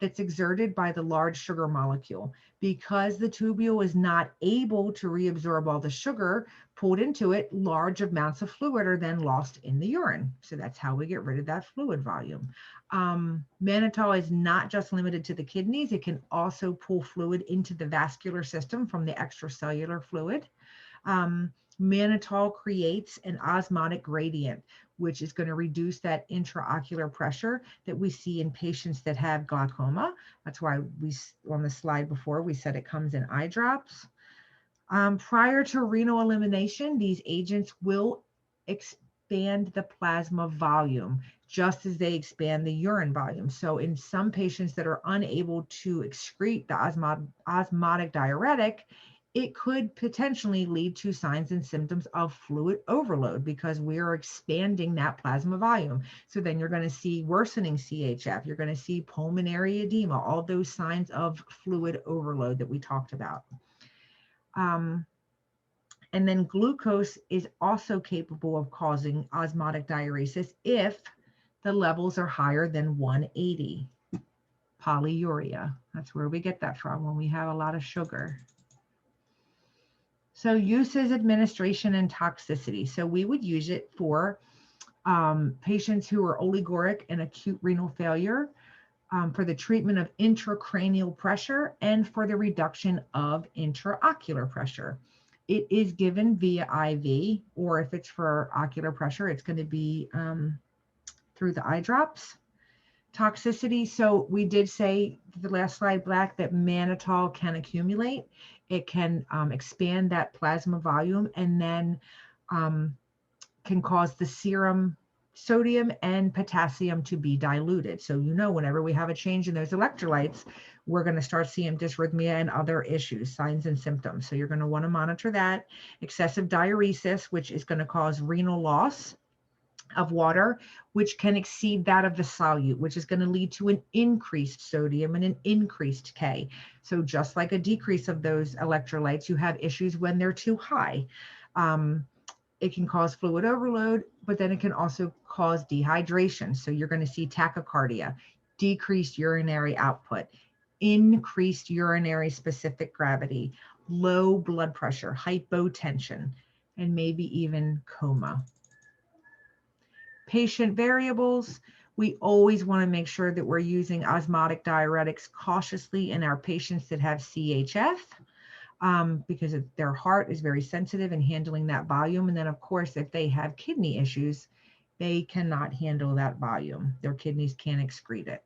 that's exerted by the large sugar molecule. Because the tubule is not able to reabsorb all the sugar pulled into it, large amounts of fluid are then lost in the urine. So that's how we get rid of that fluid volume. Mannitol is not just limited to the kidneys. It can also pull fluid into the vascular system from the extracellular fluid. Mannitol creates an osmotic gradient, which is going to reduce that intraocular pressure that we see in patients that have glaucoma. That's why on the slide before, we said it comes in eye drops. Prior to renal elimination, these agents will expand the plasma volume, just as they expand the urine volume. So in some patients that are unable to excrete the osmotic diuretic, it could potentially lead to signs and symptoms of fluid overload because we are expanding that plasma volume. So then you're going to see worsening CHF, you're going to see pulmonary edema, all those signs of fluid overload that we talked about. And then glucose is also capable of causing osmotic diuresis if the levels are higher than 180. Polyuria, that's where we get that from when we have a lot of sugar. So uses, administration, and toxicity. So we would use it for patients who are oligoric and acute renal failure, for the treatment of intracranial pressure, and for the reduction of intraocular pressure. It is given via IV, or if it's for ocular pressure, it's going to be through the eye drops. Toxicity, so we did say the last slide, Black, that mannitol can accumulate. It can expand that plasma volume and then can cause the serum sodium and potassium to be diluted. So, whenever we have a change in those electrolytes, we're going to start seeing dysrhythmia and other issues, signs and symptoms. So you're going to want to monitor that. Excessive diuresis, which is going to cause renal loss of water, which can exceed that of the solute, which is going to lead to an increased sodium and an increased K. So just like a decrease of those electrolytes, you have issues when they're too high. It can cause fluid overload, but then it can also cause dehydration. So you're going to see tachycardia, decreased urinary output, increased urinary specific gravity, low blood pressure, hypotension, and maybe even coma. Patient variables, we always want to make sure that we're using osmotic diuretics cautiously in our patients that have CHF, because their heart is very sensitive in handling that volume. And then of course, if they have kidney issues, they cannot handle that volume. Their kidneys can't excrete it.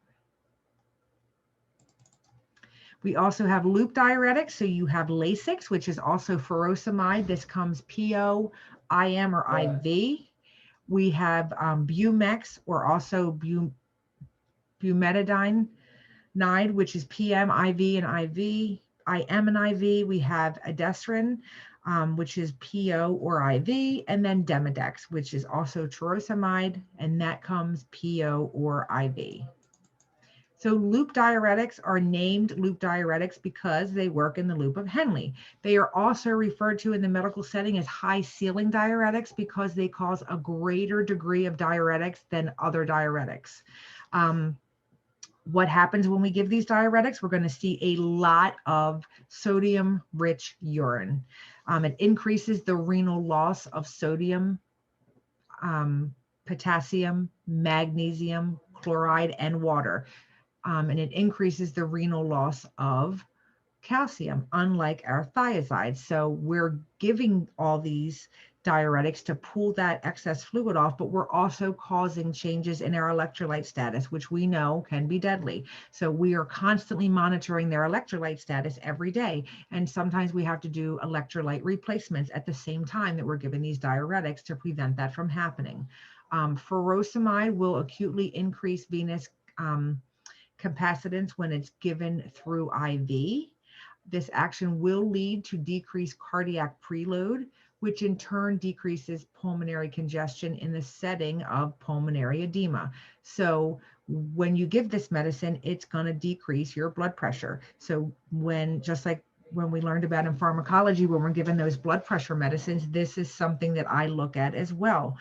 We also have loop diuretics. So you have Lasix, which is also furosemide. This comes PO, IM, or IV. We have Bumex, or also bumetadine, which is PM, IV, and IV. IM and IV. We have Adesrin, which is PO or IV, and then Demodex, which is also furosemide, and that comes PO or IV. So loop diuretics are named loop diuretics because they work in the loop of Henle. They are also referred to in the medical setting as high ceiling diuretics because they cause a greater degree of diuretics than other diuretics. What happens when we give these diuretics? We're going to see a lot of sodium-rich urine. It increases the renal loss of sodium, potassium, magnesium, chloride, and water. And it increases the renal loss of calcium, unlike our thiazides. So we're giving all these diuretics to pull that excess fluid off, but we're also causing changes in our electrolyte status, which we know can be deadly. So we are constantly monitoring their electrolyte status every day. And sometimes we have to do electrolyte replacements at the same time that we're giving these diuretics to prevent that from happening. Furosemide will acutely increase venous capacitance when it's given through IV. This action will lead to decreased cardiac preload, which in turn decreases pulmonary congestion in the setting of pulmonary edema. So when you give this medicine, it's going to decrease your blood pressure. So just like when we learned about in pharmacology, when we're given those blood pressure medicines, this is something that I look at as well.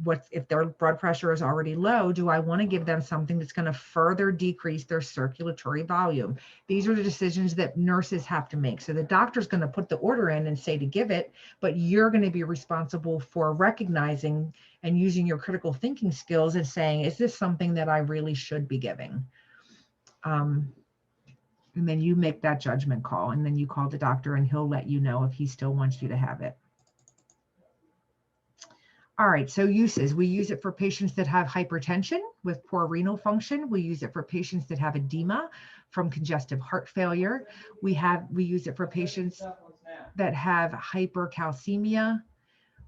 what if their blood pressure is already low? Do I want to give them something that's going to further decrease their circulatory volume? These are the decisions that nurses have to make. So the doctor's going to put the order in and say to give it, but you're going to be responsible for recognizing and using your critical thinking skills and saying, is this something that I really should be giving? And then you make that judgment call, and then you call the doctor and he'll let you know if he still wants you to have it. All right, so uses. We use it for patients that have hypertension with poor renal function. We use it for patients that have edema from congestive heart failure. We use it for patients that have hypercalcemia.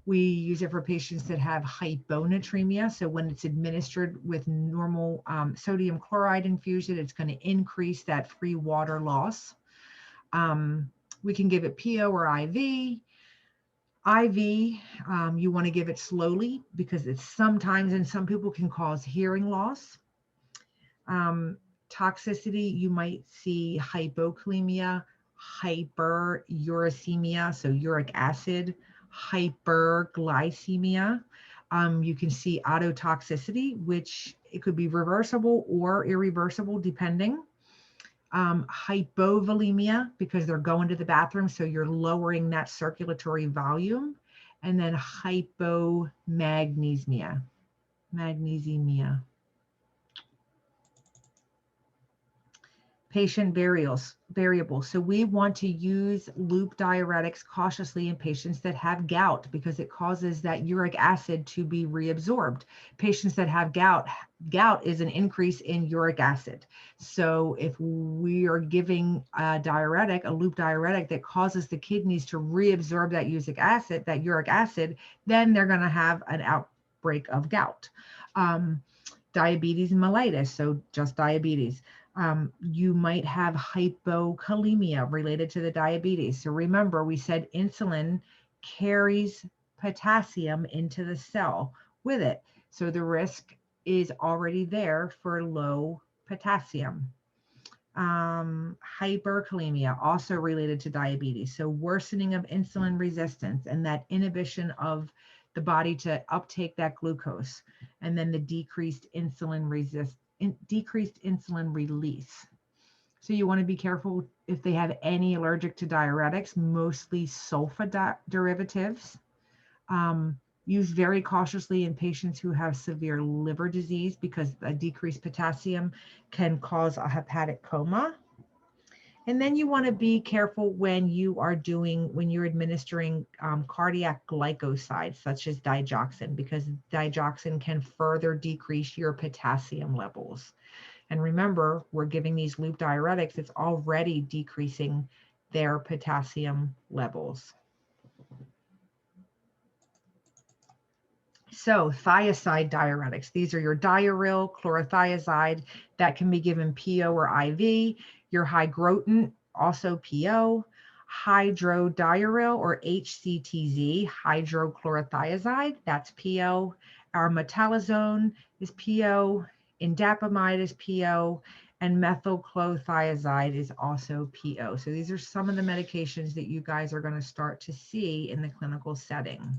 We use it for patients that have hyponatremia. So when it's administered with normal sodium chloride infusion, it's going to increase that free water loss. We can give it PO or IV. IV, you want to give it slowly because it's sometimes, and some people can cause hearing loss. Toxicity, you might see hypokalemia, hyperuricemia, so uric acid, hyperglycemia. You can see ototoxicity, which it could be reversible or irreversible depending. Hypovolemia, because they're going to the bathroom, so you're lowering that circulatory volume. And then hypomagnesemia. Patient variables. So we want to use loop diuretics cautiously in patients that have gout because it causes that uric acid to be reabsorbed. Patients that have gout is an increase in uric acid. So if we are giving a diuretic, a loop diuretic that causes the kidneys to reabsorb that uric acid, then they're going to have an outbreak of gout. Diabetes mellitus, so just diabetes. You might have hypokalemia related to the diabetes. So remember, we said insulin carries potassium into the cell with it. So the risk is already there for low potassium. Hyperkalemia, also related to diabetes. So worsening of insulin resistance and that inhibition of the body to uptake that glucose, and then the decreased insulin release. So you want to be careful if they have any allergic to diuretics, mostly sulfa derivatives. Use very cautiously in patients who have severe liver disease because a decreased potassium can cause a hepatic coma. And then you want to be careful when you're administering cardiac glycosides such as digoxin, because digoxin can further decrease your potassium levels. And remember, we're giving these loop diuretics, it's already decreasing their potassium levels. So thiazide diuretics, these are your diuryl, chlorothiazide that can be given PO or IV. Your hygroton, also PO. Hydrodiuryl or HCTZ, hydrochlorothiazide, that's PO. Our metolazone is PO. Indapamide is PO. And methylclothiazide is also PO. So these are some of the medications that you guys are going to start to see in the clinical setting.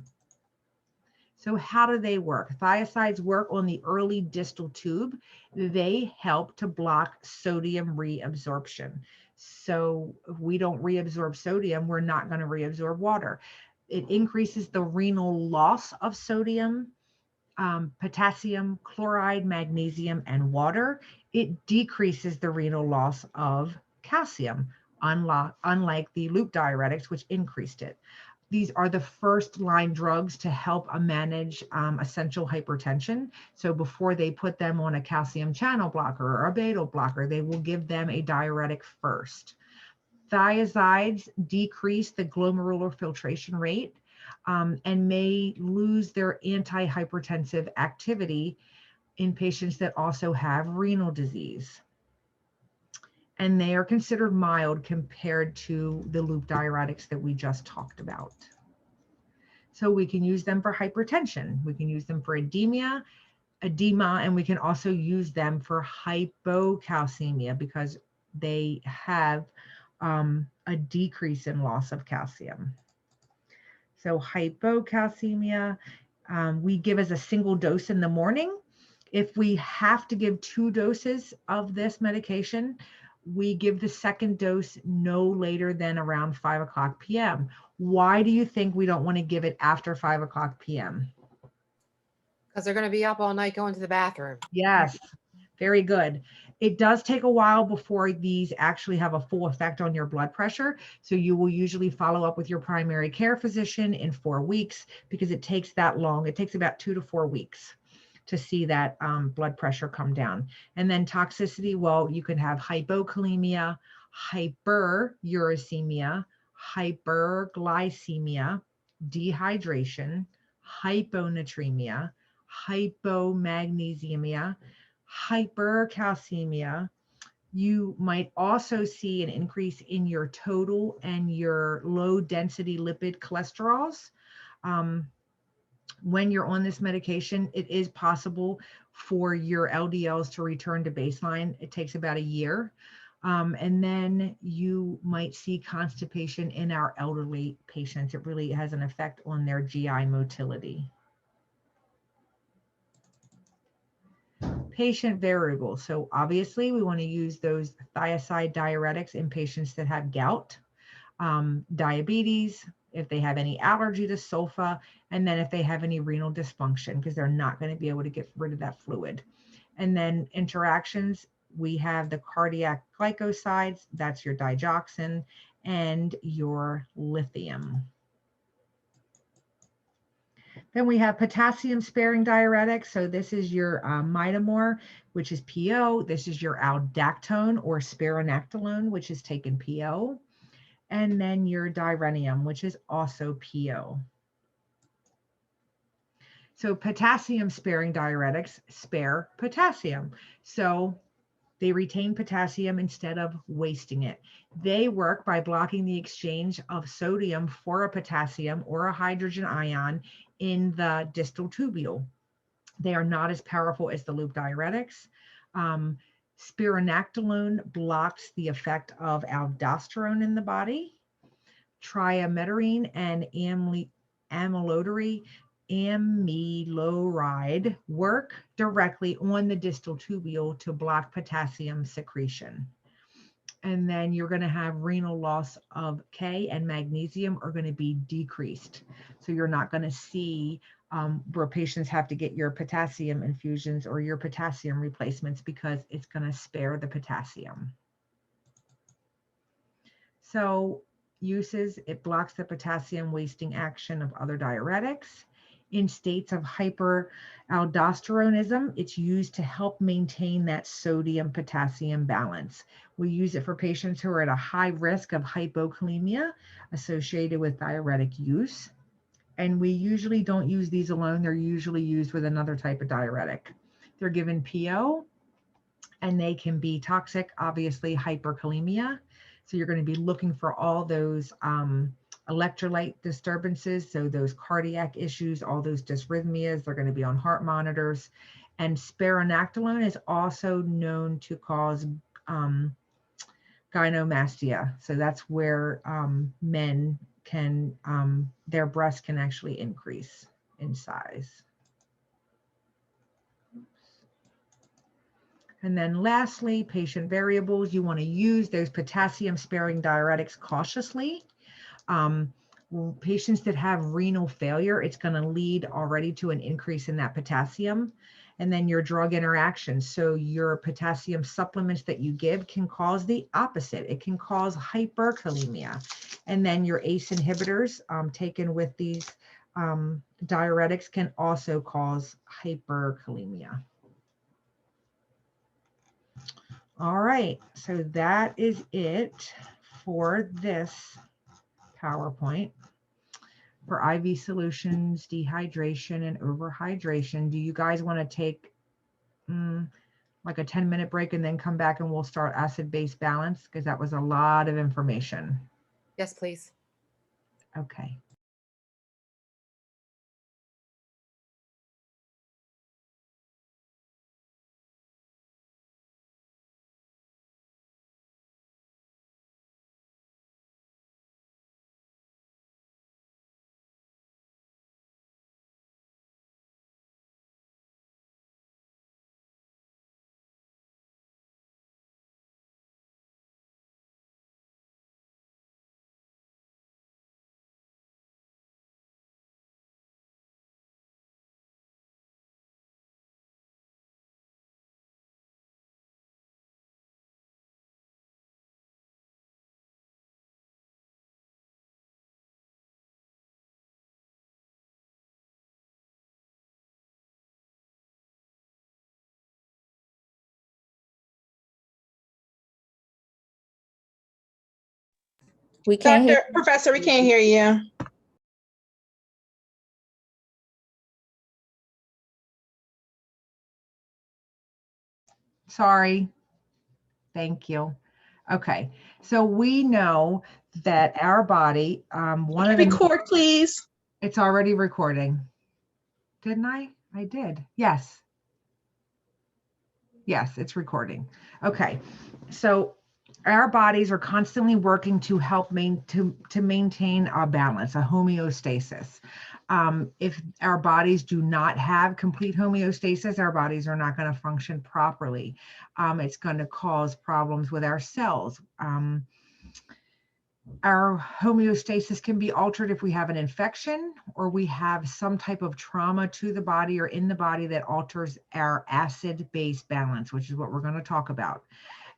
So how do they work? Thiazides work on the early distal tube. They help to block sodium reabsorption. So if we don't reabsorb sodium, we're not going to reabsorb water. It increases the renal loss of sodium, potassium, chloride, magnesium, and water. It decreases the renal loss of calcium, unlike the loop diuretics, which increased it. These are the first line drugs to help manage essential hypertension. So before they put them on a calcium channel blocker or a beta blocker, they will give them a diuretic first. Thiazides decrease the glomerular filtration rate and may lose their antihypertensive activity in patients that also have renal disease. And they are considered mild compared to the loop diuretics that we just talked about. So we can use them for hypertension. We can use them for edema, and we can also use them for hypocalcemia because they have a decrease in loss of calcium. So hypocalcemia, We give as a single dose in the morning. If we have to give 2 doses of this medication, we give the second dose no later than around 5 o'clock p.m. Why do you think we don't want to give it after 5 o'clock p.m.? Because they're going to be up all night going to the bathroom. Yes, very good. It does take a while before these actually have a full effect on your blood pressure. So you will usually follow up with your primary care physician in 4 weeks because it takes that long. It takes about 2 to 4 weeks to see that blood pressure come down. And then toxicity, well, you can have hypokalemia, hyperuricemia, hyperglycemia, dehydration, hyponatremia, hypomagnesemia, hypercalcemia. You might also see an increase in your total and your low density lipid cholesterols. When you're on this medication, it is possible for your LDLs to return to baseline. It takes about a year. And then you might see constipation in our elderly patients. It really has an effect on their GI motility. Patient variables. So obviously we want to use those thiazide diuretics in patients that have gout, diabetes, if they have any allergy to sulfa, and then if they have any renal dysfunction, because they're not going to be able to get rid of that fluid. And then interactions, we have the cardiac glycosides, that's your digoxin, and your lithium. Then we have potassium sparing diuretics. So this is your mitomor, which is PO. This is your aldactone or spironolactone, which is taken PO. And then your direnium, which is also PO. So potassium sparing diuretics spare potassium. So they retain potassium instead of wasting it. They work by blocking the exchange of sodium for a potassium or a hydrogen ion in the distal tubule. They are not as powerful as the loop diuretics. Spironolactone blocks the effect of aldosterone in the body. Triamidorine and amyloride work directly on the distal tubule to block potassium secretion. And then you're going to have renal loss of K and magnesium are going to be decreased. So you're not going to see where patients have to get your potassium infusions or your potassium replacements because it's going to spare the potassium. So uses, it blocks the potassium wasting action of other diuretics. In states of hyperaldosteronism, it's used to help maintain that sodium-potassium balance. We use it for patients who are at a high risk of hypokalemia associated with diuretic use. And we usually don't use these alone. They're usually used with another type of diuretic. They're given PO, and they can be toxic, obviously hyperkalemia. So you're going to be looking for all those electrolyte disturbances. So those cardiac issues, all those dysrhythmias, they're going to be on heart monitors. And spironolactone is also known to cause gynecomastia. So that's where men can, their breasts can actually increase in size. And then lastly, patient variables, you want to use those potassium sparing diuretics cautiously. Patients that have renal failure, it's going to lead already to an increase in that potassium. And then your drug interactions. So your potassium supplements that you give can cause the opposite. It can cause hyperkalemia. And then your ACE inhibitors taken with these diuretics can also cause hyperkalemia. All right, so that is it for this PowerPoint for IV solutions, dehydration, and overhydration. Do you guys want to take like a 10-minute break and then come back and we'll start acid-base balance? Because that was a lot of information. Yes, please. Okay. We can't hear. Professor, we can't hear you. Sorry. Thank you. Okay, so we know that our body, one of the, Record, please. it's already recording. Didn't I? I did. Yes. Yes, it's recording. Okay, so our bodies are constantly working to help to maintain a balance, a homeostasis. If our bodies do not have complete homeostasis, our bodies are not going to function properly. It's going to cause problems with our cells. Our homeostasis can be altered if we have an infection or we have some type of trauma to the body or in the body that alters our acid-base balance, which is what we're going to talk about.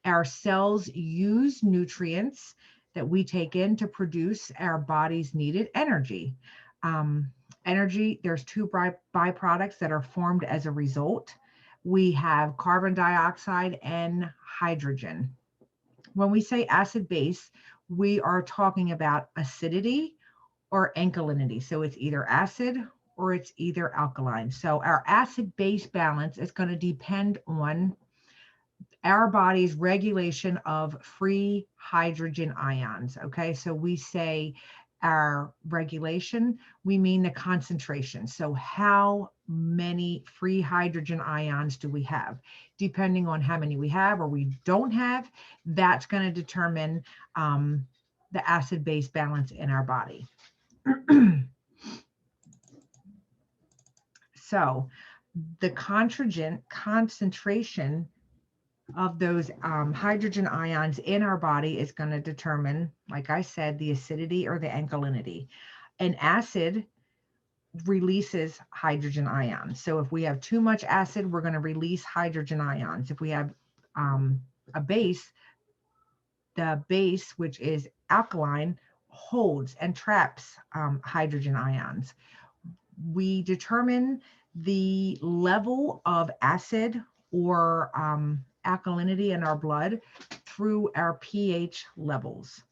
Our cells use nutrients that we take in to produce our body's needed energy. Energy, there's two byproducts that are formed as a result. We have carbon dioxide and hydrogen. When we say acid-base, we are talking about acidity or alkalinity. So it's either acid or it's either alkaline. So our acid-base balance is going to depend on our body's regulation of free hydrogen ions. Okay, so we say our regulation, we mean the concentration. So how many free hydrogen ions do we have? Depending on how many we have or we don't have, that's going to determine the acid-base balance in our body. So the concentration of those hydrogen ions in our body is going to determine, like I said, the acidity or the alkalinity. An acid releases hydrogen ions. So if we have too much acid, we're going to release hydrogen ions. If we have a base, the base, which is alkaline, holds and traps hydrogen ions. We determine the level of acid or alkalinity in our blood through our pH levels.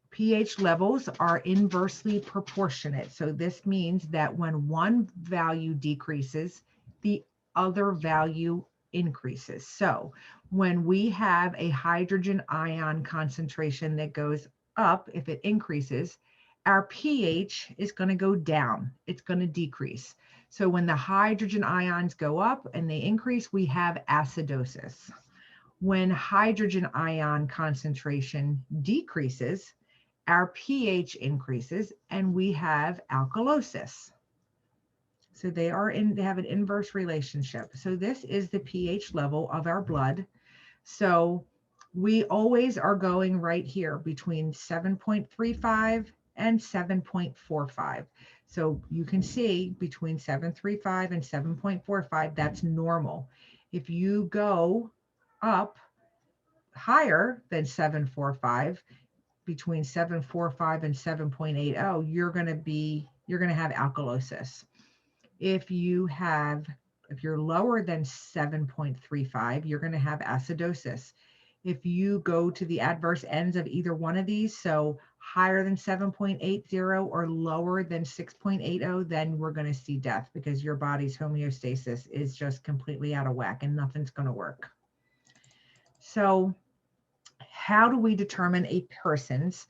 pH levels are inversely proportionate. So this means that when one value decreases, the other value increases. So when we have a hydrogen ion concentration that goes up, if it increases, our pH is going to go down. It's going to decrease. So when the hydrogen ions go up and they increase, we have acidosis. When hydrogen ion concentration decreases, our pH increases and we have alkalosis. So they have an inverse relationship. So this is the pH level of our blood. So we always are going right here between 7.35 and 7.45. So you can see between 7.35 and 7.45, that's normal. If you go up higher than 7.45, between 7.45 and 7.80, you're going to have alkalosis. If you're lower than 7.35, you're going to have acidosis. If you go to the adverse ends of either one of these, so higher than 7.80 or lower than 6.80, then we're going to see death because your body's homeostasis is just completely out of whack and nothing's going to work. So how do we determine a person's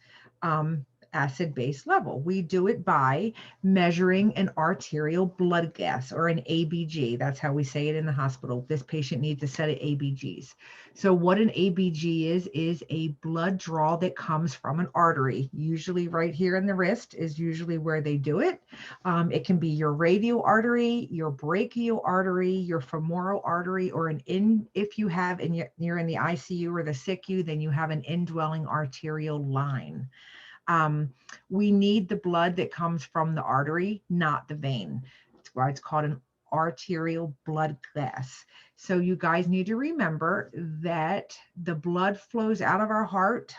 acid-base level? We do it by measuring an arterial blood gas or an ABG. That's how we say it in the hospital. This patient needs a set of ABGs. So what an ABG is a blood draw that comes from an artery, usually right here in the wrist is usually where they do it. It can be your radial artery, your brachial artery, your femoral artery, or if you have, and you're in the ICU or the SICU, then you have an indwelling arterial line. We need the blood that comes from the artery, not the vein. That's why it's called an arterial blood gas. So you guys need to remember that the blood flows out of our heart.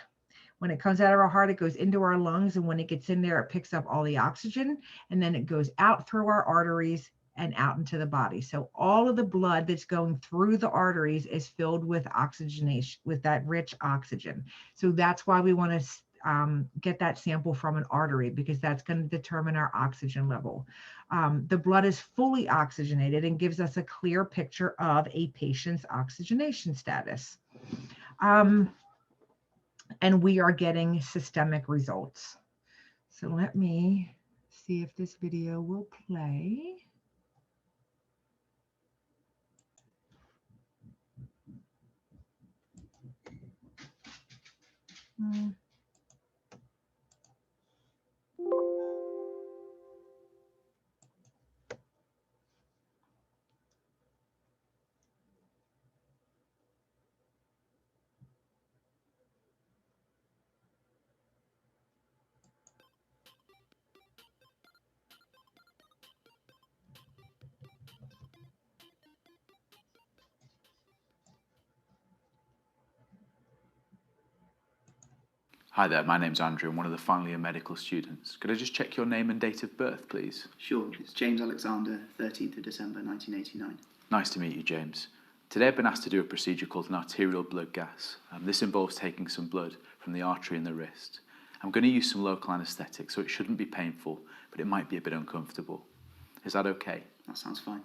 When it comes out of our heart, it goes into our lungs. And when it gets in there, it picks up all the oxygen. And then it goes out through our arteries and out into the body. So all of the blood that's going through the arteries is filled with oxygenation, with that rich oxygen. So that's why we want to get that sample from an artery because that's going to determine our oxygen level. The blood is fully oxygenated and gives us a clear picture of a patient's oxygenation status. And we are getting systemic results. So let me see if this video will play. Hi there, my name's Andrew. I'm one of the final year medical students. Could I just check your name and date of birth, please? Sure, it's James Alexander, 13th of December 1989. Nice to meet you, James. Today I've been asked to do a procedure called an arterial blood gas. This involves taking some blood from the artery in the wrist. I'm going to use some local anaesthetic, so it shouldn't be painful, but it might be a bit uncomfortable. Is that okay? That sounds fine.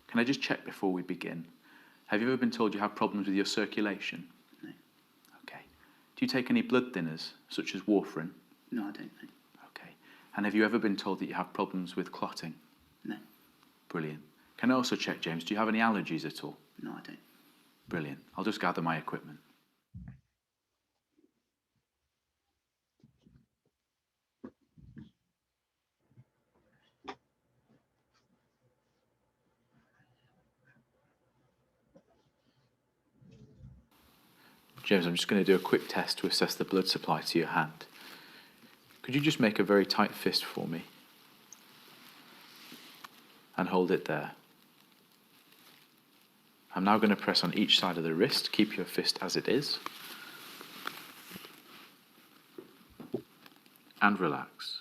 Can I just check before we begin? Have you ever been told you have problems with your circulation? No. Okay. Do you take any blood thinners, such as warfarin? No, I don't know. Okay. And have you ever been told that you have problems with clotting? No. Brilliant. Can I also check, James, do you have any allergies at all? No, I don't. Brilliant. I'll just gather my equipment. James, I'm just going to do a quick test to assess the blood supply to your hand. Could you just make a very tight fist for me? And hold it there. I'm now going to press on each side of the wrist. Keep your fist as it is. And relax.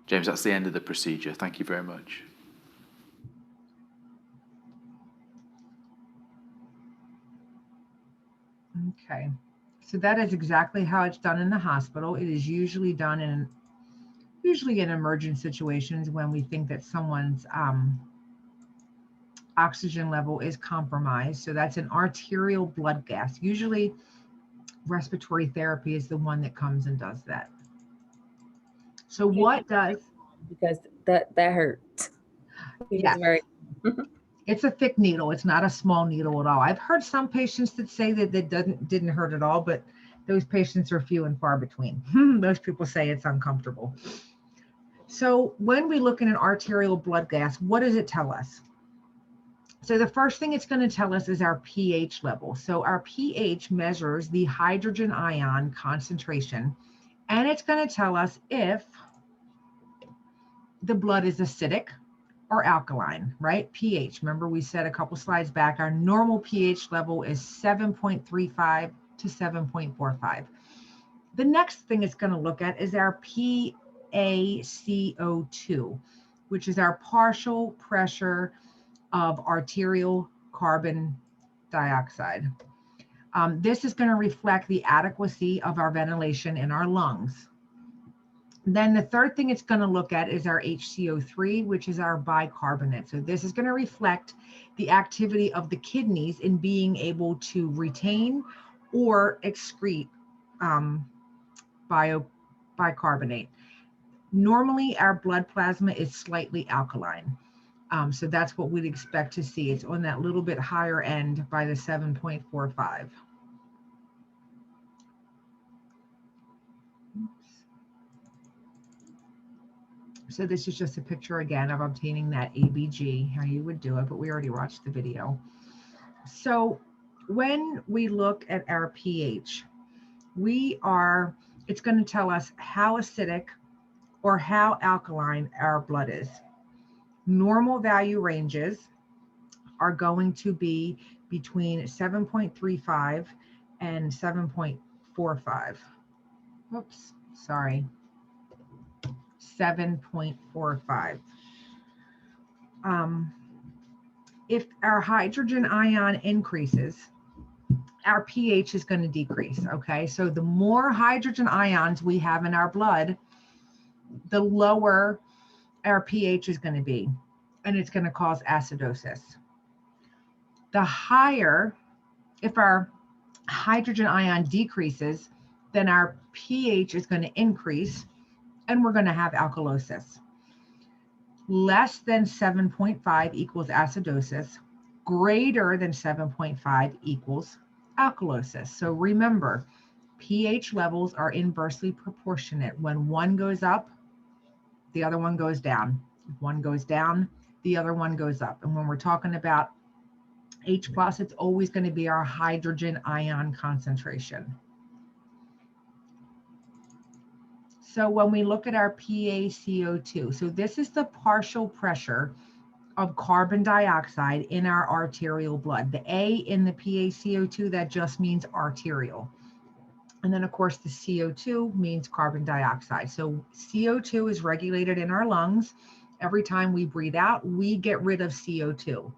James, that's the end of the procedure. Thank you very much. Okay, so that is exactly how it's done in the hospital. It is usually done in emergent situations when we think that someone's oxygen level is compromised. So that's an arterial blood gas. Usually respiratory therapy is the one that comes and does that. So what does... Because that hurt. Yeah. It's a thick needle. It's not a small needle at all. I've heard some patients that say that it didn't hurt at all, but those patients are few and far between. Most people say it's uncomfortable. So when we look at an arterial blood gas, what does it tell us? So the first thing it's going to tell us is our pH level. So our pH measures the hydrogen ion concentration, and it's going to tell us if the blood is acidic or alkaline, right? pH. Remember we said a couple slides back, our normal pH level is 7.35 to 7.45. The next thing it's going to look at is our PaCO2, which is our partial pressure of arterial carbon dioxide. This is going to reflect the adequacy of our ventilation in our lungs. Then the third thing it's going to look at is our HCO3, which is our bicarbonate. So this is going to reflect the activity of the kidneys in being able to retain or excrete bicarbonate. Normally, our blood plasma is slightly alkaline. So that's what we'd expect to see. It's on that little bit higher end by the 7.45. So this is just a picture again of obtaining that ABG, how you would do it, but we already watched the video. So when we look at our pH, it's going to tell us how acidic or how alkaline our blood is. Normal value ranges are going to be between 7.35 and 7.45. Whoops, sorry. 7.45. If our hydrogen ion increases, our pH is going to decrease, okay? So the more hydrogen ions we have in our blood, the lower our pH is going to be, and it's going to cause acidosis. The higher, if our hydrogen ion decreases, then our pH is going to increase, and we're going to have alkalosis. Less than 7.5 equals acidosis. Greater than 7.5 equals alkalosis. So remember, pH levels are inversely proportionate. When one goes up, the other one goes down. If one goes down, the other one goes up. And when we're talking about H+, it's always going to be our hydrogen ion concentration. So when we look at our PaCO2, so this is the partial pressure of carbon dioxide in our arterial blood. The A in the PaCO2, that just means arterial. And then of course the CO2 means carbon dioxide. So CO2 is regulated in our lungs. Every time we breathe out, we get rid of CO2.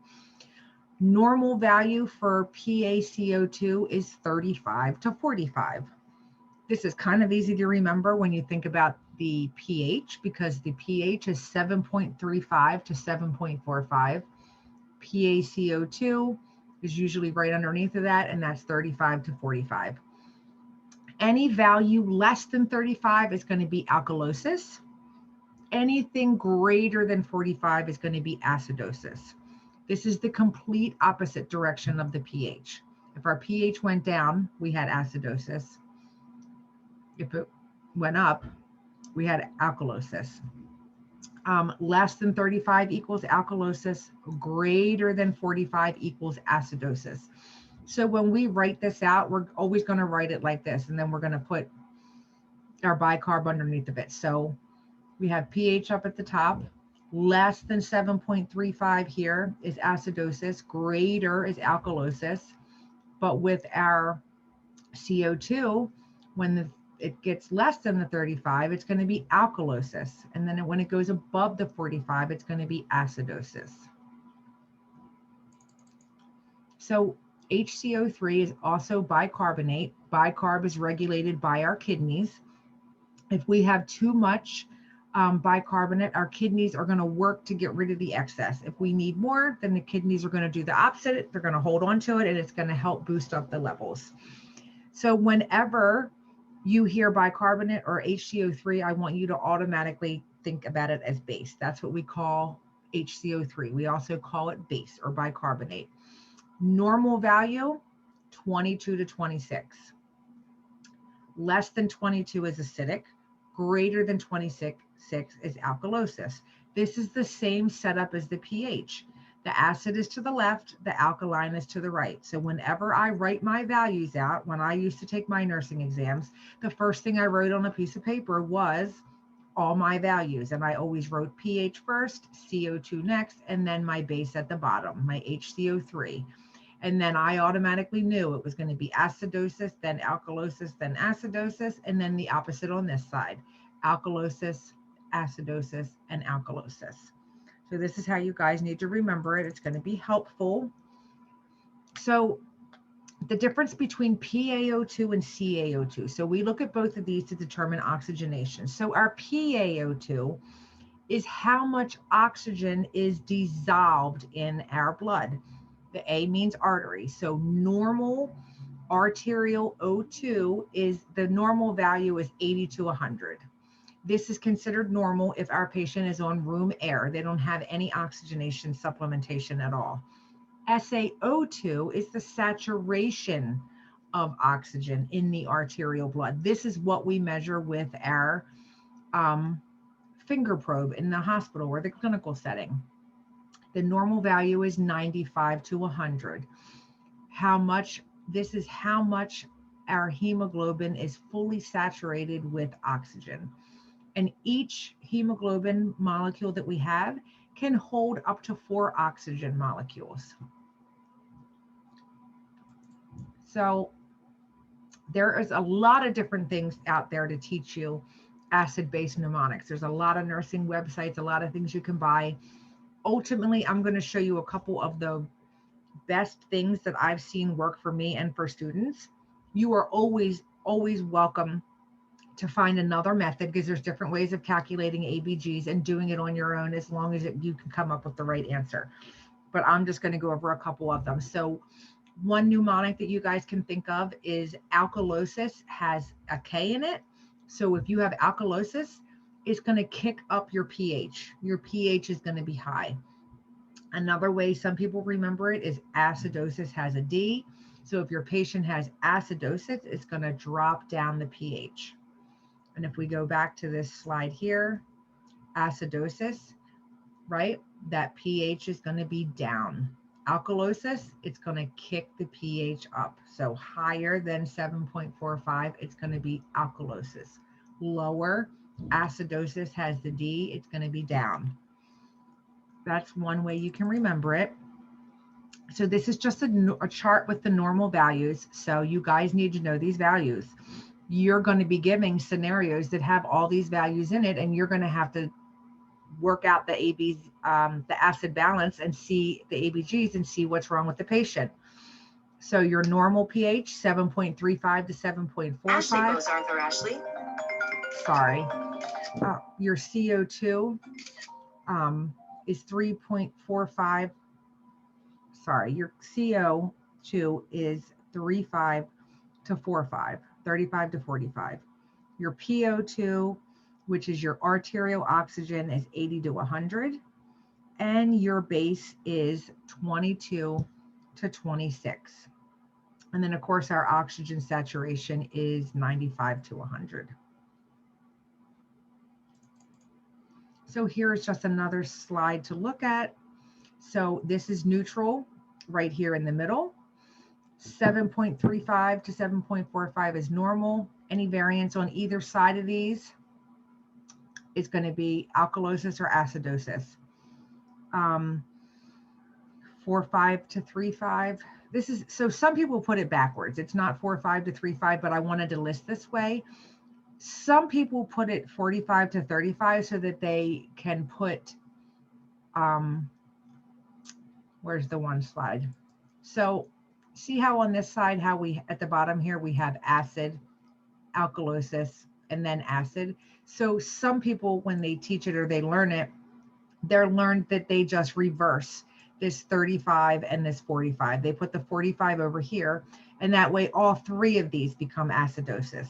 Normal value for PaCO2 is 35 to 45. This is kind of easy to remember when you think about the pH, because the pH is 7.35 to 7.45. PaCO2 is usually right underneath of that, and that's 35 to 45. Any value less than 35 is going to be alkalosis. Anything greater than 45 is going to be acidosis. This is the complete opposite direction of the pH. If our pH went down, we had acidosis. If it went up, we had alkalosis. Less than 35 equals alkalosis. Greater than 45 equals acidosis. So when we write this out, we're always going to write it like this, and then we're going to put our bicarb underneath of it. So we have pH up at the top. Less than 7.35 here is acidosis. Greater is alkalosis. But with our CO2, when it gets less than the 35, it's going to be alkalosis. And then when it goes above the 45, it's going to be acidosis. So HCO3 is also bicarbonate. Bicarb is regulated by our kidneys. If we have too much bicarbonate, our kidneys are going to work to get rid of the excess. If we need more, then the kidneys are going to do the opposite. They're going to hold on to it, and it's going to help boost up the levels. So whenever you hear bicarbonate or HCO3, I want you to automatically think about it as base. That's what we call HCO3. We also call it base or bicarbonate. Normal value, 22 to 26. Less than 22 is acidic. Greater than 26 is alkalosis. This is the same setup as the pH. The acid is to the left, the alkaline is to the right. So whenever I write my values out, when I used to take my nursing exams, the first thing I wrote on a piece of paper was all my values. And I always wrote pH first, CO2 next, and then my base at the bottom, my HCO3. And then I automatically knew it was going to be acidosis, then alkalosis, then acidosis, and then the opposite on this side, alkalosis, acidosis, and alkalosis. So this is how you guys need to remember it. It's going to be helpful So the difference between PaO2 and CaO2. So we look at both of these to determine oxygenation. So our PaO2 is how much oxygen is dissolved in our blood. The A means artery. So normal arterial O2 is, the normal value is 80 to 100. This is considered normal if our patient is on room air. They don't have any oxygenation supplementation at all. SaO2 is the saturation of oxygen in the arterial blood. This is what we measure with our finger probe in the hospital or the clinical setting. The normal value is 95 to 100. This is how much our hemoglobin is fully saturated with oxygen. And each hemoglobin molecule that we have can hold up to 4 oxygen molecules. So there is a lot of different things out there to teach you acid-base mnemonics. There's a lot of nursing websites, a lot of things you can buy. Ultimately, I'm going to show you a couple of the best things that I've seen work for me and for students. You are always welcome to find another method, because there's different ways of calculating ABGs and doing it on your own, as long as you can come up with the right answer. But I'm just going to go over a couple of them. So one mnemonic that you guys can think of is alkalosis has a K in it. So if you have alkalosis, it's going to kick up your pH. Your pH is going to be high. Another way some people remember it is acidosis has a D. So if your patient has acidosis, it's going to drop down the pH. And if we go back to this slide here, acidosis, right? That pH is going to be down. Alkalosis, it's going to kick the pH up. So higher than 7.45, it's going to be alkalosis. Lower, acidosis has the D, it's going to be down. That's one way you can remember it. So this is just a chart with the normal values. So you guys need to know these values. You're going to be giving scenarios that have all these values in it, and you're going to have to work out the acid balance and see the ABGs and see what's wrong with the patient. So your normal pH, 7.35 to 7.45. Ashley goes Arthur Ashley. Sorry. Your CO2 is 3.45. Sorry, your CO2 is 35 to 45, 35 to 45. Your PO2, which is your arterial oxygen, is 80 to 100. And your base is 22 to 26. And then of course our oxygen saturation is 95 to 100. So here's just another slide to look at. So this is neutral right here in the middle. 7.35 to 7.45 is normal. Any variance on either side of these is going to be alkalosis or acidosis. 4.5 to 3.5. This is, so some people put it backwards. It's not 4.5 to 3.5, but I wanted to list this way. Some people put it 45 to 35 so that they can put, where's the one slide? So see how on this side, how we, at the bottom here, we have acid, alkalosis, and then acid. So some people, when they teach it or they learn it, they're learned that they just reverse this 35 and this 45. They put the 45 over here, and that way all three of these become acidosis.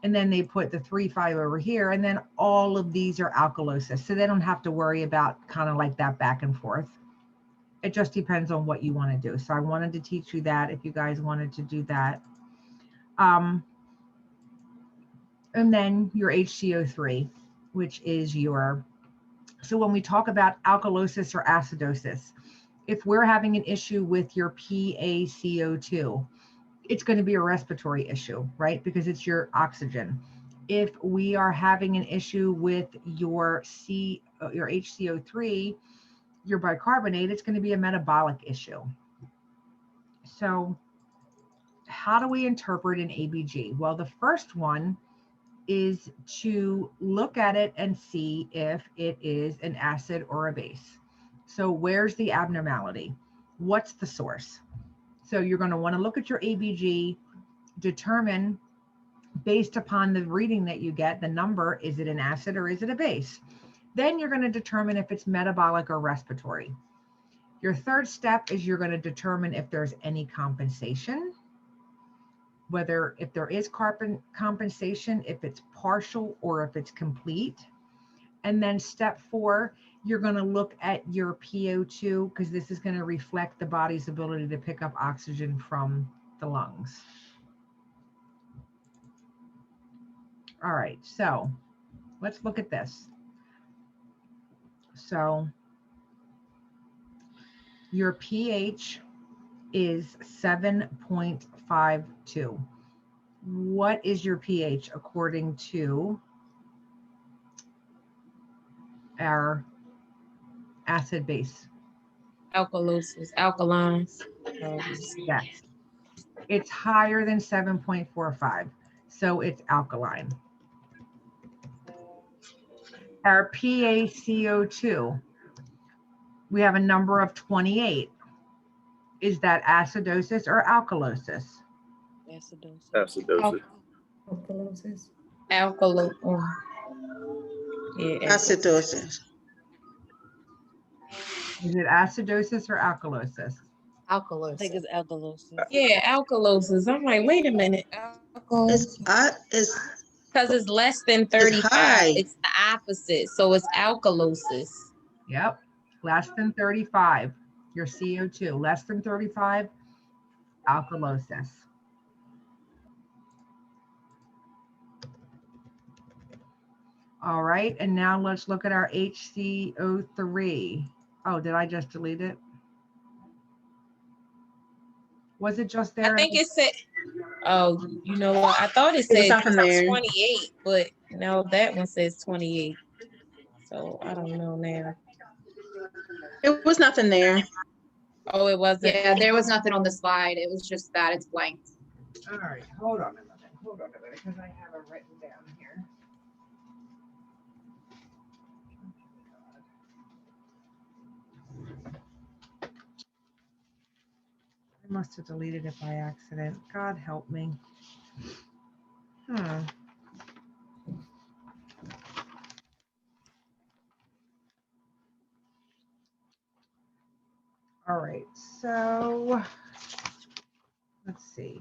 And then they put the 3.5 over here, and then all of these are alkalosis. So they don't have to worry about kind of like that back and forth. It just depends on what you want to do. So I wanted to teach you that if you guys wanted to do that. And then your HCO3, which is your, so when we talk about alkalosis or acidosis, if we're having an issue with your PaCO2, it's going to be a respiratory issue, right? Because it's your oxygen. If we are having an issue with your HCO3, your bicarbonate, it's going to be a metabolic issue. So how do we interpret an ABG? Well, the first one is to look at it and see if it is an acid or a base. So where's the abnormality? What's the source? So you're going to want to look at your ABG, determine based upon the reading that you get, the number, is it an acid or is it a base? Then you're going to determine if it's metabolic or respiratory. Your third step is you're going to determine if there's any compensation, whether if there is carbon compensation, if it's partial or if it's complete. And then step 4, you're going to look at your PO2 because this is going to reflect the body's ability to pick up oxygen from the lungs. All right, so let's look at this. So your pH is 7.52. What is your pH according to our acid base? Alkalosis, alkalines. Yes. It's higher than 7.45, so it's alkaline. Our PaCO2, we have a number of 28. Is that acidosis or alkalosis? Acidosis. Alkalosis. Alkalosis. Yeah, Acidosis. Is it acidosis or alkalosis? I Alkalosis. think it's alkalosis. yeah, alkalosis. I'm like, wait a minute. It's Because it's less than it's 35. high. It's the opposite. So it's alkalosis. Yep, less than 35, your CO2, less than 35, alkalosis. All right, and now let's look at our HCO3. Oh, did I just delete it? Was it just there? I think it said, oh, you know what? I thought it There's said something there. 28, but no, that one says 28. So I don't know now. It was nothing there. Oh, it wasn't. Yeah, there was nothing on the slide. It was just that it's blank. All right, hold on a minute, because I have it written down here. I must have deleted it by accident. God help me. All right, so let's see.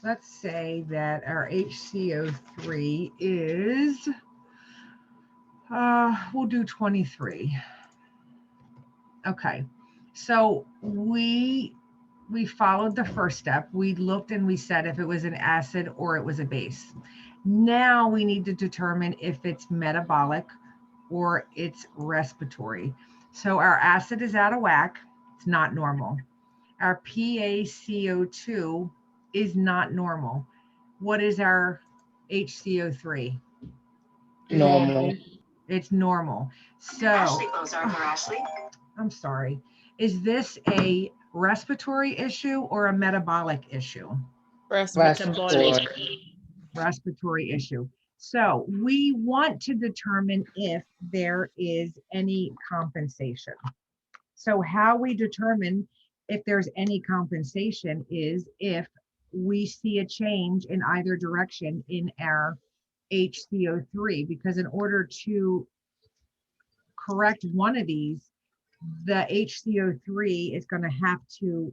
Let's say that our HCO3 is, we'll do 23. Okay, so we followed the first step. We looked and we said if it was an acid or it was a base. Now we need to determine if it's metabolic or it's respiratory. So our acid is out of whack. It's not normal. Our PaCO2 is not normal. What is our HCO3? Normal. It's normal. So, I'm sorry. Is this a respiratory issue or a metabolic issue? Respiratory. Respiratory issue. So we want to determine if there is any compensation. So how we determine if there's any compensation is if we see a change in either direction in our HCO3, because in order to correct one of these, the HCO3 is going to have to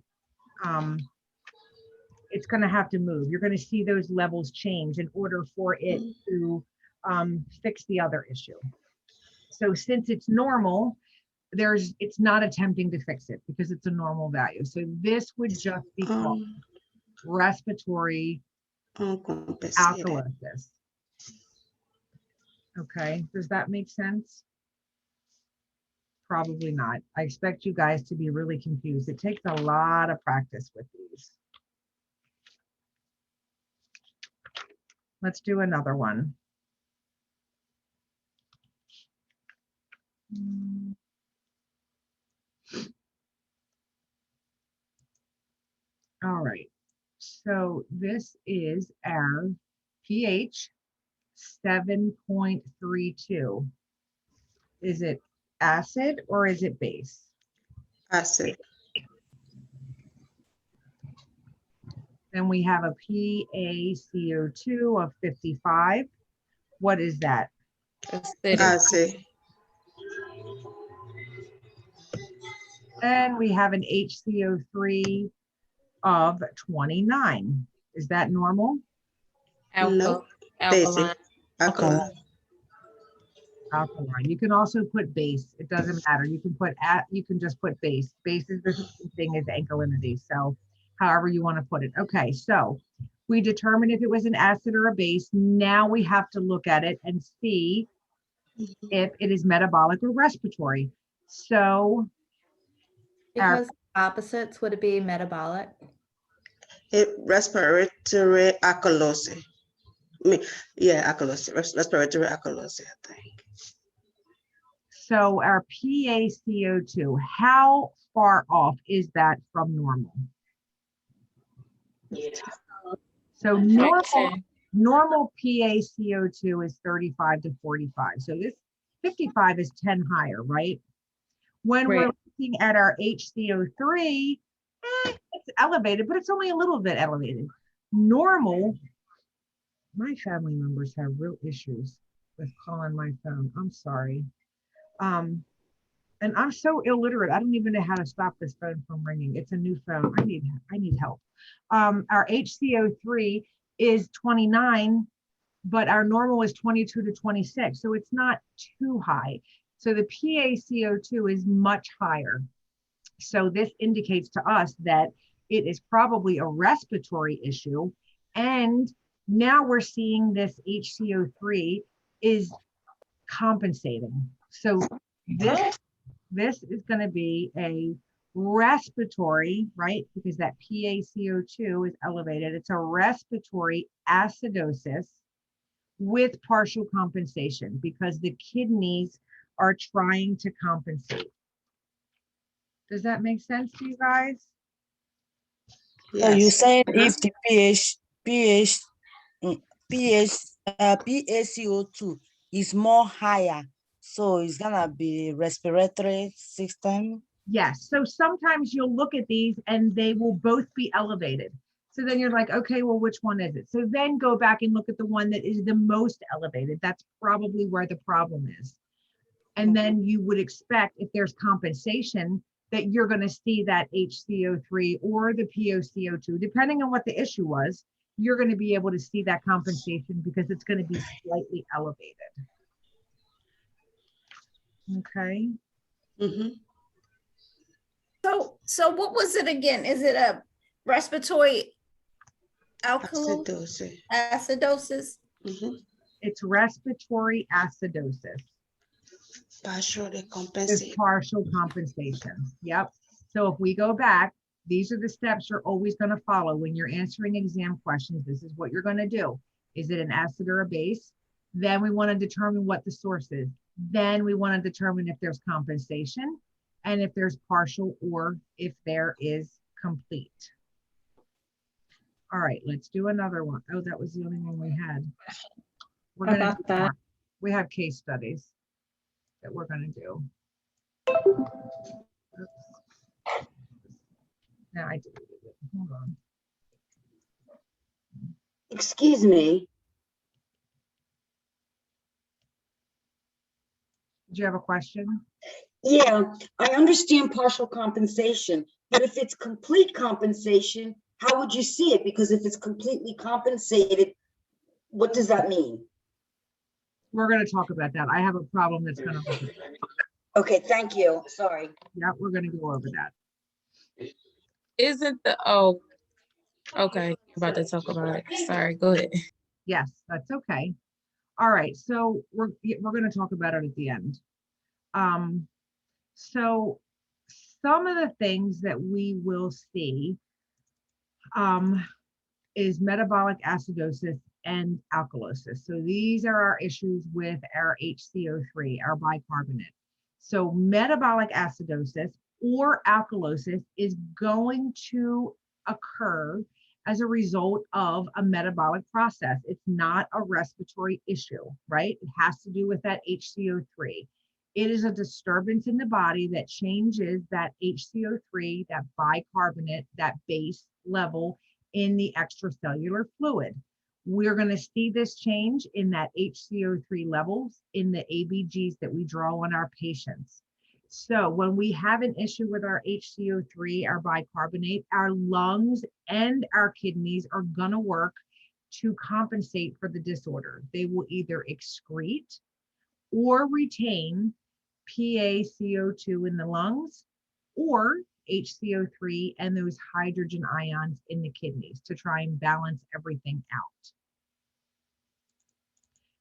it's going to have to move. You're going to see those levels change in order for it to fix the other issue. So since it's normal, it's not attempting to fix it because it's a normal value. So this would just be called respiratory alkalosis. Okay, does that make sense? Probably not. I expect you guys to be really confused. It takes a lot of practice with these. Let's do another one. All right, so this is our pH 7.32. Is it acid or is it base? Acid. Then we have a PaCO2 of 55. What is that? Acidic. Acid. And we have an HCO3 of 29. Is that normal? No. Alkaline. Basic. Alkaline. Alkaline. You can also put base. It doesn't matter. You can just put base. Base is the same thing as alkalinity. So however you want to put it. Okay, so we determined if it was an acid or a base. Now we have to look at it and see if it is metabolic or respiratory. So Because opposites, would it be metabolic? Respiratory alkalosis. Alkalosis. Respiratory alkalosis, I think. so our PaCO2, how far off is that from normal? So normal PaCO2 is 35 to 45. So this 55 is 10 higher, right? When we're looking at our HCO3, it's elevated, but it's only a little bit elevated. Normal, my family members have real issues with calling my phone. I'm sorry. And I'm so illiterate. I don't even know how to stop this phone from ringing. It's a new phone. I need help. Our HCO3 is 29, but our normal is 22 to 26. So it's not too high. So the PaCO2 is much higher. So this indicates to us that it is probably a respiratory issue. And now we're seeing this HCO3 is compensating. So this is going to be a respiratory, right? Because that PaCO2 is elevated. It's a respiratory acidosis with partial compensation because the kidneys are trying to compensate. Does that make sense to you guys? So you said if the PaCO2 is more higher, so it's gonna be respiratory system. Yes. So sometimes you'll look at these and they will both be elevated. So then you're like, okay, well, which one is it? So then go back and look at the one that is the most elevated. That's probably where the problem is. And then you would expect if there's compensation that you're going to see that HCO3 or the PaCO2, depending on what the issue was, you're going to be able to see that compensation because it's going to be slightly elevated. Okay. Mm-hmm. So what was it again? Is it a respiratory alkaline acidosis? Mm-hmm. It's respiratory acidosis. Partially compensation. Partial compensation. Yep. So if we go back, these are the steps you're always going to follow when you're answering exam questions. This is what you're going to do. Is it an acid or a base? Then we want to determine what the source is. Then we want to determine if there's compensation and if there's partial or if there is complete. All right, let's do another one. Oh, that was the only one we had. We're going to do more. We have case studies that we're going to do. Oops. Now I deleted it. Hold on. Excuse me. Did you have a question? Yeah, I understand partial compensation, but if it's complete compensation, how would you see it? Because if it's completely compensated, what does that mean? We're going to talk about that. I have a problem that's going to. Okay, thank you. Sorry. Yeah, we're going to go over that. Isn't okay, I'm about to talk about it. Sorry, go ahead. Yes, that's okay. All right, so we're going to talk about it at the end. So some of the things that we will see is metabolic acidosis and alkalosis. So these are our issues with our HCO3, our bicarbonate. So metabolic acidosis or alkalosis is going to occur as a result of a metabolic process. It's not a respiratory issue, right? It has to do with that HCO3. It is a disturbance in the body that changes that HCO3, that bicarbonate, that base level in the extracellular fluid. We're going to see this change in that HCO3 levels in the ABGs that we draw on our patients. So when we have an issue with our HCO3, our bicarbonate, our lungs and our kidneys are going to work to compensate for the disorder. They will either excrete or retain PaCO2 in the lungs or HCO3 and those hydrogen ions in the kidneys to try and balance everything out.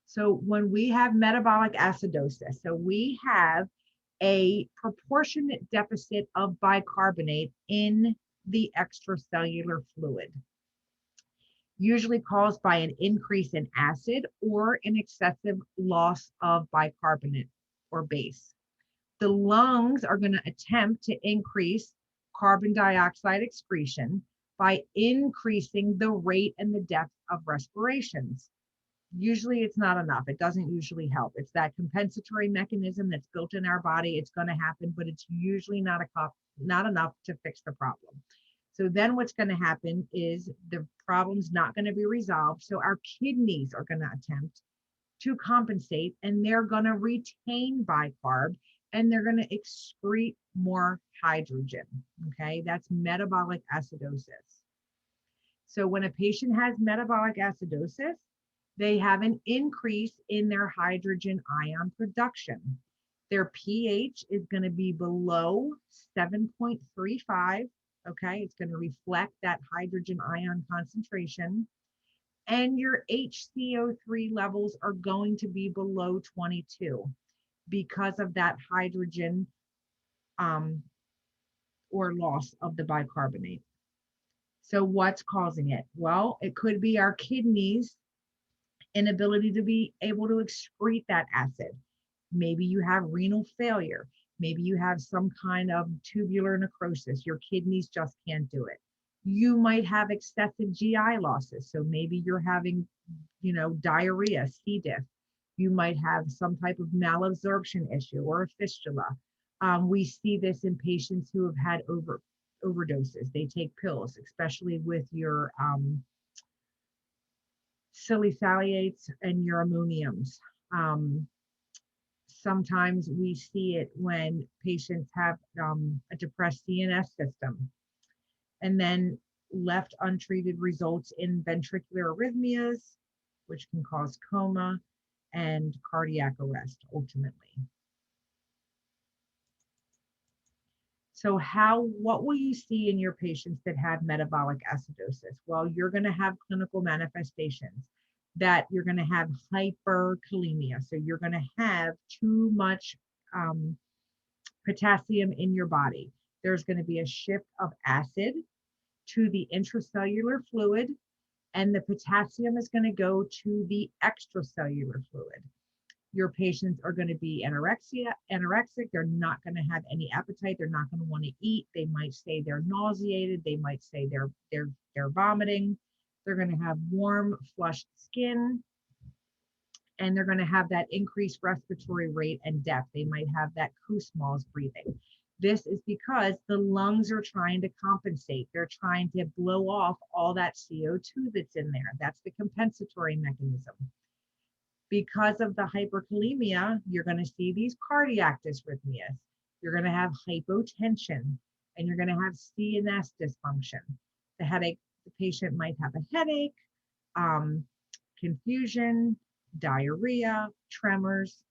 So when we have metabolic acidosis, so we have a proportionate deficit of bicarbonate in the extracellular fluid, usually caused by an increase in acid or an excessive loss of bicarbonate or base. The lungs are going to attempt to increase carbon dioxide excretion by increasing the rate and the depth of respirations. Usually it's not enough. It doesn't usually help. It's that compensatory mechanism that's built in our body. It's going to happen, but it's usually not enough to fix the problem. So then what's going to happen is the problem's not going to be resolved. So our kidneys are going to attempt to compensate, and they're going to retain bicarb, and they're going to excrete more hydrogen. Okay, that's metabolic acidosis. So when a patient has metabolic acidosis, they have an increase in their hydrogen ion production. Their pH is going to be below 7.35. Okay, it's going to reflect that hydrogen ion concentration. And your HCO3 levels are going to be below 22 because of that hydrogen or loss of the bicarbonate. So what's causing it? Well, it could be our kidneys' inability to be able to excrete that acid. Maybe you have renal failure. Maybe you have some kind of tubular necrosis. Your kidneys just can't do it. You might have excessive GI losses. So maybe you're having, diarrhea, C. diff. You might have some type of malabsorption issue or a fistula. We see this in patients who have had overdoses. They take pills, especially with your salicylates and your ammoniums. Sometimes we see it when patients have a depressed CNS system, and then left untreated results in ventricular arrhythmias, which can cause coma and cardiac arrest ultimately. So what will you see in your patients that have metabolic acidosis? Well, you're going to have clinical manifestations that you're going to have hyperkalemia. So you're going to have too much potassium in your body. There's going to be a shift of acid to the intracellular fluid, and the potassium is going to go to the extracellular fluid. Your patients are going to be anorexic. They're not going to have any appetite. They're not going to want to eat. They might say they're nauseated. They might say they're vomiting. They're going to have warm, flushed skin, and they're going to have that increased respiratory rate and depth. They might have that Kussmaul's breathing. This is because the lungs are trying to compensate. They're trying to blow off all that CO2 that's in there. That's the compensatory mechanism. Because of the hyperkalemia, you're going to see these cardiac dysrhythmias. You're going to have hypotension, and you're going to have CNS dysfunction. The patient might have a headache, confusion, diarrhea, tremors.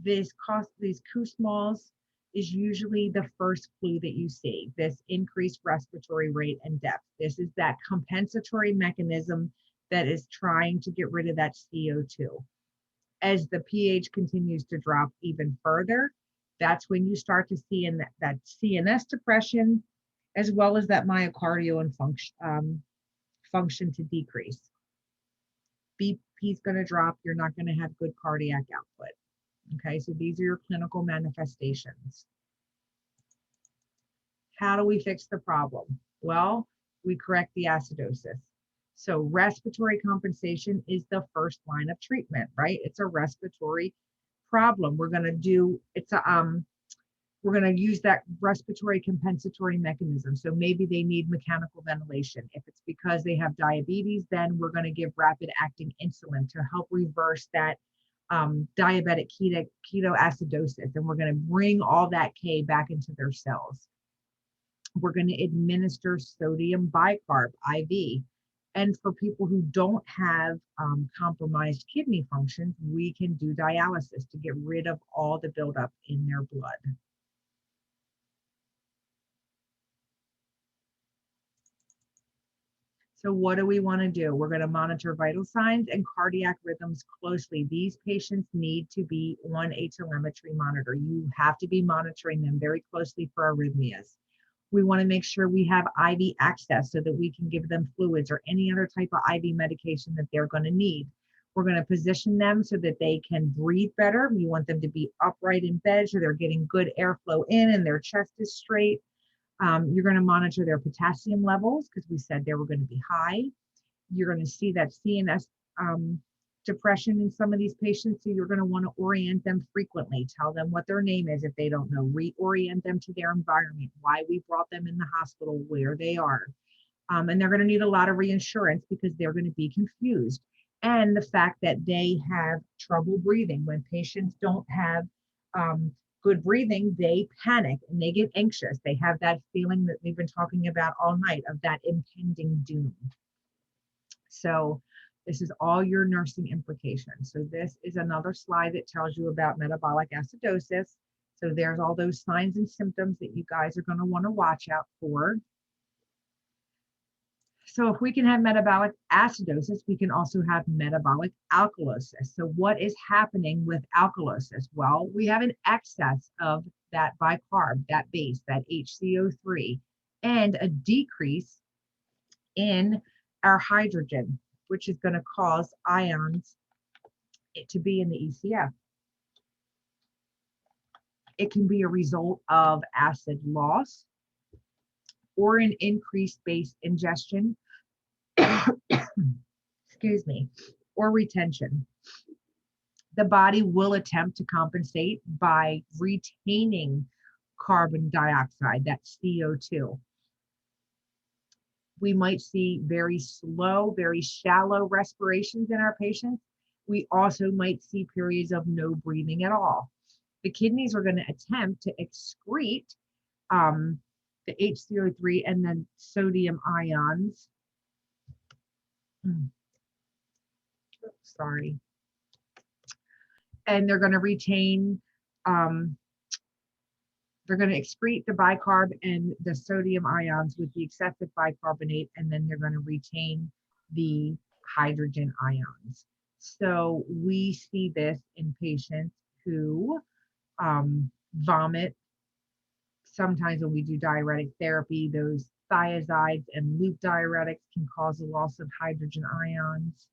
These Kussmaul's is usually the first clue that you see, this increased respiratory rate and depth. This is that compensatory mechanism that is trying to get rid of that CO2. As the pH continues to drop even further, that's when you start to see in that CNS depression, as well as that myocardial and function to decrease. BP's going to drop. You're not going to have good cardiac output. Okay, so these are your clinical manifestations. How do we fix the problem? Well, we correct the acidosis. So respiratory compensation is the first line of treatment, right? It's a respiratory problem. We're going to do, We're going to use that respiratory compensatory mechanism. So maybe they need mechanical ventilation. If it's because they have diabetes, then we're going to give rapid acting insulin to help reverse that diabetic ketoacidosis. And we're going to bring all that K back into their cells. We're going to administer sodium bicarb IV. And for people who don't have compromised kidney functions, we can do dialysis to get rid of all the buildup in their blood. So what do we want to do? We're going to monitor vital signs and cardiac rhythms closely. These patients need to be on a telemetry monitor. You have to be monitoring them very closely for arrhythmias. We want to make sure we have IV access so that we can give them fluids or any other type of IV medication that they're going to need. We're going to position them so that they can breathe better. We want them to be upright in bed so they're getting good airflow in and their chest is straight. You're going to monitor their potassium levels because we said they were going to be high. You're going to see that CNS depression in some of these patients. So you're going to want to orient them frequently. Tell them what their name is if they don't know. Reorient them to their environment, why we brought them in the hospital, where they are. And they're going to need a lot of reassurance because they're going to be confused. And the fact that they have trouble breathing. When patients don't have good breathing, they panic and they get anxious. They have that feeling that we've been talking about all night of that impending doom. So this is all your nursing implications. So this is another slide that tells you about metabolic acidosis. So there's all those signs and symptoms that you guys are going to want to watch out for. So if we can have metabolic acidosis, we can also have metabolic alkalosis. So what is happening with alkalosis? Well, we have an excess of that bicarb, that base, that HCO3, and a decrease in our hydrogen, which is going to cause ions to be in the ECF. It can be a result of acid loss or an increased base ingestion, excuse me, or retention. The body will attempt to compensate by retaining carbon dioxide, that CO2. We might see very slow, very shallow respirations in our patients. We also might see periods of no breathing at all. The kidneys are going to attempt to excrete the HCO3 and then sodium ions. Sorry. And they're going to retain, they're going to excrete the bicarb and the sodium ions with the excessive bicarbonate, and then they're going to retain the hydrogen ions. So we see this in patients who vomit. Sometimes when we do diuretic therapy, those thiazides and loop diuretics can cause a loss of hydrogen ions.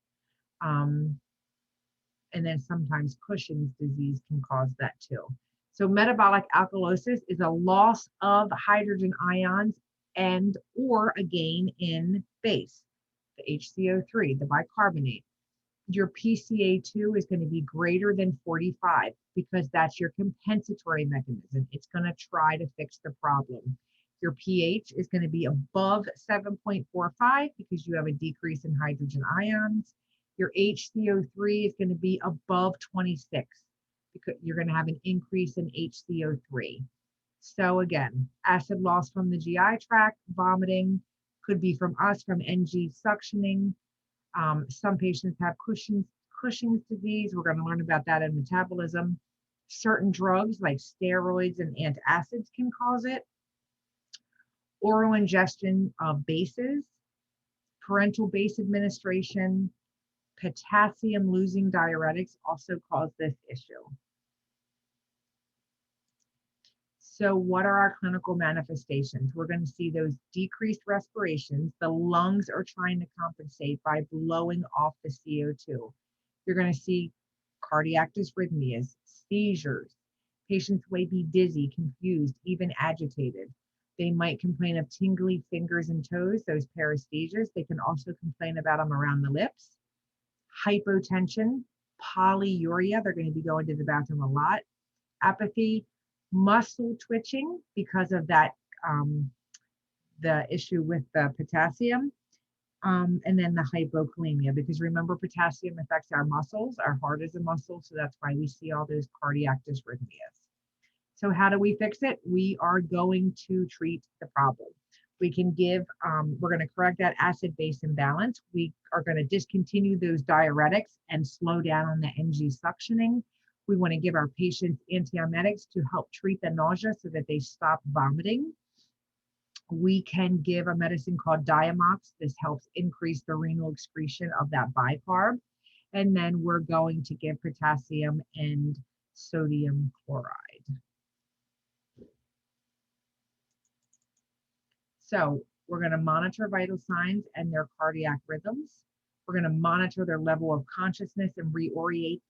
And then sometimes Cushing's disease can cause that too. So metabolic alkalosis is a loss of hydrogen ions and or a gain in base, the HCO3, the bicarbonate. Your PCA2 is going to be greater than 45 because that's your compensatory mechanism. It's going to try to fix the problem. Your pH is going to be above 7.45 because you have a decrease in hydrogen ions. Your HCO3 is going to be above 26 because you're going to have an increase in HCO3. So again, acid loss from the GI tract, vomiting, could be from us, from NG suctioning. Some patients have Cushing's disease. We're going to learn about that in metabolism. Certain drugs like steroids and antacids can cause it. Oral ingestion of bases, parenteral base administration, potassium losing diuretics also cause this issue. So what are our clinical manifestations? We're going to see those decreased respirations. The lungs are trying to compensate by blowing off the CO2. You're going to see cardiac dysrhythmias, seizures. Patients may be dizzy, confused, even agitated. They might complain of tingly fingers and toes, those paresthesias. They can also complain about them around the lips. Hypotension, polyuria. They're going to be going to the bathroom a lot. Apathy, muscle twitching because of that, the issue with the potassium, and then the hypokalemia, because remember, potassium affects our muscles. Our heart is a muscle, so that's why we see all those cardiac dysrhythmias. So how do we fix it? We are going to treat the problem. We can give, we're going to correct that acid-base imbalance. We are going to discontinue those diuretics and slow down on the NG suctioning. We want to give our patients antiemetics to help treat the nausea so that they stop vomiting. We can give a medicine called Diamox. This helps increase the renal excretion of that bicarb. And then we're going to give potassium and sodium chloride. So we're going to monitor vital signs and their cardiac rhythms. We're going to monitor their level of consciousness and reorient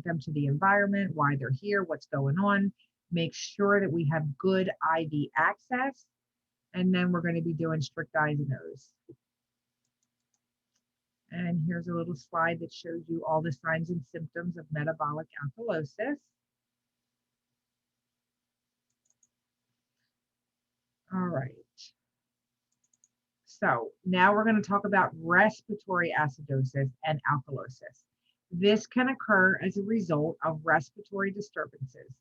them to the environment, why they're here, what's going on. Make sure that we have good IV access. And then we're going to be doing strict eyes and O's. And here's a little slide that shows you all the signs and symptoms of metabolic alkalosis. All right. So now we're going to talk about respiratory acidosis and alkalosis. This can occur as a result of respiratory disturbances.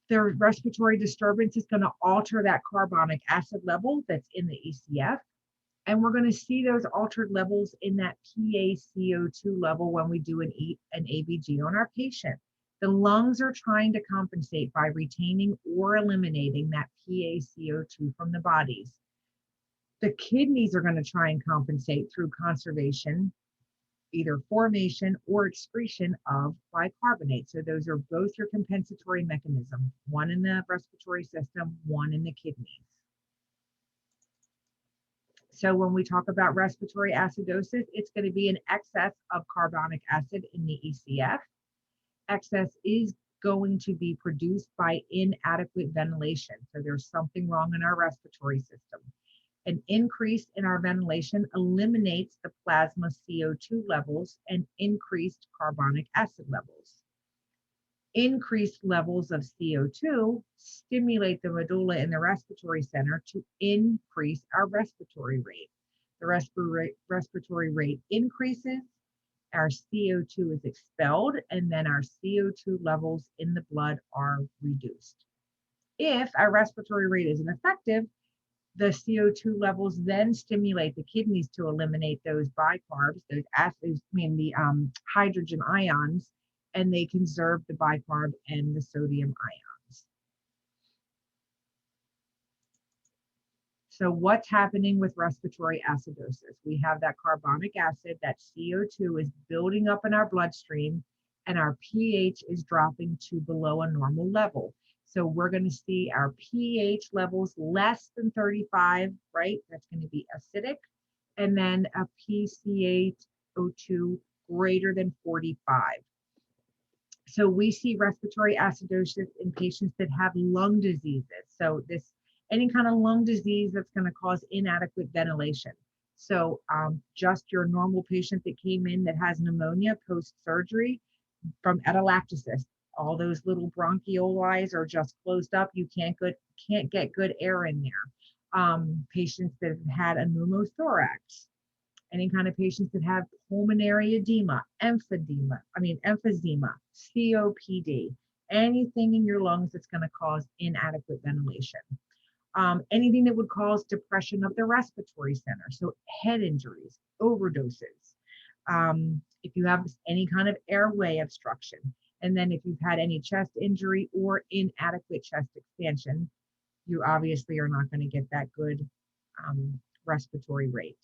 The respiratory disturbance is going to alter that carbonic acid level that's in the ECF. And we're going to see those altered levels in that PaCO2 level when we do an ABG on our patient. The lungs are trying to compensate by retaining or eliminating that PaCO2 from the bodies. The kidneys are going to try and compensate through conservation, either formation or excretion of bicarbonate. So those are both your compensatory mechanism, one in the respiratory system, one in the kidneys. So when we talk about respiratory acidosis, it's going to be an excess of carbonic acid in the ECF. Excess is going to be produced by inadequate ventilation. So there's something wrong in our respiratory system. An increase in our ventilation eliminates the plasma CO2 levels and increased carbonic acid levels. Increased levels of CO2 stimulate the medulla in the respiratory center to increase our respiratory rate. The respiratory rate increases, our CO2 is expelled, and then our CO2 levels in the blood are reduced. If our respiratory rate isn't effective, the CO2 levels then stimulate the kidneys to eliminate those bicarbs, those acids, the hydrogen ions, and they conserve the bicarb and the sodium ions. So what's happening with respiratory acidosis? We have that carbonic acid, that CO2 is building up in our bloodstream, and our pH is dropping to below a normal level. So we're going to see our pH levels less than 35, right? That's going to be acidic. And then a PCaO2 greater than 45. So we see respiratory acidosis in patients that have lung diseases. So any kind of lung disease that's going to cause inadequate ventilation. So just your normal patient that came in that has pneumonia post-surgery from atelectasis. All those little bronchioles are just closed up. You can't get good air in there. Patients that have had a pneumothorax, any kind of patients that have pulmonary edema, emphysema, COPD, anything in your lungs that's going to cause inadequate ventilation. Anything that would cause depression of the respiratory center, so head injuries, overdoses. If you have any kind of airway obstruction, and then if you've had any chest injury or inadequate chest expansion, you obviously are not going to get that good respiratory rate.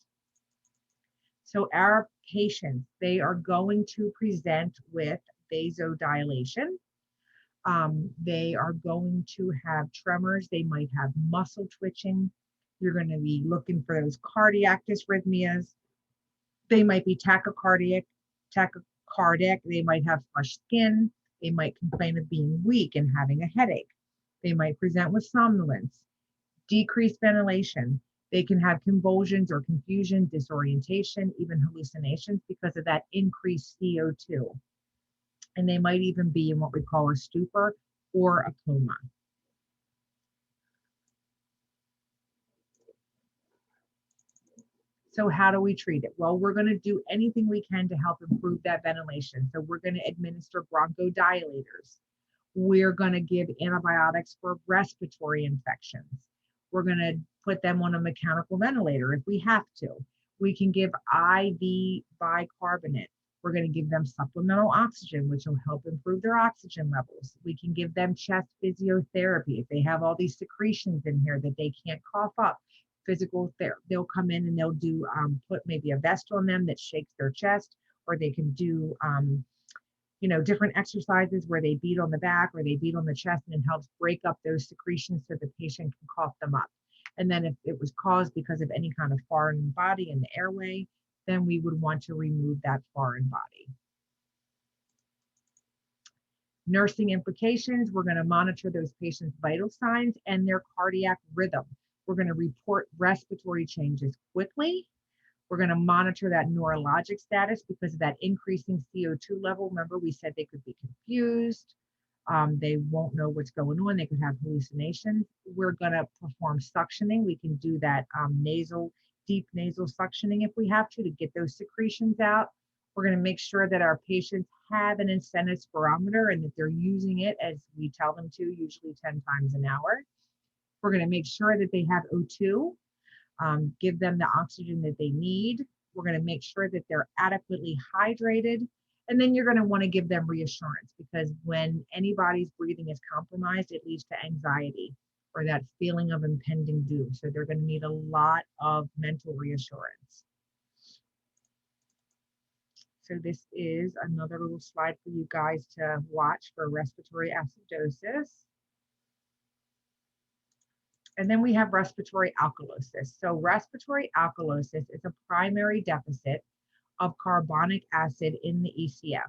So our patients, they are going to present with vasodilation. They are going to have tremors. They might have muscle twitching. You're going to be looking for those cardiac dysrhythmias. They might be tachycardic. They might have flushed skin. They might complain of being weak and having a headache. They might present with somnolence, decreased ventilation. They can have convulsions or confusion, disorientation, even hallucinations because of that increased CO2. And they might even be in what we call a stupor or a coma. So how do we treat it? Well, we're going to do anything we can to help improve that ventilation. So we're going to administer bronchodilators. We're going to give antibiotics for respiratory infections. We're going to put them on a mechanical ventilator if we have to. We can give IV bicarbonate. We're going to give them supplemental oxygen, which will help improve their oxygen levels. We can give them chest physiotherapy. If they have all these secretions in here that they can't cough up, physical therapy, they'll come in and they'll do, put maybe a vest on them that shakes their chest, or they can do, different exercises where they beat on the back or they beat on the chest, and it helps break up those secretions so the patient can cough them up. And then if it was caused because of any kind of foreign body in the airway, then we would want to remove that foreign body. Nursing implications, we're going to monitor those patients' vital signs and their cardiac rhythm. We're going to report respiratory changes quickly. We're going to monitor that neurologic status because of that increasing CO2 level. Remember, we said they could be confused. They won't know what's going on. They could have hallucinations. We're going to perform suctioning. We can do that deep nasal suctioning if we have to get those secretions out. We're going to make sure that our patients have an incentive spirometer and that they're using it as we tell them to, usually 10 times an hour. We're going to make sure that they have O2, give them the oxygen that they need. We're going to make sure that they're adequately hydrated. And then you're going to want to give them reassurance, because when anybody's breathing is compromised, it leads to anxiety or that feeling of impending doom. So they're going to need a lot of mental reassurance. So this is another little slide for you guys to watch for respiratory acidosis. And then we have respiratory alkalosis. So respiratory alkalosis is a primary deficit of carbonic acid in the ECF.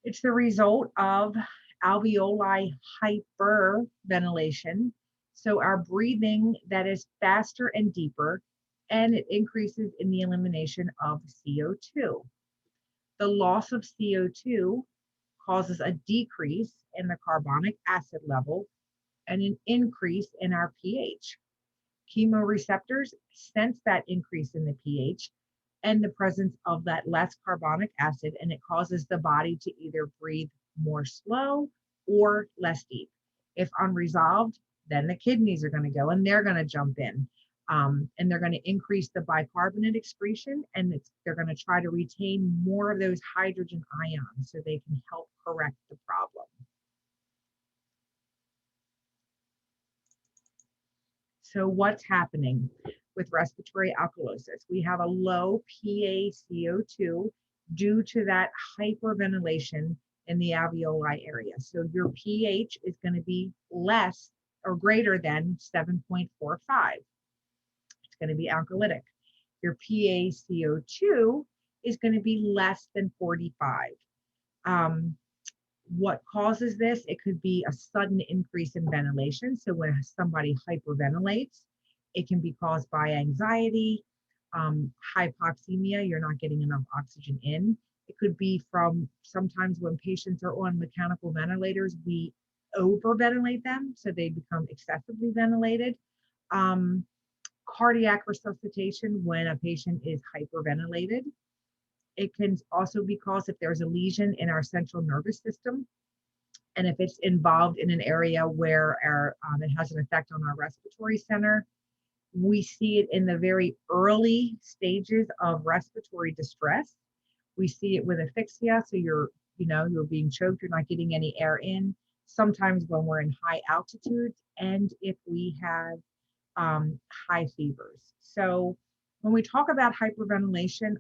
It's the result of alveoli hyperventilation. So our breathing that is faster and deeper, and it increases in the elimination of CO2. The loss of CO2 causes a decrease in the carbonic acid level and an increase in our pH. Chemoreceptors sense that increase in the pH and the presence of that less carbonic acid, and it causes the body to either breathe more slow or less deep. If unresolved, then the kidneys are going to go and they're going to jump in, and they're going to increase the bicarbonate excretion, and they're going to try to retain more of those hydrogen ions so they can help correct the problem. So what's happening with respiratory alkalosis? We have a low PaCO2 due to that hyperventilation in the alveoli area. So your pH is going to be less or greater than 7.45. It's going to be alkalytic. Your PaCO2 is going to be less than 45. What causes this? It could be a sudden increase in ventilation. So when somebody hyperventilates, it can be caused by anxiety, hypoxemia, you're not getting enough oxygen in. It could be from sometimes when patients are on mechanical ventilators, we overventilate them, so they become excessively ventilated. Cardiac resuscitation when a patient is hyperventilated. It can also be caused if there's a lesion in our central nervous system, and if it's involved in an area where it has an effect on our respiratory center. We see it in the very early stages of respiratory distress. We see it with asphyxia, so you're being choked, you're not getting any air in. Sometimes when we're in high altitudes, and if we have high fevers. So when we talk about hyperventilation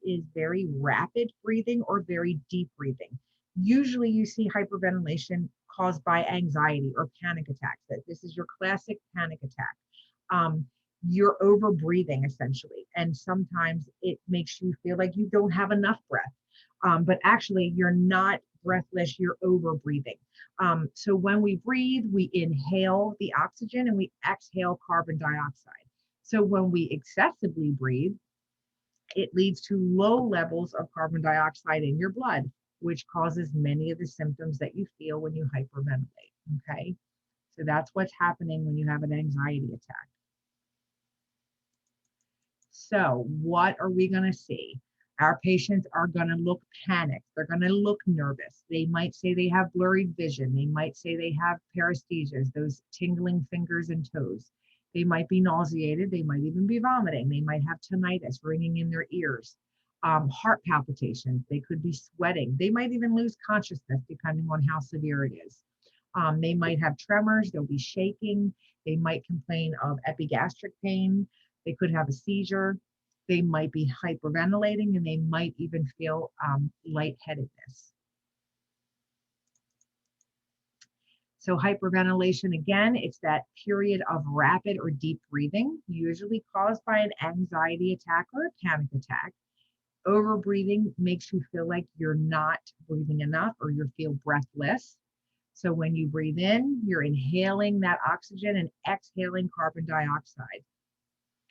is very rapid breathing or very deep breathing. Usually you see hyperventilation caused by anxiety or panic attacks. This is your classic panic attack. You're over breathing essentially. And sometimes it makes you feel like you don't have enough breath. But actually you're not breathless, you're over breathing. So when we breathe, we inhale the oxygen and we exhale carbon dioxide. So when we excessively breathe, it leads to low levels of carbon dioxide in your blood, which causes many of the symptoms that you feel when you hyperventilate, okay? So that's what's happening when you have an anxiety attack. So what are we gonna see? Our patients are gonna look panicked. They're gonna look nervous. They might say they have blurry vision. They might say they have paresthesias, those tingling fingers and toes. They might be nauseated. They might even be vomiting. They might have tinnitus ringing in their ears, heart palpitations. They could be sweating. They might even lose consciousness depending on how severe it is. They might have tremors. They'll be shaking. They might complain of epigastric pain. They could have a seizure. They might be hyperventilating, and they might even feel lightheadedness. So hyperventilation, again, it's that period of rapid or deep breathing, usually caused by an anxiety attack or a panic attack. Overbreathing makes you feel like you're not breathing enough or you feel breathless. So when you breathe in, you're inhaling that oxygen and exhaling carbon dioxide.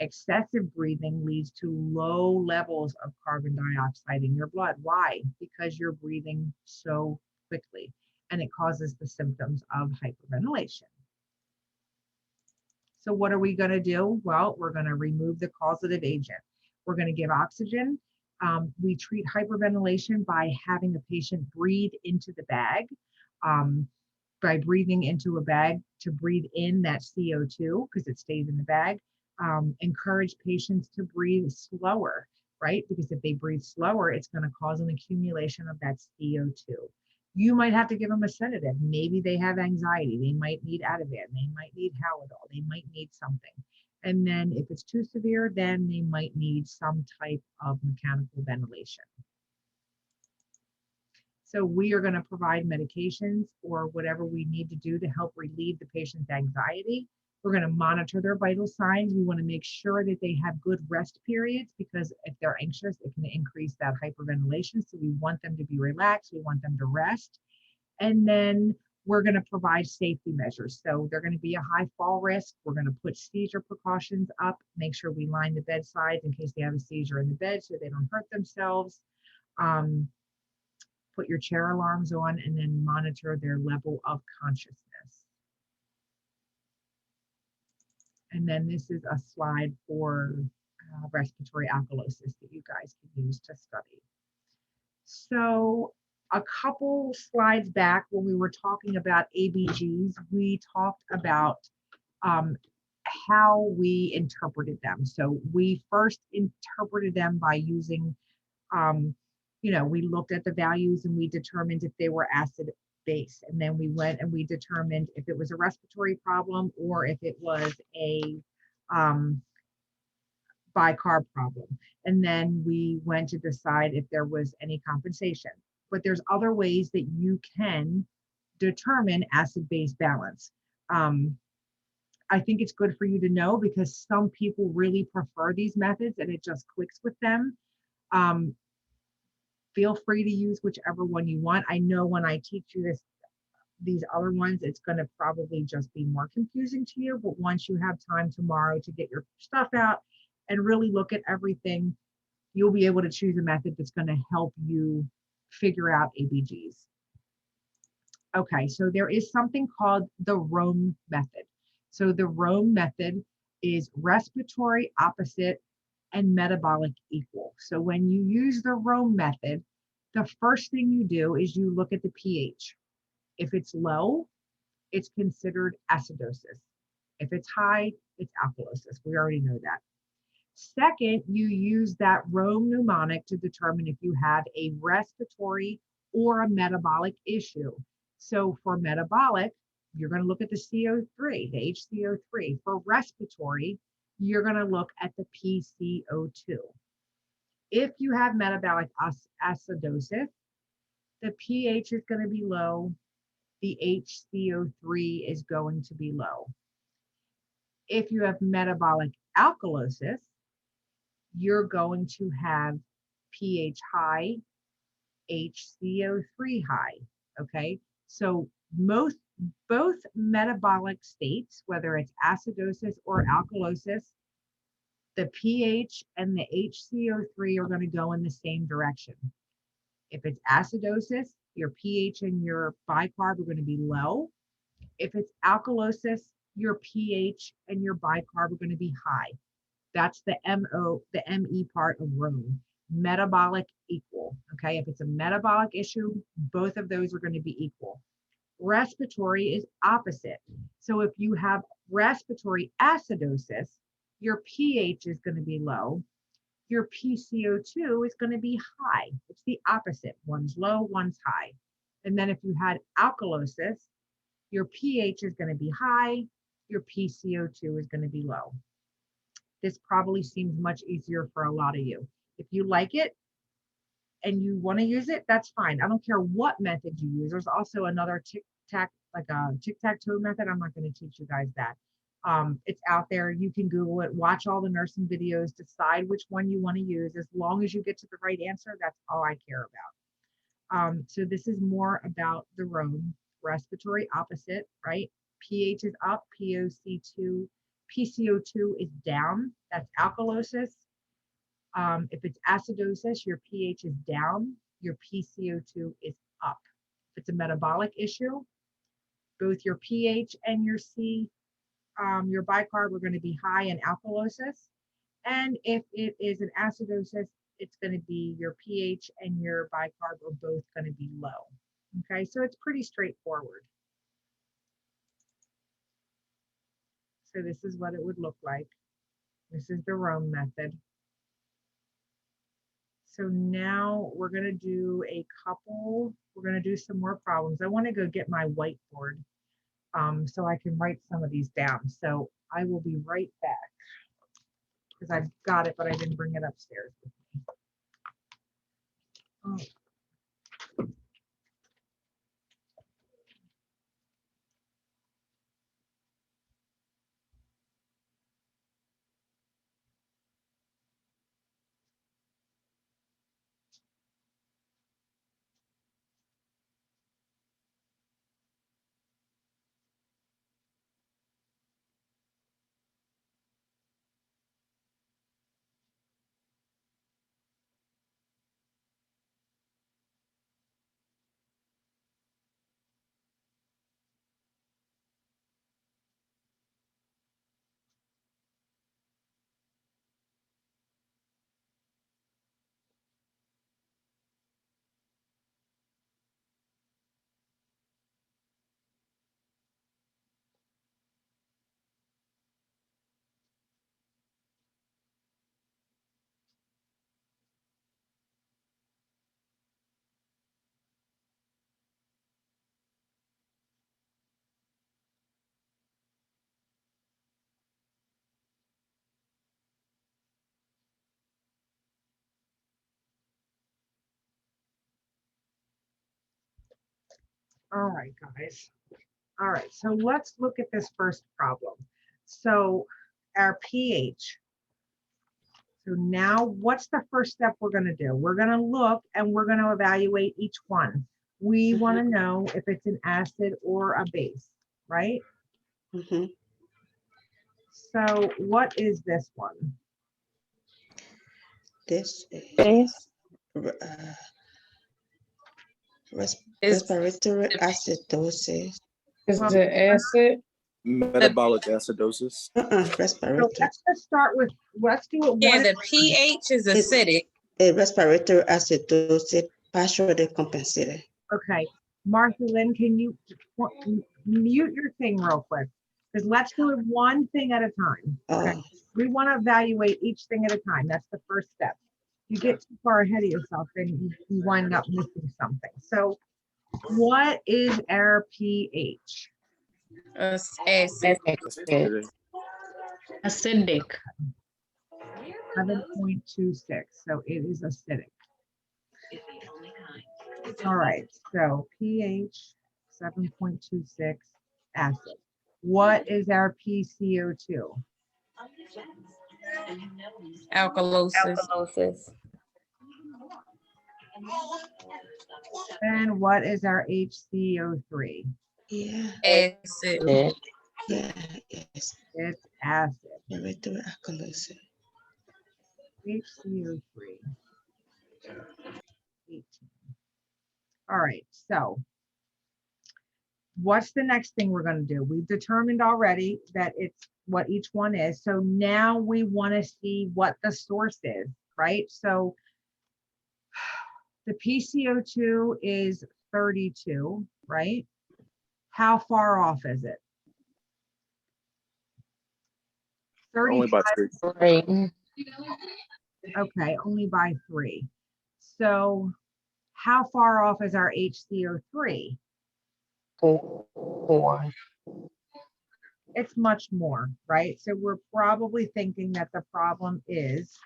Excessive breathing leads to low levels of carbon dioxide in your blood. Why? Because you're breathing so quickly, and it causes the symptoms of hyperventilation. So what are we going to do? Well, we're going to remove the causative agent. We're going to give oxygen. We treat hyperventilation by having a patient breathe into the bag. By breathing into a bag to breathe in that CO2 because it stays in the bag. Encourage patients to breathe slower, right? Because if they breathe slower, it's going to cause an accumulation of that CO2. You might have to give them a sedative. Maybe they have anxiety. They might need Ativan. They might need Halidol. They might need something. And then if it's too severe, then they might need some type of mechanical ventilation. So we are going to provide medications or whatever we need to do to help relieve the patient's anxiety. We're going to monitor their vital signs. We want to make sure that they have good rest periods because if they're anxious, it can increase that hyperventilation. So we want them to be relaxed. We want them to rest. And then we're going to provide safety measures. So they're going to be a high fall risk. We're going to put seizure precautions up, make sure we line the bedsides in case they have a seizure in the bed so they don't hurt themselves. Put your chair alarms on and then monitor their level of consciousness. And then this is a slide for respiratory alkalosis that you guys can use to study. So a couple slides back when we were talking about ABGs, we talked about how we interpreted them. So we first interpreted them by using, we looked at the values and we determined if they were acid base. And then we went and we determined if it was a respiratory problem or if it was a bicarb problem. And then we went to decide if there was any compensation. But there's other ways that you can determine acid-base balance. I think it's good for you to know because some people really prefer these methods and it just clicks with them. Feel free to use whichever one you want. I know when I teach you these other ones, it's going to probably just be more confusing to you. But once you have time tomorrow to get your stuff out and really look at everything, you'll be able to choose a method that's going to help you figure out ABGs. Okay, so there is something called the Rome method. So the Rome method is respiratory opposite and metabolic equal. So when you use the Rome method, the first thing you do is you look at the pH. If it's low, it's considered acidosis. If it's high, it's alkalosis. We already know that. Second, you use that Rome mnemonic to determine if you have a respiratory or a metabolic issue. So for metabolic, you're going to look at the CO3, the HCO3. For respiratory, you're going to look at the PCO2. If you have metabolic acidosis, the pH is going to be low. The HCO3 is going to be low. If you have metabolic alkalosis, you're going to have pH high, HCO3 high, okay? So both metabolic states, whether it's acidosis or alkalosis, the pH and the HCO3 are going to go in the same direction. If it's acidosis, your pH and your bicarb are going to be low. If it's alkalosis, your pH and your bicarb are going to be high. That's the ME part of Rome. Metabolic equal. Okay, if it's a metabolic issue, both of those are going to be equal. Respiratory is opposite. So if you have respiratory acidosis, your pH is going to be low. Your PCO2 is going to be high. It's the opposite. One's low, one's high. And then if you had alkalosis, your pH is going to be high. Your PCO2 is going to be low. This probably seems much easier for a lot of you. If you like it and you want to use it, that's fine. I don't care what method you use. There's also another tic-tac-toe method. I'm not going to teach you guys that. It's out there. You can Google it, watch all the nursing videos, decide which one you want to use. As long as you get to the right answer, that's all I care about. So this is more about the Rome, respiratory opposite, right? pH is up, PCO2 is down. That's alkalosis. If it's acidosis, your pH is down, your PCO2 is up. If it's a metabolic issue, both your pH and your your bicarb are going to be high in alkalosis. And if it is an acidosis, it's going to be your pH and your bicarb are both going to be low. Okay, so it's pretty straightforward. So this is what it would look like. This is the Rome method. So now we're going to do we're going to do some more problems. I want to go get my whiteboard so I can write some of these down. So I will be right back because I've got it, but I didn't bring it upstairs with me. Oh. All right, guys. All right, so let's look at this first problem. So our pH. So now what's the first step we're going to do? We're going to look and we're going to evaluate each one. We want to know if it's an acid or a base, right? So what is this one? This Base. Respiratory acidosis. Is the acid? Metabolic acidosis. Respiratory. So let's just start with, let's do it. Yeah, the pH is acidic. A respiratory acidosis partially compensated. Okay, Martha Lynn, can you mute your thing real quick? Because let's do it one thing at a time. Okay, we want to evaluate each thing at a time. That's the first step. You get too far ahead of yourself, then you wind up missing something. So what is our pH? Acidic. Acidic. 7.26, so it is acidic. All right, so pH 7.26 acid. What is our PCO2? Alkalosis. And what is our HCO3? Yeah. Acid. Yeah, yes. It's acid. Respiratory alkalosis. HCO3. 18. All right, so what's the next thing we're going to do? We've determined already that it's what each one is. So now we want to see what the source is, right? So the PCO2 is 32, right? How far off is it? Only by 3. Right. Okay, only by 3. So how far off is our HCO3? 4. It's much more, right? So we're probably thinking that the problem is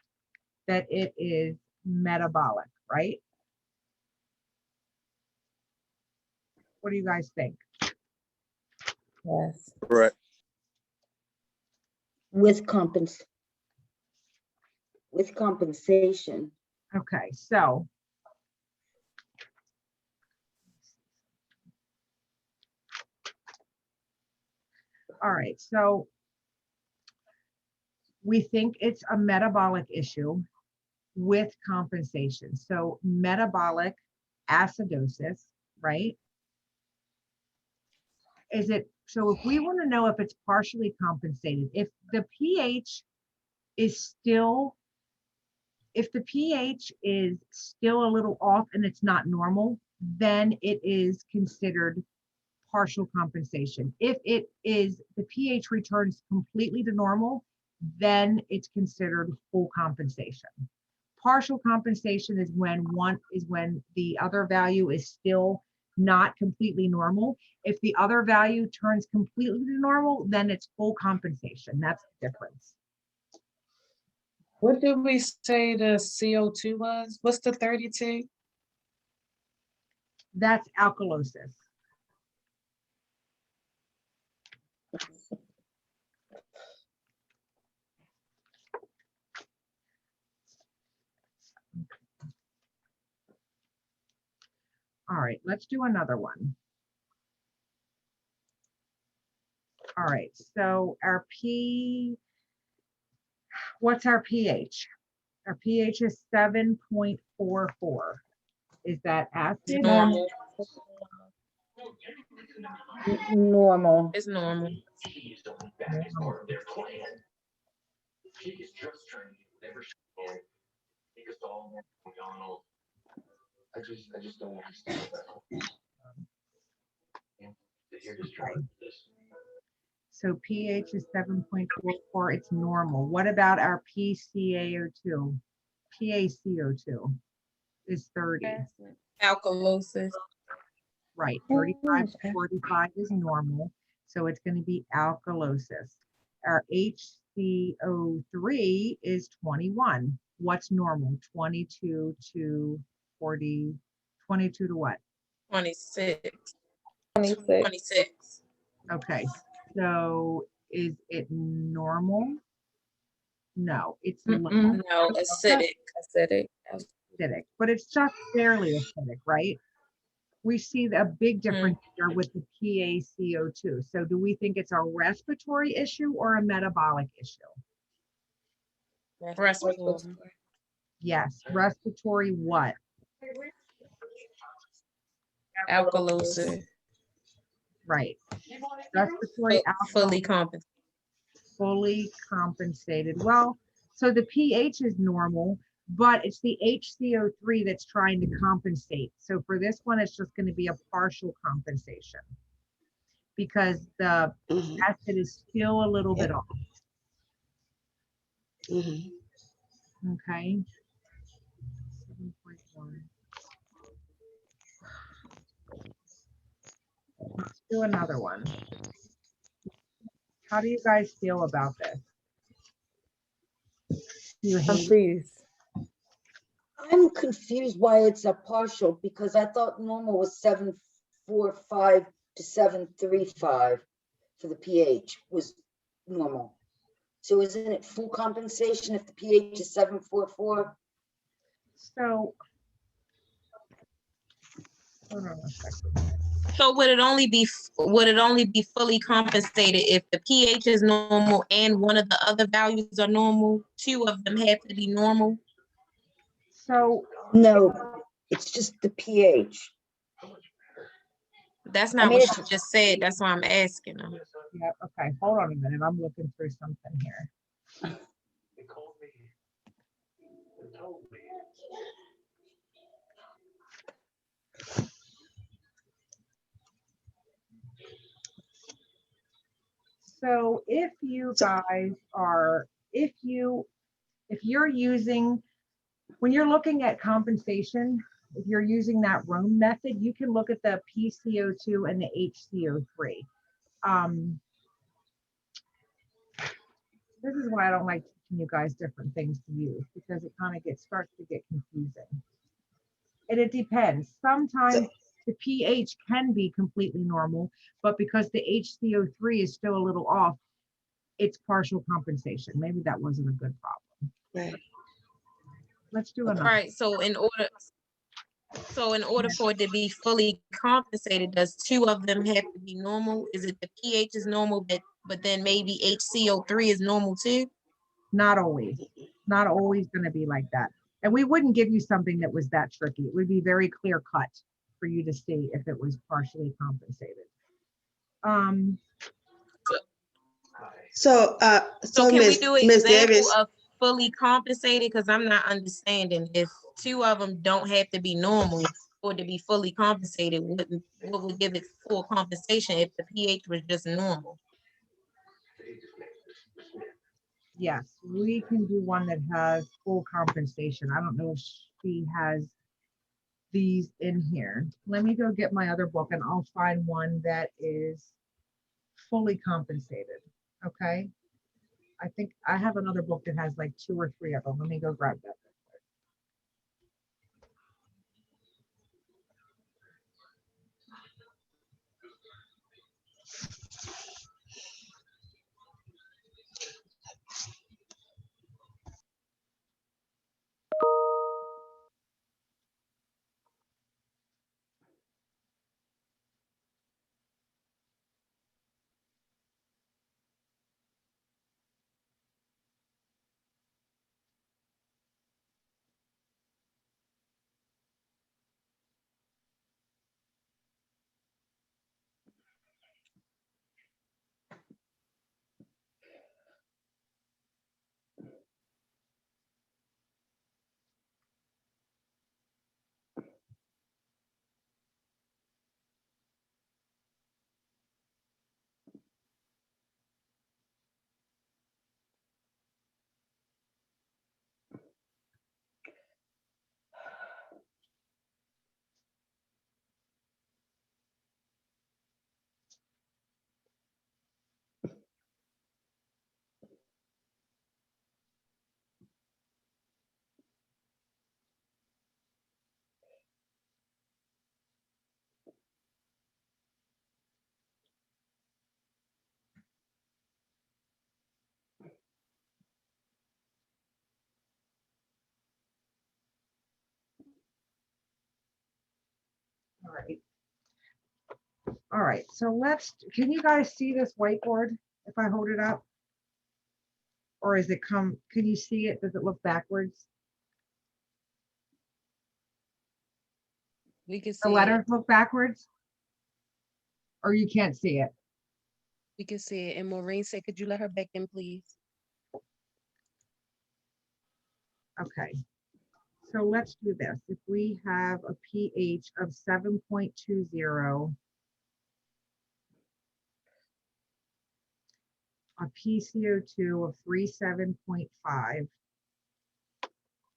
that it is metabolic, right? What do you guys think? Yes. Correct. With compensation. Okay, so all right, so we think it's a metabolic issue with compensation. So metabolic acidosis, right? Is it, so if we want to know if it's partially compensated, if the pH is still, if the pH is still a little off and it's not normal, then it is considered partial compensation. If it is, the pH returns completely to normal, then it's considered full compensation. Partial compensation is when the other value is still not completely normal. If the other value turns completely to normal, then it's full compensation. That's the difference. What did we say the CO2 was? What's the 32? That's alkalosis. All right, let's do another one. All right, so our what's our pH? Our pH is 7.44. Is that acid? Normal. Normal. It's normal. So pH is 7.44. It's normal. What about our PCAO2? PaCO2 is 30. Alkalosis. Right, 35 to 45 is normal. So it's going to be alkalosis. Our HCO3 is 21. What's normal? 22 to 40, 22 to what? 26. 26. Okay, so is it normal? No, it's low. No, acidic. Acidic, but it's just barely acidic, right? We see a big difference here with the PaCO2. So do we think it's a respiratory issue or a metabolic issue? Respiratory. Yes, respiratory what? Alkalosis. Right. Respiratory Fully compensated. Fully compensated. Well, so the pH is normal, but it's the HCO3 that's trying to compensate. So for this one, it's just going to be a partial compensation because the acid is still a little bit off. Okay. 7.1. Let's do another one. How do you guys feel about this? Do you hate it? I'm confused why it's a partial because I thought normal was 7.45 to 7.35 for the pH was normal. So isn't it full compensation if the pH is 7.44? So, hold on a second. So would it only be fully compensated if the pH is normal and one of the other values are normal? 2 of them have to be normal. So no, it's just the pH. That's not mean, what she just said. That's why I'm asking her. Yeah, okay, hold on a minute. I'm looking through something here. So if you guys are, if you're using, when you're looking at compensation, if you're using that room method, you can look at the PCO2 and the HCO3. This is why I don't like teaching you guys different things to use, because it kind of starts to get confusing. And it depends. Sometimes the pH can be completely normal, but because the HCO3 is still a little off, it's partial compensation. Maybe that wasn't a good problem. Right. Let's do All another. right, so in order for it to be fully compensated, does two of them have to be normal? Is it the pH is normal, but then maybe HCO3 is normal too? Not always. Not always going to be like that. And we wouldn't give you something that was that tricky. It would be very clear cut for you to see if it was partially compensated. So can we do an Ms. example Davis, of fully compensated? Because I'm not understanding. If two of them don't have to be normal or to be fully compensated, what would give it full compensation if the pH was just normal? Yes, we can do one that has full compensation. I don't know if she has these in here. Let me go get my other book and I'll find one that is fully compensated. Okay. I think I have another book that has like 2 or 3 of them. Let me go grab that. All right. All right. So can you guys see this whiteboard if I hold it up? Or is it can you see it? Does it look backwards? We can see The letters look backwards? Or you can't see it? We can see it. And Maureen said, could you let her back in, please? Okay. So let's do this. If we have a pH of 7.20, a PCO2 of 37.5,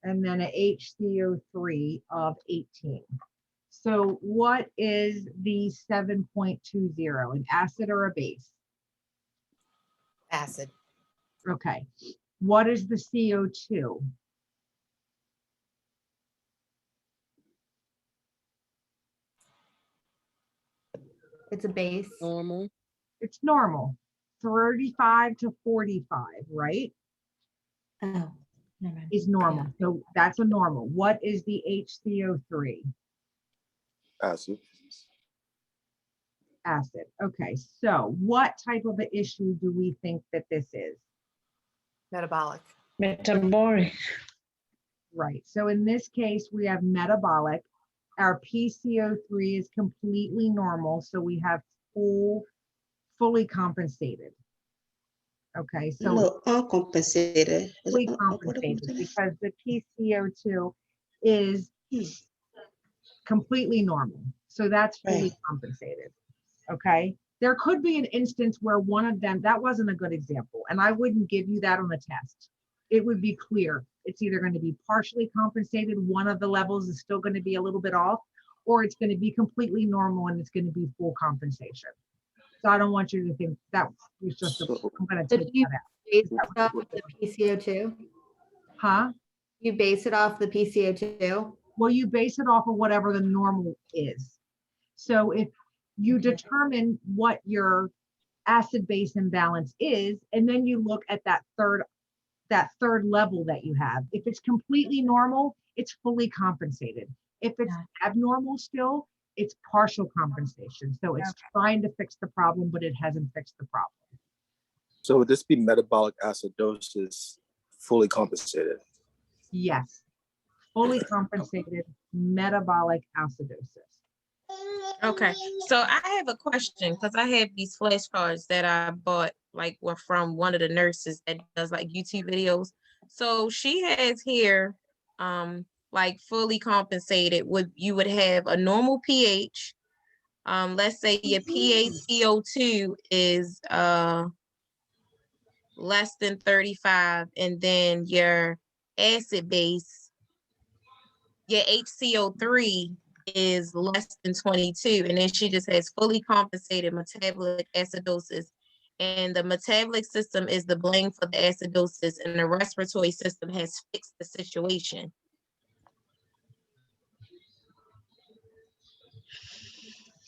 and then a HCO3 of 18. So what is the 7.20, an acid or a base? Acid. Okay. What is the CO2? It's a base. Normal. It's normal, 35 to 45, right? Oh, never mind. Is normal. So that's a normal. What is the HCO3? Acid. Acid. Okay. So what type of an issue do we think that this is? Metabolic. Metabolic. Right. So in this case, we have metabolic. Our PCO3 is completely normal, so we have fully compensated. Okay, so No, uncompensated. Is fully it compensated uncompensated? because the PCO2 is completely normal. So that's fully Right. compensated. Okay. There could be an instance where one of them, that wasn't a good example, and I wouldn't give you that on the test. It would be clear. It's either going to be partially compensated, one of the levels is still going to be a little bit off, or it's going to be completely normal and it's going to be full compensation. So I don't want you to think that was just, I'm going to So take do you that out. base it off of the PCO2? Huh? You base it off the PCO2? Well, you base it off of whatever the normal is. So if you determine what your acid base imbalance is, and then you look at that third level that you have. If it's completely normal, it's fully compensated. If it's abnormal still, it's partial compensation. So it's trying to fix the problem, but it hasn't fixed the problem. So would this be metabolic acidosis fully compensated? Yes, fully compensated metabolic acidosis. Okay, so I have a question because I have these flashcards that I bought, like were from one of the nurses that does like YouTube videos. So she has here, like fully compensated you would have a normal pH. Let's say your PaCO2 is less than 35, and then your acid base, your HCO3 is less than 22, and then she just has fully compensated metabolic acidosis, and the metabolic system is the blame for the acidosis, and the respiratory system has fixed the situation.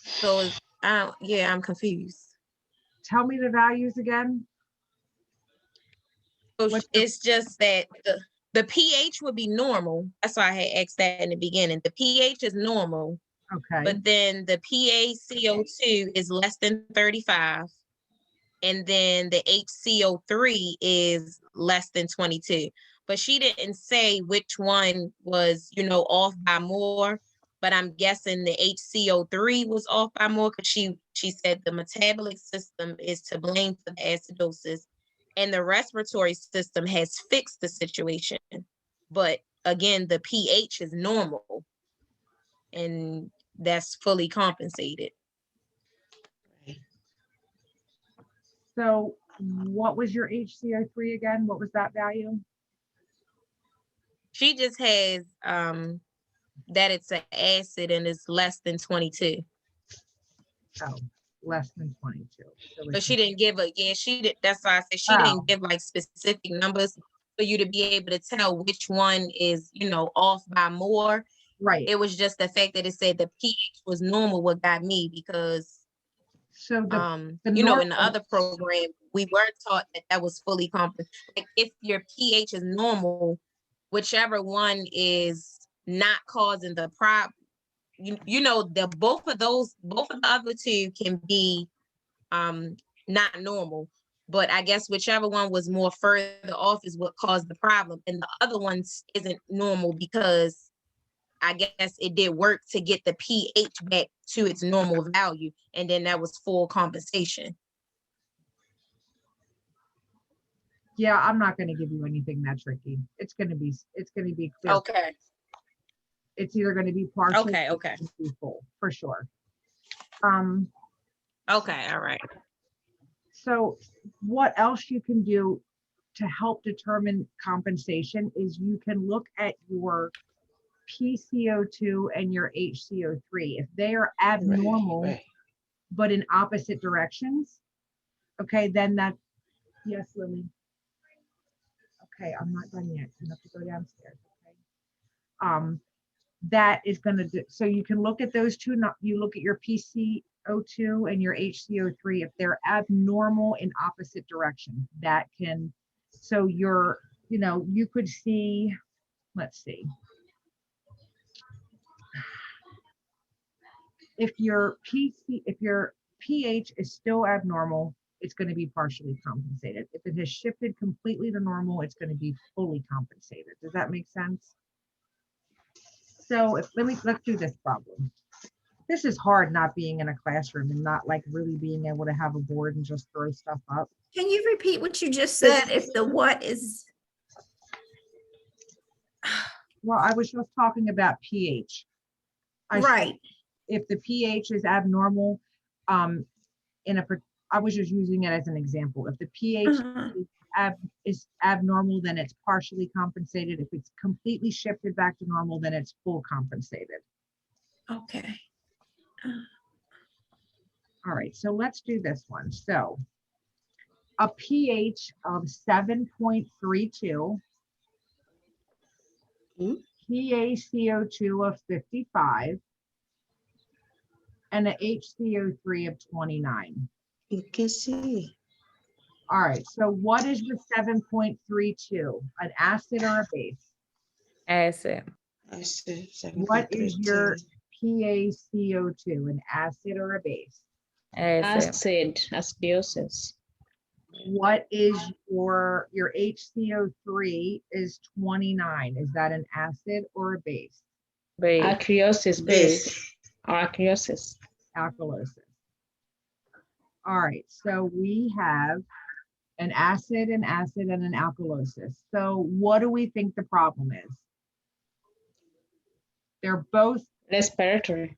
So yeah, I'm confused. Tell me the values again. So it's just that the pH would be normal. That's why I had asked that in the beginning. The pH is normal. Okay. But then the PaCO2 is less than 35. And then the HCO3 is less than 22. But she didn't say which one was, off by more. But I'm guessing the HCO3 was off by more because she said the metabolic system is to blame for the acidosis. And the respiratory system has fixed the situation. But again, the pH is normal. And that's fully compensated. So what was your HCO3 again? What was that value? She just has that it's an acid and it's less than 22. Oh, less than 22. So but she didn't give that's why I said she didn't give like specific numbers for you to be able to tell which one is, off by more. Right. It was just the fact that it said the pH was normal what got me, because so in the other program, we were taught that was fully compensated. Like if your pH is normal, whichever one is not causing the problem, both of the other two can be not normal. But I guess whichever one was more further off is what caused the problem. And the other ones isn't normal because I guess it did work to get the pH back to its normal value. And then that was full compensation. Yeah, I'm not going to give you anything that tricky. It's going to be clear. Okay. It's either going to be partial. Okay. Or full, for sure. Okay. All right. So what else you can do to help determine compensation is you can look at your PCO2 and your HCO3. If they are abnormal, but in opposite directions, okay, then that, yes, Lily. Okay, I'm not done yet. You have to go downstairs, okay? That is going to, so you can look at those two, you look at your PCO2 and your HCO3, if they're abnormal in opposite directions, that can, so you're, you could see, let's see. If your pH is still abnormal, it's going to be partially compensated. If it has shifted completely to normal, it's going to be fully compensated. Does that make sense? So let's do this problem. This is hard not being in a classroom and not like really being able to have a board and just throw stuff up. Can you repeat what you just said? If the what is, Well, I was just talking about pH. right, If the pH is abnormal, I was just using it as an example. If the pH is abnormal, then it's partially compensated. If it's completely shifted back to normal, then it's full compensated. okay. All right, so let's do this one. So a pH of 7.32, PaCO2 of 55, and an HCO3 of 29. You can see. All right, so what is the 7.32? An acid or a base? Acid. Acid. What is your PaCO2? An acid or a base? Acid. Acidosis. What is your HCO3 is 29? Is that an acid or a base? Base. Acryosis base. Or acryosis. Alkalosis. All right, so we have an acid, and an alkalosis. So what do we think the problem is? They're both Respiratory.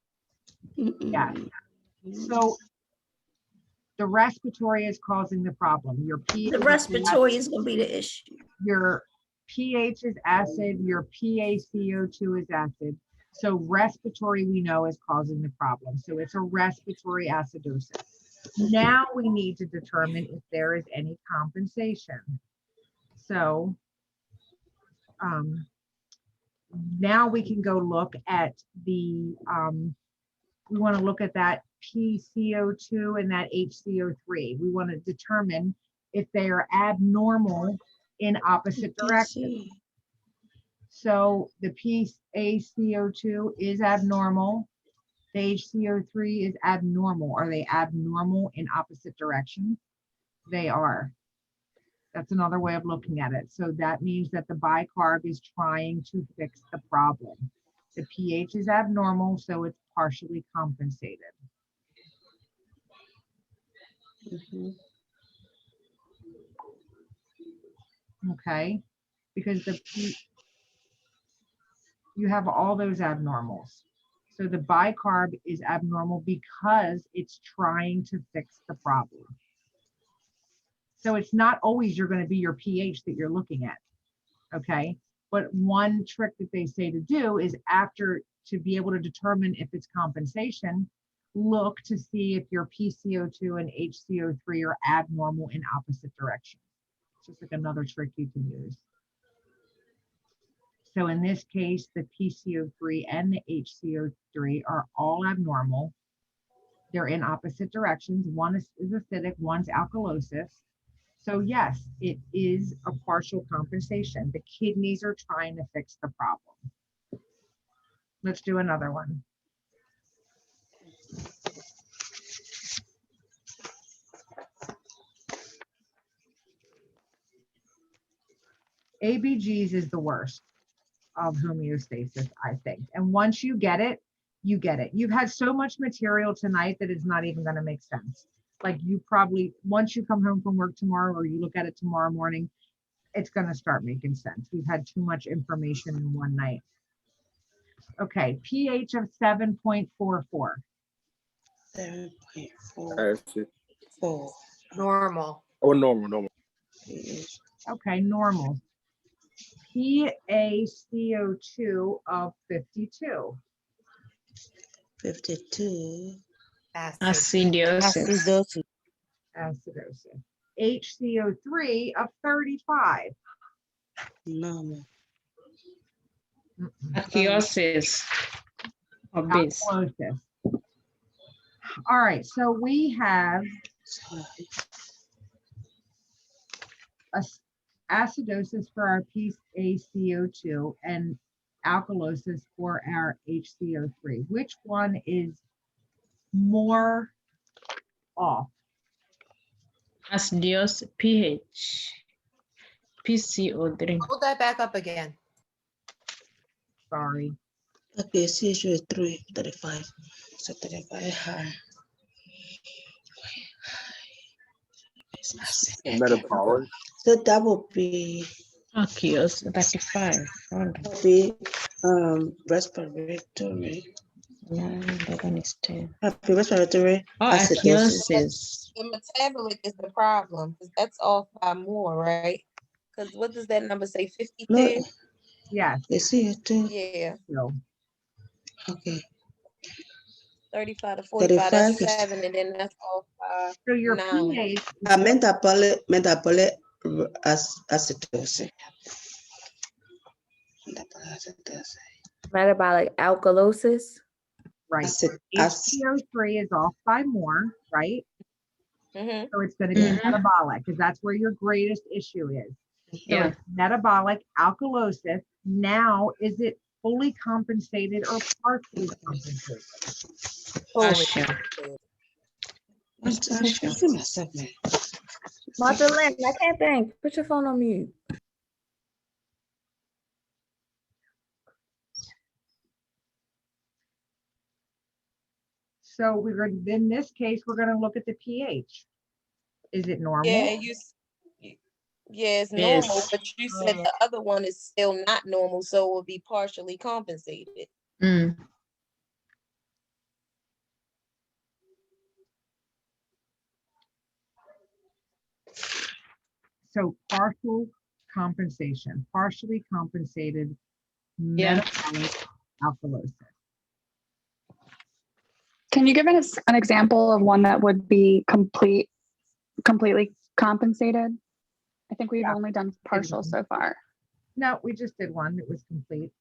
yeah. So the respiratory is causing the problem. Your pH The respiratory is gonna be the issue. Your pH is acid, your PaCO2 is acid. So respiratory we know is causing the problem. So it's a respiratory acidosis. Now we need to determine if there is any compensation. So now we can go look at the, we want to look at that PCO2 and that HCO3. We want to determine if they are abnormal in opposite directions. So the PaCO2 is abnormal. The HCO3 is abnormal. Are they abnormal in opposite directions? They are. That's another way of looking at it. So that means that the bicarb is trying to fix the problem. The pH is abnormal, so it's partially compensated. Okay, because you have all those abnormals. So the bicarb is abnormal because it's trying to fix the problem. So it's not always you're going to be your pH that you're looking at. Okay, but one trick that they say to do is after, to be able to determine if it's compensation, look to see if your PCO2 and HCO3 are abnormal in opposite directions. It's just like another trick you can use. So in this case, the PCO3 and the HCO3 are all abnormal. They're in opposite directions. One is acidic, one's alkalosis. So yes, it is a partial compensation. The kidneys are trying to fix the problem. Let's do another one. ABGs is the worst of homeostasis, I think. And once you get it, you get it. You've had so much material tonight that it's not even going to make sense. Like you probably, once you come home from work tomorrow or you look at it tomorrow morning, it's going to start making sense. We've had too much information in one night. Okay, pH of 7.44. 7.44. Normal. Oh, normal. Okay, normal. PaCO2 of 52. 52. Acidosis. Acidosis. HCO3 of 35. Normal. Acryosis. Obese. Alkalosis. All right, so we have acidosis for our PaCO2 and alkalosis for our HCO3. Which one is more off? Acidosis. pH. PCO3. Hold that back up again. Sorry. Okay, CHO is 335. So 35 high. Metabolic. So that would be Aqueous 35. would be respiratory. No, that one is 10. Respiratory Oh, acidosis. aqueous. The metabolic is the problem, because that's off by more, right? Because what does that number say, 52? No, Yes. they see it too. Yeah, So, Okay. 35 to 45, that's 35 is 7, and then that's off by so your 9. pH, metabolic acidosis. Metabolic alkalosis. right? HCO3 is off by more, right? Mm-hmm. So it's going to be metabolic because that's where your greatest issue is. So Yeah. it's metabolic alkalosis. Now, is it fully compensated or partially compensated? Partial. Mother Lynn, I can't think. Put your phone on mute. So we're going to, in this case, we're going to look at the pH. Is it normal? Yeah, yeah, it's normal, Yes. but you said the other one is still not normal, so it will be partially compensated. Mm. So partial compensation, partially compensated Yeah. metabolic alkalosis. Can you give us an example of one that would be completely compensated? I think we've only done partial so far. No, we just did one. It was complete.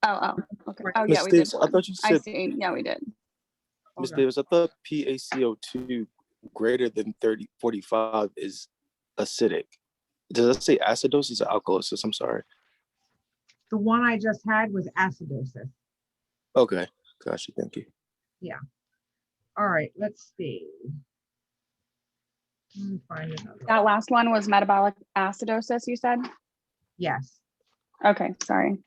Oh, okay. Oh, Miss yeah, we did Davis, I one. thought you I said, see. Yeah, we did. Miss Davis, I thought PaCO2 greater than 45 is acidic. Does that say acidosis or alkalosis? I'm sorry. The one I just had was acidosis. Okay, gotcha. Thank you. Yeah. All right, let's see. Let me find another. That last one was metabolic acidosis, you said? Yes. Okay, sorry.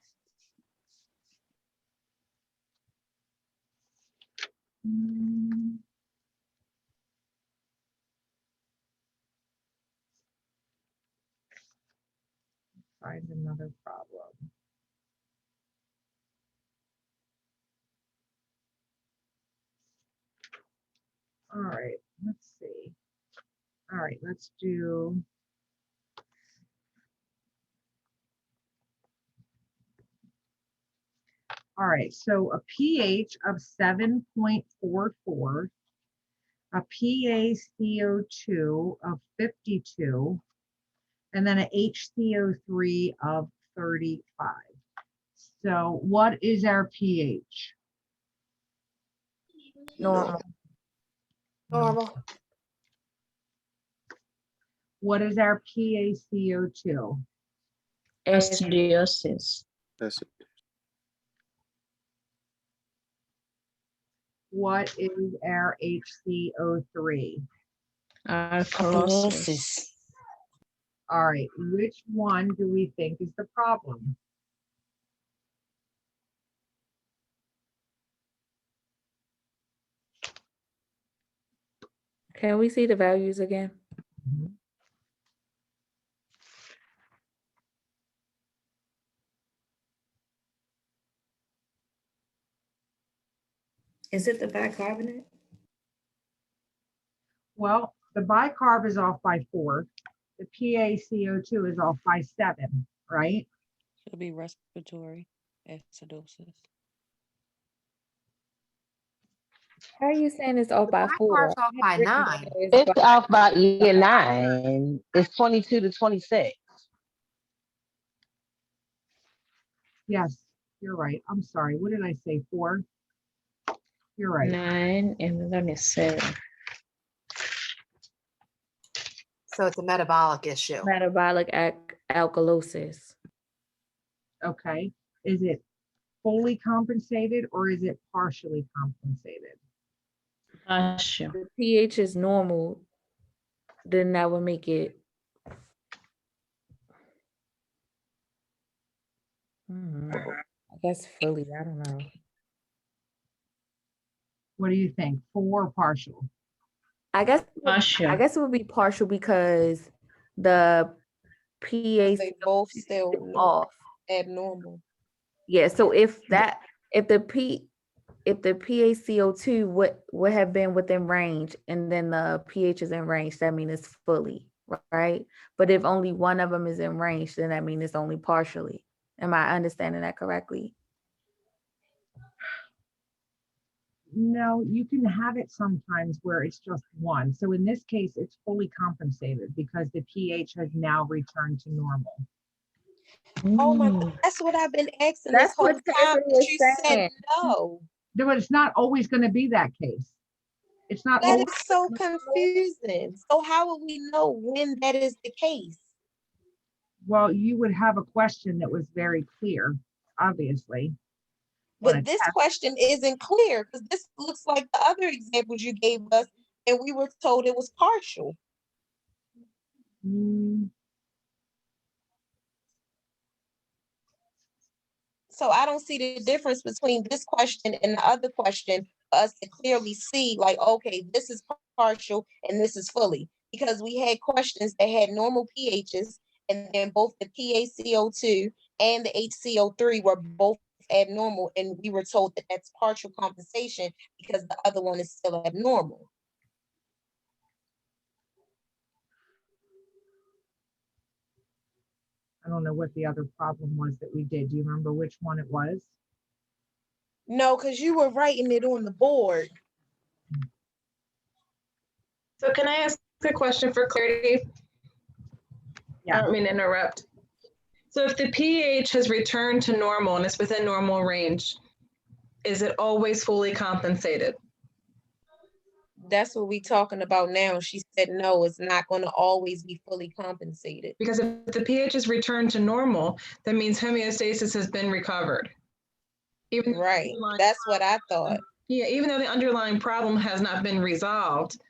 Find another problem. All right, let's see. All right, let's do. All right, so a pH of 7.44, a PaCO2 of 52, and then a HCO3 of 35. So what is our pH? Normal. Normal. What is our PaCO2? Acidosis. That's it. What is our HCO3? Alkalosis. All right, which one do we think is the problem? Can we see the values again? Is it the bicarbonate? Well, the bicarb is off by 4. The PaCO2 is off by 7, right? It'll be respiratory acidosis. How are you saying it's off by 4? Bicarb's off by 9. It's off by 9. It's 22 to 26. Yes, you're right. I'm sorry. What did I say? 4? You're right. 9 and then it's 7. So it's a metabolic issue. Metabolic alkalosis. Okay. Is it fully compensated or is it partially compensated? Partial. The pH is normal, then that would make it. guess fully, I don't know. What do you think? Full or partial? I guess Partial. it would be partial because the PA They both still off. abnormal. Yeah, so if the PaCO2 would have been within range and then the pH is in range, that means it's fully, right? But if only one of them is in range, then that means it's only partially. Am I understanding that correctly? No, you can have it sometimes where it's just one. So in this case, it's fully compensated because the pH has now returned to normal. Oh my God, that's what I've been asking That's this whole what time. Tessa But was you saying. said no. But it's not always going to be that case. It's not That always. is so confusing. So how will we know when that is the case? Well, you would have a question that was very clear, obviously. on a But this test. question isn't clear because this looks like the other examples you gave us, and we were told it was partial. So I don't see the difference between this question and the other question for us to clearly see, like, okay, this is partial and this is fully. Because we had questions that had normal pHs, and then both the PaCO2 and the HCO3 were both abnormal, and we were told that that's partial compensation because the other one is still abnormal. I don't know what the other problem was that we did. Do you remember which one it was? No, because you were writing it on the board. So can I ask a question for clarity? Yeah. I don't mean to interrupt. So if the pH has returned to normal and it's within normal range, is it always fully compensated? That's what we're talking about now. She said, no, it's not going to always be fully compensated. Because if the pH has returned to normal, that means homeostasis has been recovered. Even right. That's what I thought. Yeah, even though the underlying problem has not been resolved,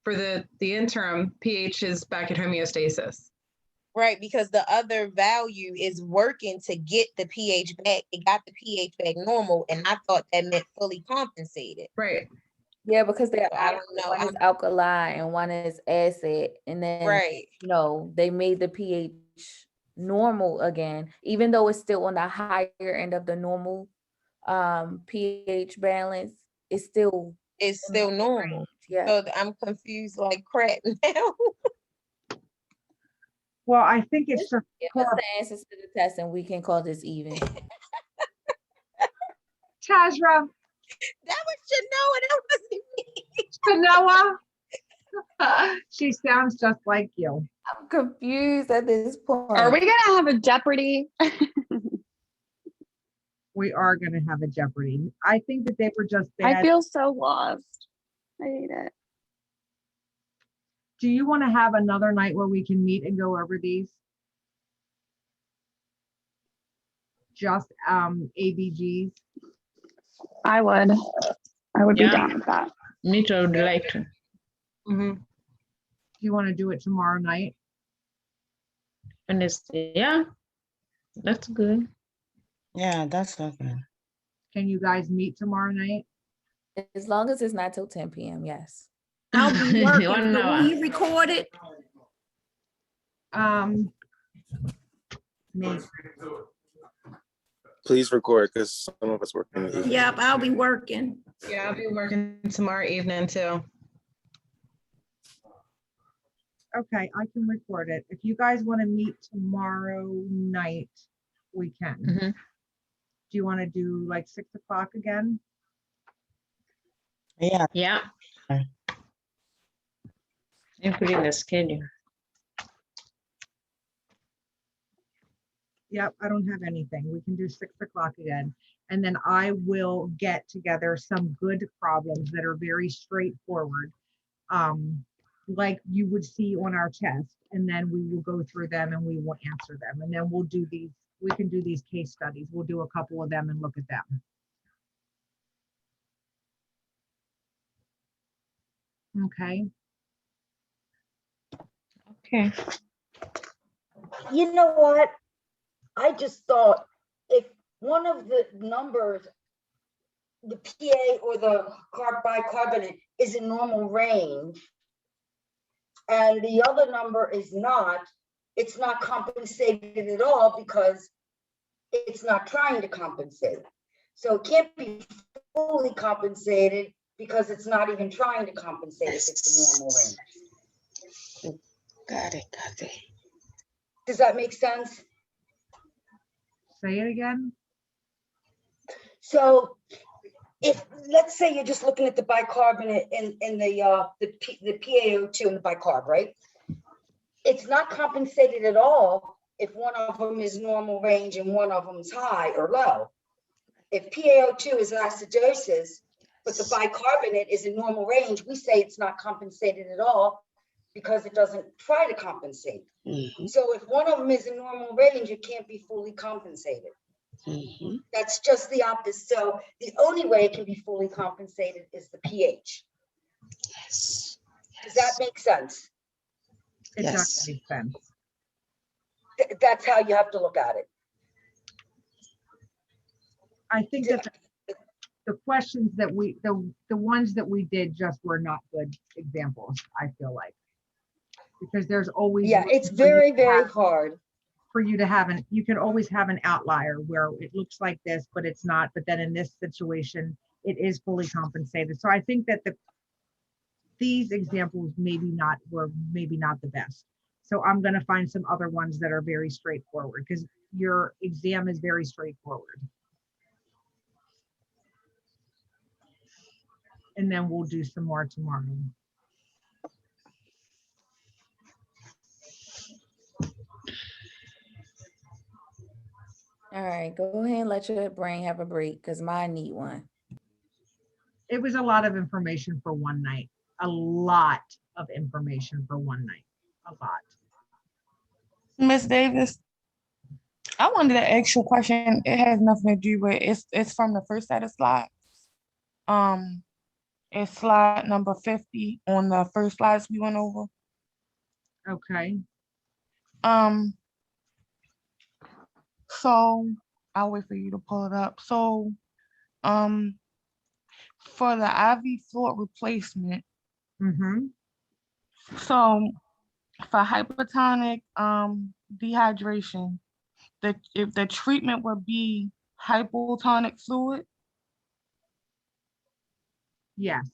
for the interim, pH is back at homeostasis. Right, because the other value is working to get the pH back. It got the pH back normal, and I thought that meant fully compensated. Right. Yeah, because they're I don't know. one is alkali and one is acid, and then right, they made the pH normal again, even though it's still on the higher end of the normal pH balance. It's still normal. Yeah. So I'm confused like crap now. Well, I think it's just give us the answers to the test, and we can call this even. Tazra. That was Chanoa. She sounds just like you. I'm confused at this point. Are we gonna have a Jeopardy? We are going to have a Jeopardy. I think that they were just bad. I feel so lost. I hate it. Do you want to have another night where we can meet and go over these? Just ABGs? I would be Yeah. down with that. Me too, I would like to. Do you want to do it tomorrow night? Wednesday, yeah, that's good. Yeah, that's okay. Can you guys meet tomorrow night? As long as it's not till 10 p.m., yes. I'll be working. 1 Will hour. we record it? Maybe. Please record because some of us work in the evening. Yep, I'll be working. Yeah, I'll be working tomorrow evening too. Okay, I can record it. If you guys want to meet tomorrow night, we can. Mhm. Do you want to do like 6 o'clock again? Yeah. Yeah. You put in the schedule. Yep, I don't have anything. We can do 6 o'clock again. And then I will get together some good problems that are very straightforward, like you would see on our test. And then we will go through them and we will answer them. And then we'll do these, we can do these case studies. We'll do a couple of them and look at them. Okay. Okay. You know what? I just thought if one of the numbers, the PA or the bicarbonate is in normal range, and the other number is not, it's not compensated at all because it's not trying to compensate. So it can't be fully compensated because it's not even trying to compensate if it's in normal range. Got it. Does that make sense? Say it again. So if, let's say you're just looking at the bicarbonate in the PaO2 and the bicarb, right? It's not compensated at all if one of them is normal range and one of them is high or low. If PaO2 is acidosis, but the bicarbonate is in normal range, we say it's not compensated at all because it doesn't try to compensate. So if one of them is in normal range, it can't be fully compensated. That's just the opposite. So the only way it can be fully compensated is the pH. Yes. Does that make sense? It does make sense. That's how you have to look at it. I think that the questions that the ones that we did just were not good examples, I feel like. Because there's always, yeah, it's very, very hard for you to have you can always have an outlier where it looks like this, but it's not. But then in this situation, it is fully compensated. So I think that these examples were maybe not the best. So I'm going to find some other ones that are very straightforward because your exam is very straightforward. And then we'll do some more tomorrow. All right, go ahead and let your brain have a break because mine need one. It was a lot of information for one night. A lot of information for one night. A lot. Miss Davis, I wanted to ask you a question. It has nothing to do with it's from the first set of slides. It's slide number 50 on the first slides we went over. Okay. So I'll wait for you to pull it up. So for the IV fluid replacement, so for hypertonic dehydration, if the treatment would be hypotonic fluid. Yes.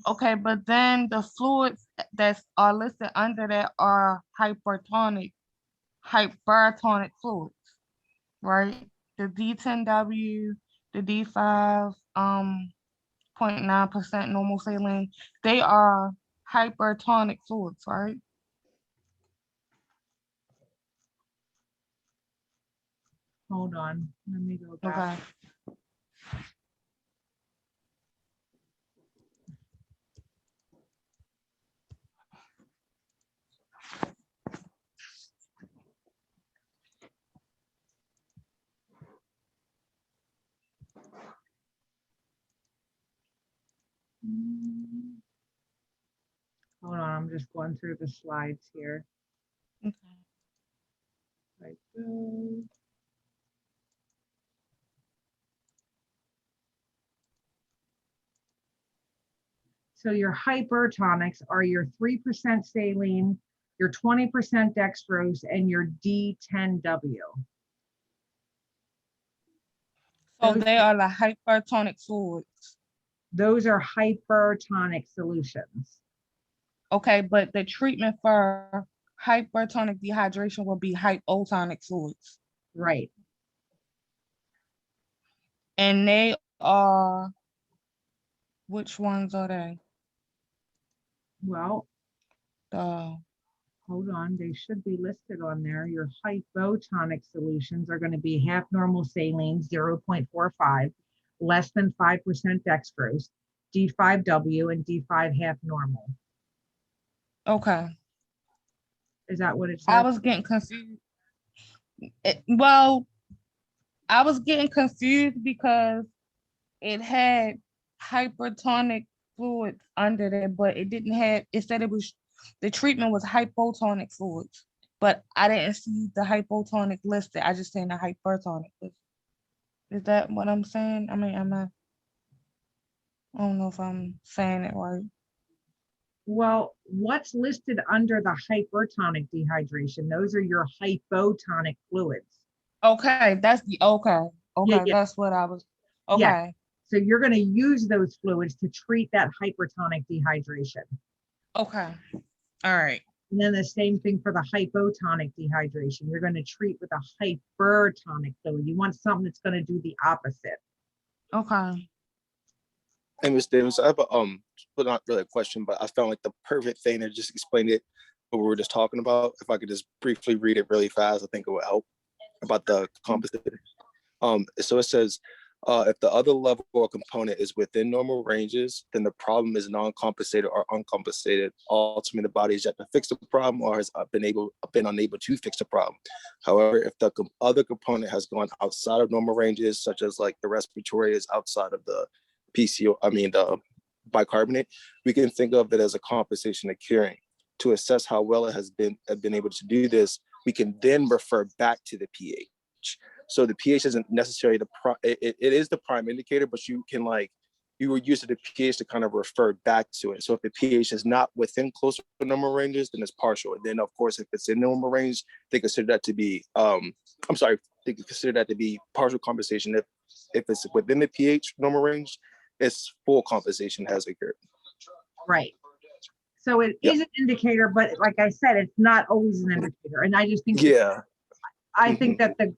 Okay, but then the fluids that are listed under that are hypertonic fluids, right? The D10W, the D5, 0.9% normal saline, they are hypertonic fluids, right? Hold on, let me go back. Okay. Hold on, I'm just going through the slides here. Okay. Like this. So your hypertonics are your 3% saline, your 20% dextrose, and your D10W. So they are the hypertonic fluids. Those are hypertonic solutions. Okay, but the treatment for hypertonic dehydration will be hypotonic fluids. Right. And they are, which ones are they? Well, hold on, they should be listed on there. Your hypotonic solutions are going to be half normal saline, 0.45, less than 5% dextrose, D5W, and D5 half normal. Okay. Is that what it says? I was getting confused. I was getting confused because it had hypertonic fluids under there, but it didn't have, it said it was, the treatment was hypotonic fluids. but I didn't see the hypotonic listed. I just seen the hypertonic list. Is that what I'm saying? I mean, I don't know if I'm saying it right. Well, what's listed under the hypertonic dehydration? Those are your hypotonic fluids. Okay, that's the okay. Okay, yeah. that's what I was. Okay. Yeah. So you're going to use those fluids to treat that hypertonic dehydration. Okay. All right. And then the same thing for the hypotonic dehydration. You're going to treat with a hypertonic fluid. You want something that's going to do the opposite. Okay. Hey, Ms. Davis, I have a but not really a question, but I found like the perfect thing to just explain it what we were just talking about. If I could just briefly read it really fast, I think it would help about the compensator. So it says, if the other level or component is within normal ranges, then the problem is non-compensated or uncompensated. Ultimately, the body is yet to fix the problem or has been unable to fix the problem. However, if the other component has gone outside of normal ranges, such as like the respiratory is outside of the the bicarbonate, we can think of it as a compensation occurring. To assess how well it has been able to do this, we can then refer back to the pH. So the pH isn't necessarily it is the prime indicator, but you can you will use the pH to kind of refer back to it. So if the pH is not within close to normal ranges, then it's partial. And then of course, if it's in normal range, they consider that to be they consider that to be partial compensation. If it's within the pH normal range, it's full compensation has occurred. Right. So it is an indicator, but like I said, it's not always an indicator. And I just think, I think that the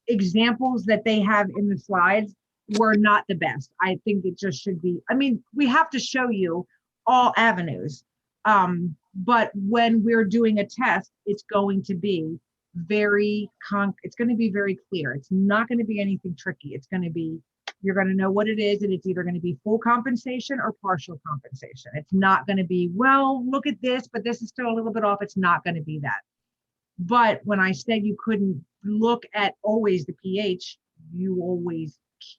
examples that they have in the slides were not the best. I think it just should be, I mean, we have to show you all avenues. But when we're doing a test, it's going to be very clear. It's not going to be anything tricky. It's going to be, you're going to know what it is, and it's either going to be full compensation or partial compensation. It's not going to be, well, look at this, but this is still a little bit off. It's not going to be that. But when I said you couldn't look at always the pH, you always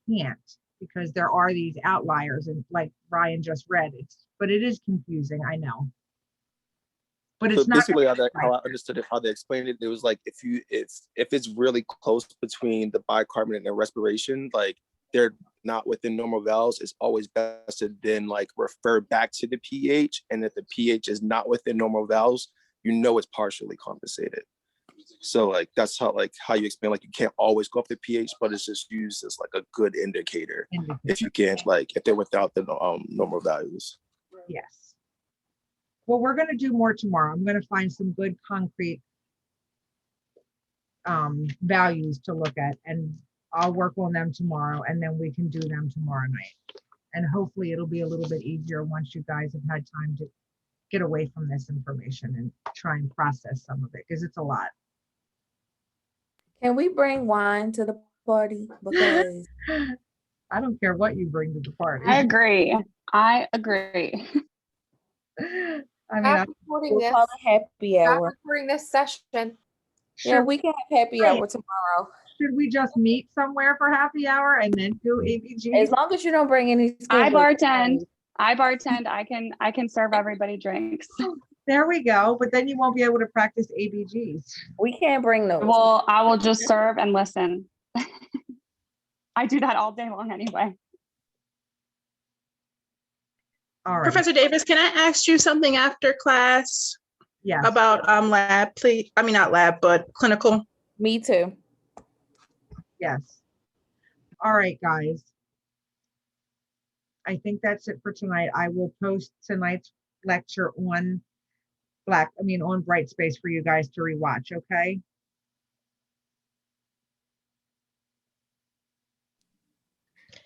can't, because there are these outliers, and like Ryan just read, but it is confusing, I know. But it's not basically how I understood it, how they explained it. It was like if it's really close between the bicarbonate and respiration, like they're not within normal values, it's always best to then refer back to the pH. And if the pH is not within normal values, it's partially compensated. So that's how you explain, you can't always go up the pH, but it's just used as a good indicator if you can't, if they're without the normal values. Yes. Well, we're going to do more tomorrow. I'm going to find some good concrete values to look at, and I'll work on them tomorrow, and then we can do them tomorrow night. And hopefully it'll be a little bit easier once you guys have had time to get away from this information and try and process some of it, because it's a lot. Can we bring wine to the party? Because I don't care what you bring to the party. I agree. I mean, I'm recording we'll call it happy I'm hour. recording this session. Yeah, we can have happy hour tomorrow. Should we just meet somewhere for happy hour and then do ABG? As long as you don't bring any. I bartend. I can serve everybody drinks. There we go. But then you won't be able to practice ABGs. We can't bring those. Well, I will just serve and listen. I do that all day long anyway. All right. Professor Davis, can I ask you something after class? Yeah. About lab, please. I mean, not lab, but clinical. Me too. Yes. All right, guys. I think that's it for tonight. I will post tonight's lecture on on Brightspace for you guys to rewatch, okay?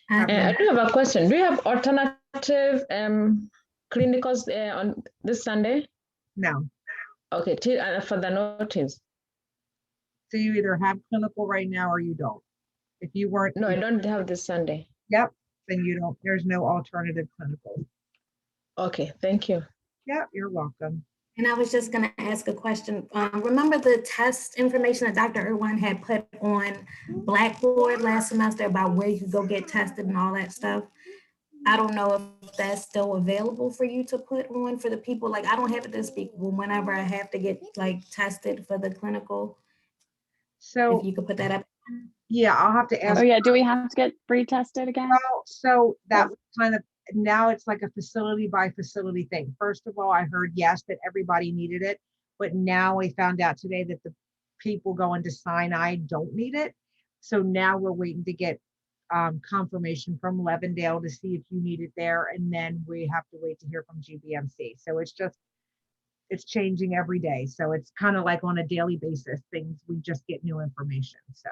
I do have a question. Do you have alternative clinicals on this Sunday? No. Okay, for the notice. So you either have clinical right now or you don't. If you weren't. No, I don't have this Sunday. Yep, then you don't, there's no alternative clinical. Okay, thank you. Yeah, you're welcome. And I was just going to ask a question. Remember the test information that Dr. Irwin had put on Blackboard last semester about where you could go get tested and all that stuff? I don't know if that's still available for you to put on for the people. Like, I don't have it this week, but whenever I have to get like tested for the clinical, So if you could put that up. yeah, I'll have to ask. Oh yeah, do we have to get retested again? Well, so that was kind of, now it's like a facility by facility thing. First of all, I heard yes, that everybody needed it, but now we found out today that the people going to Sinai don't need it. So now we're waiting to get confirmation from Levendale to see if you need it there, and then we have to wait to hear from GBMC. So it's changing every day. So it's kind of like on a daily basis, things, we just get new information. So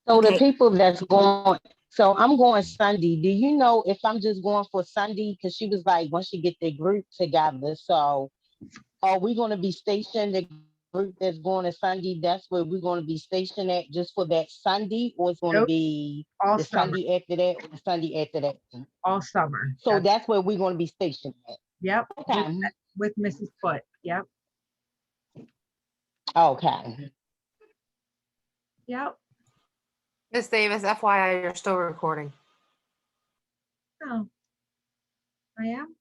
the Okay. people that's going, so I'm going Sunday. Do you know if I'm just going for Sunday? Because she was like, once you get the group together. So are we going to be stationed, the group that's going to Sunday, that's where we're going to be stationed at just for that Sunday? Or it's going to Nope. be All the summer. Sunday after that or the Sunday after that? All summer. So that's where we're going to be stationed at. Yep. Okay. With Mrs. Foote. Yep. Okay. Yep. Miss Davis, FYI, you're still recording. Oh, I am?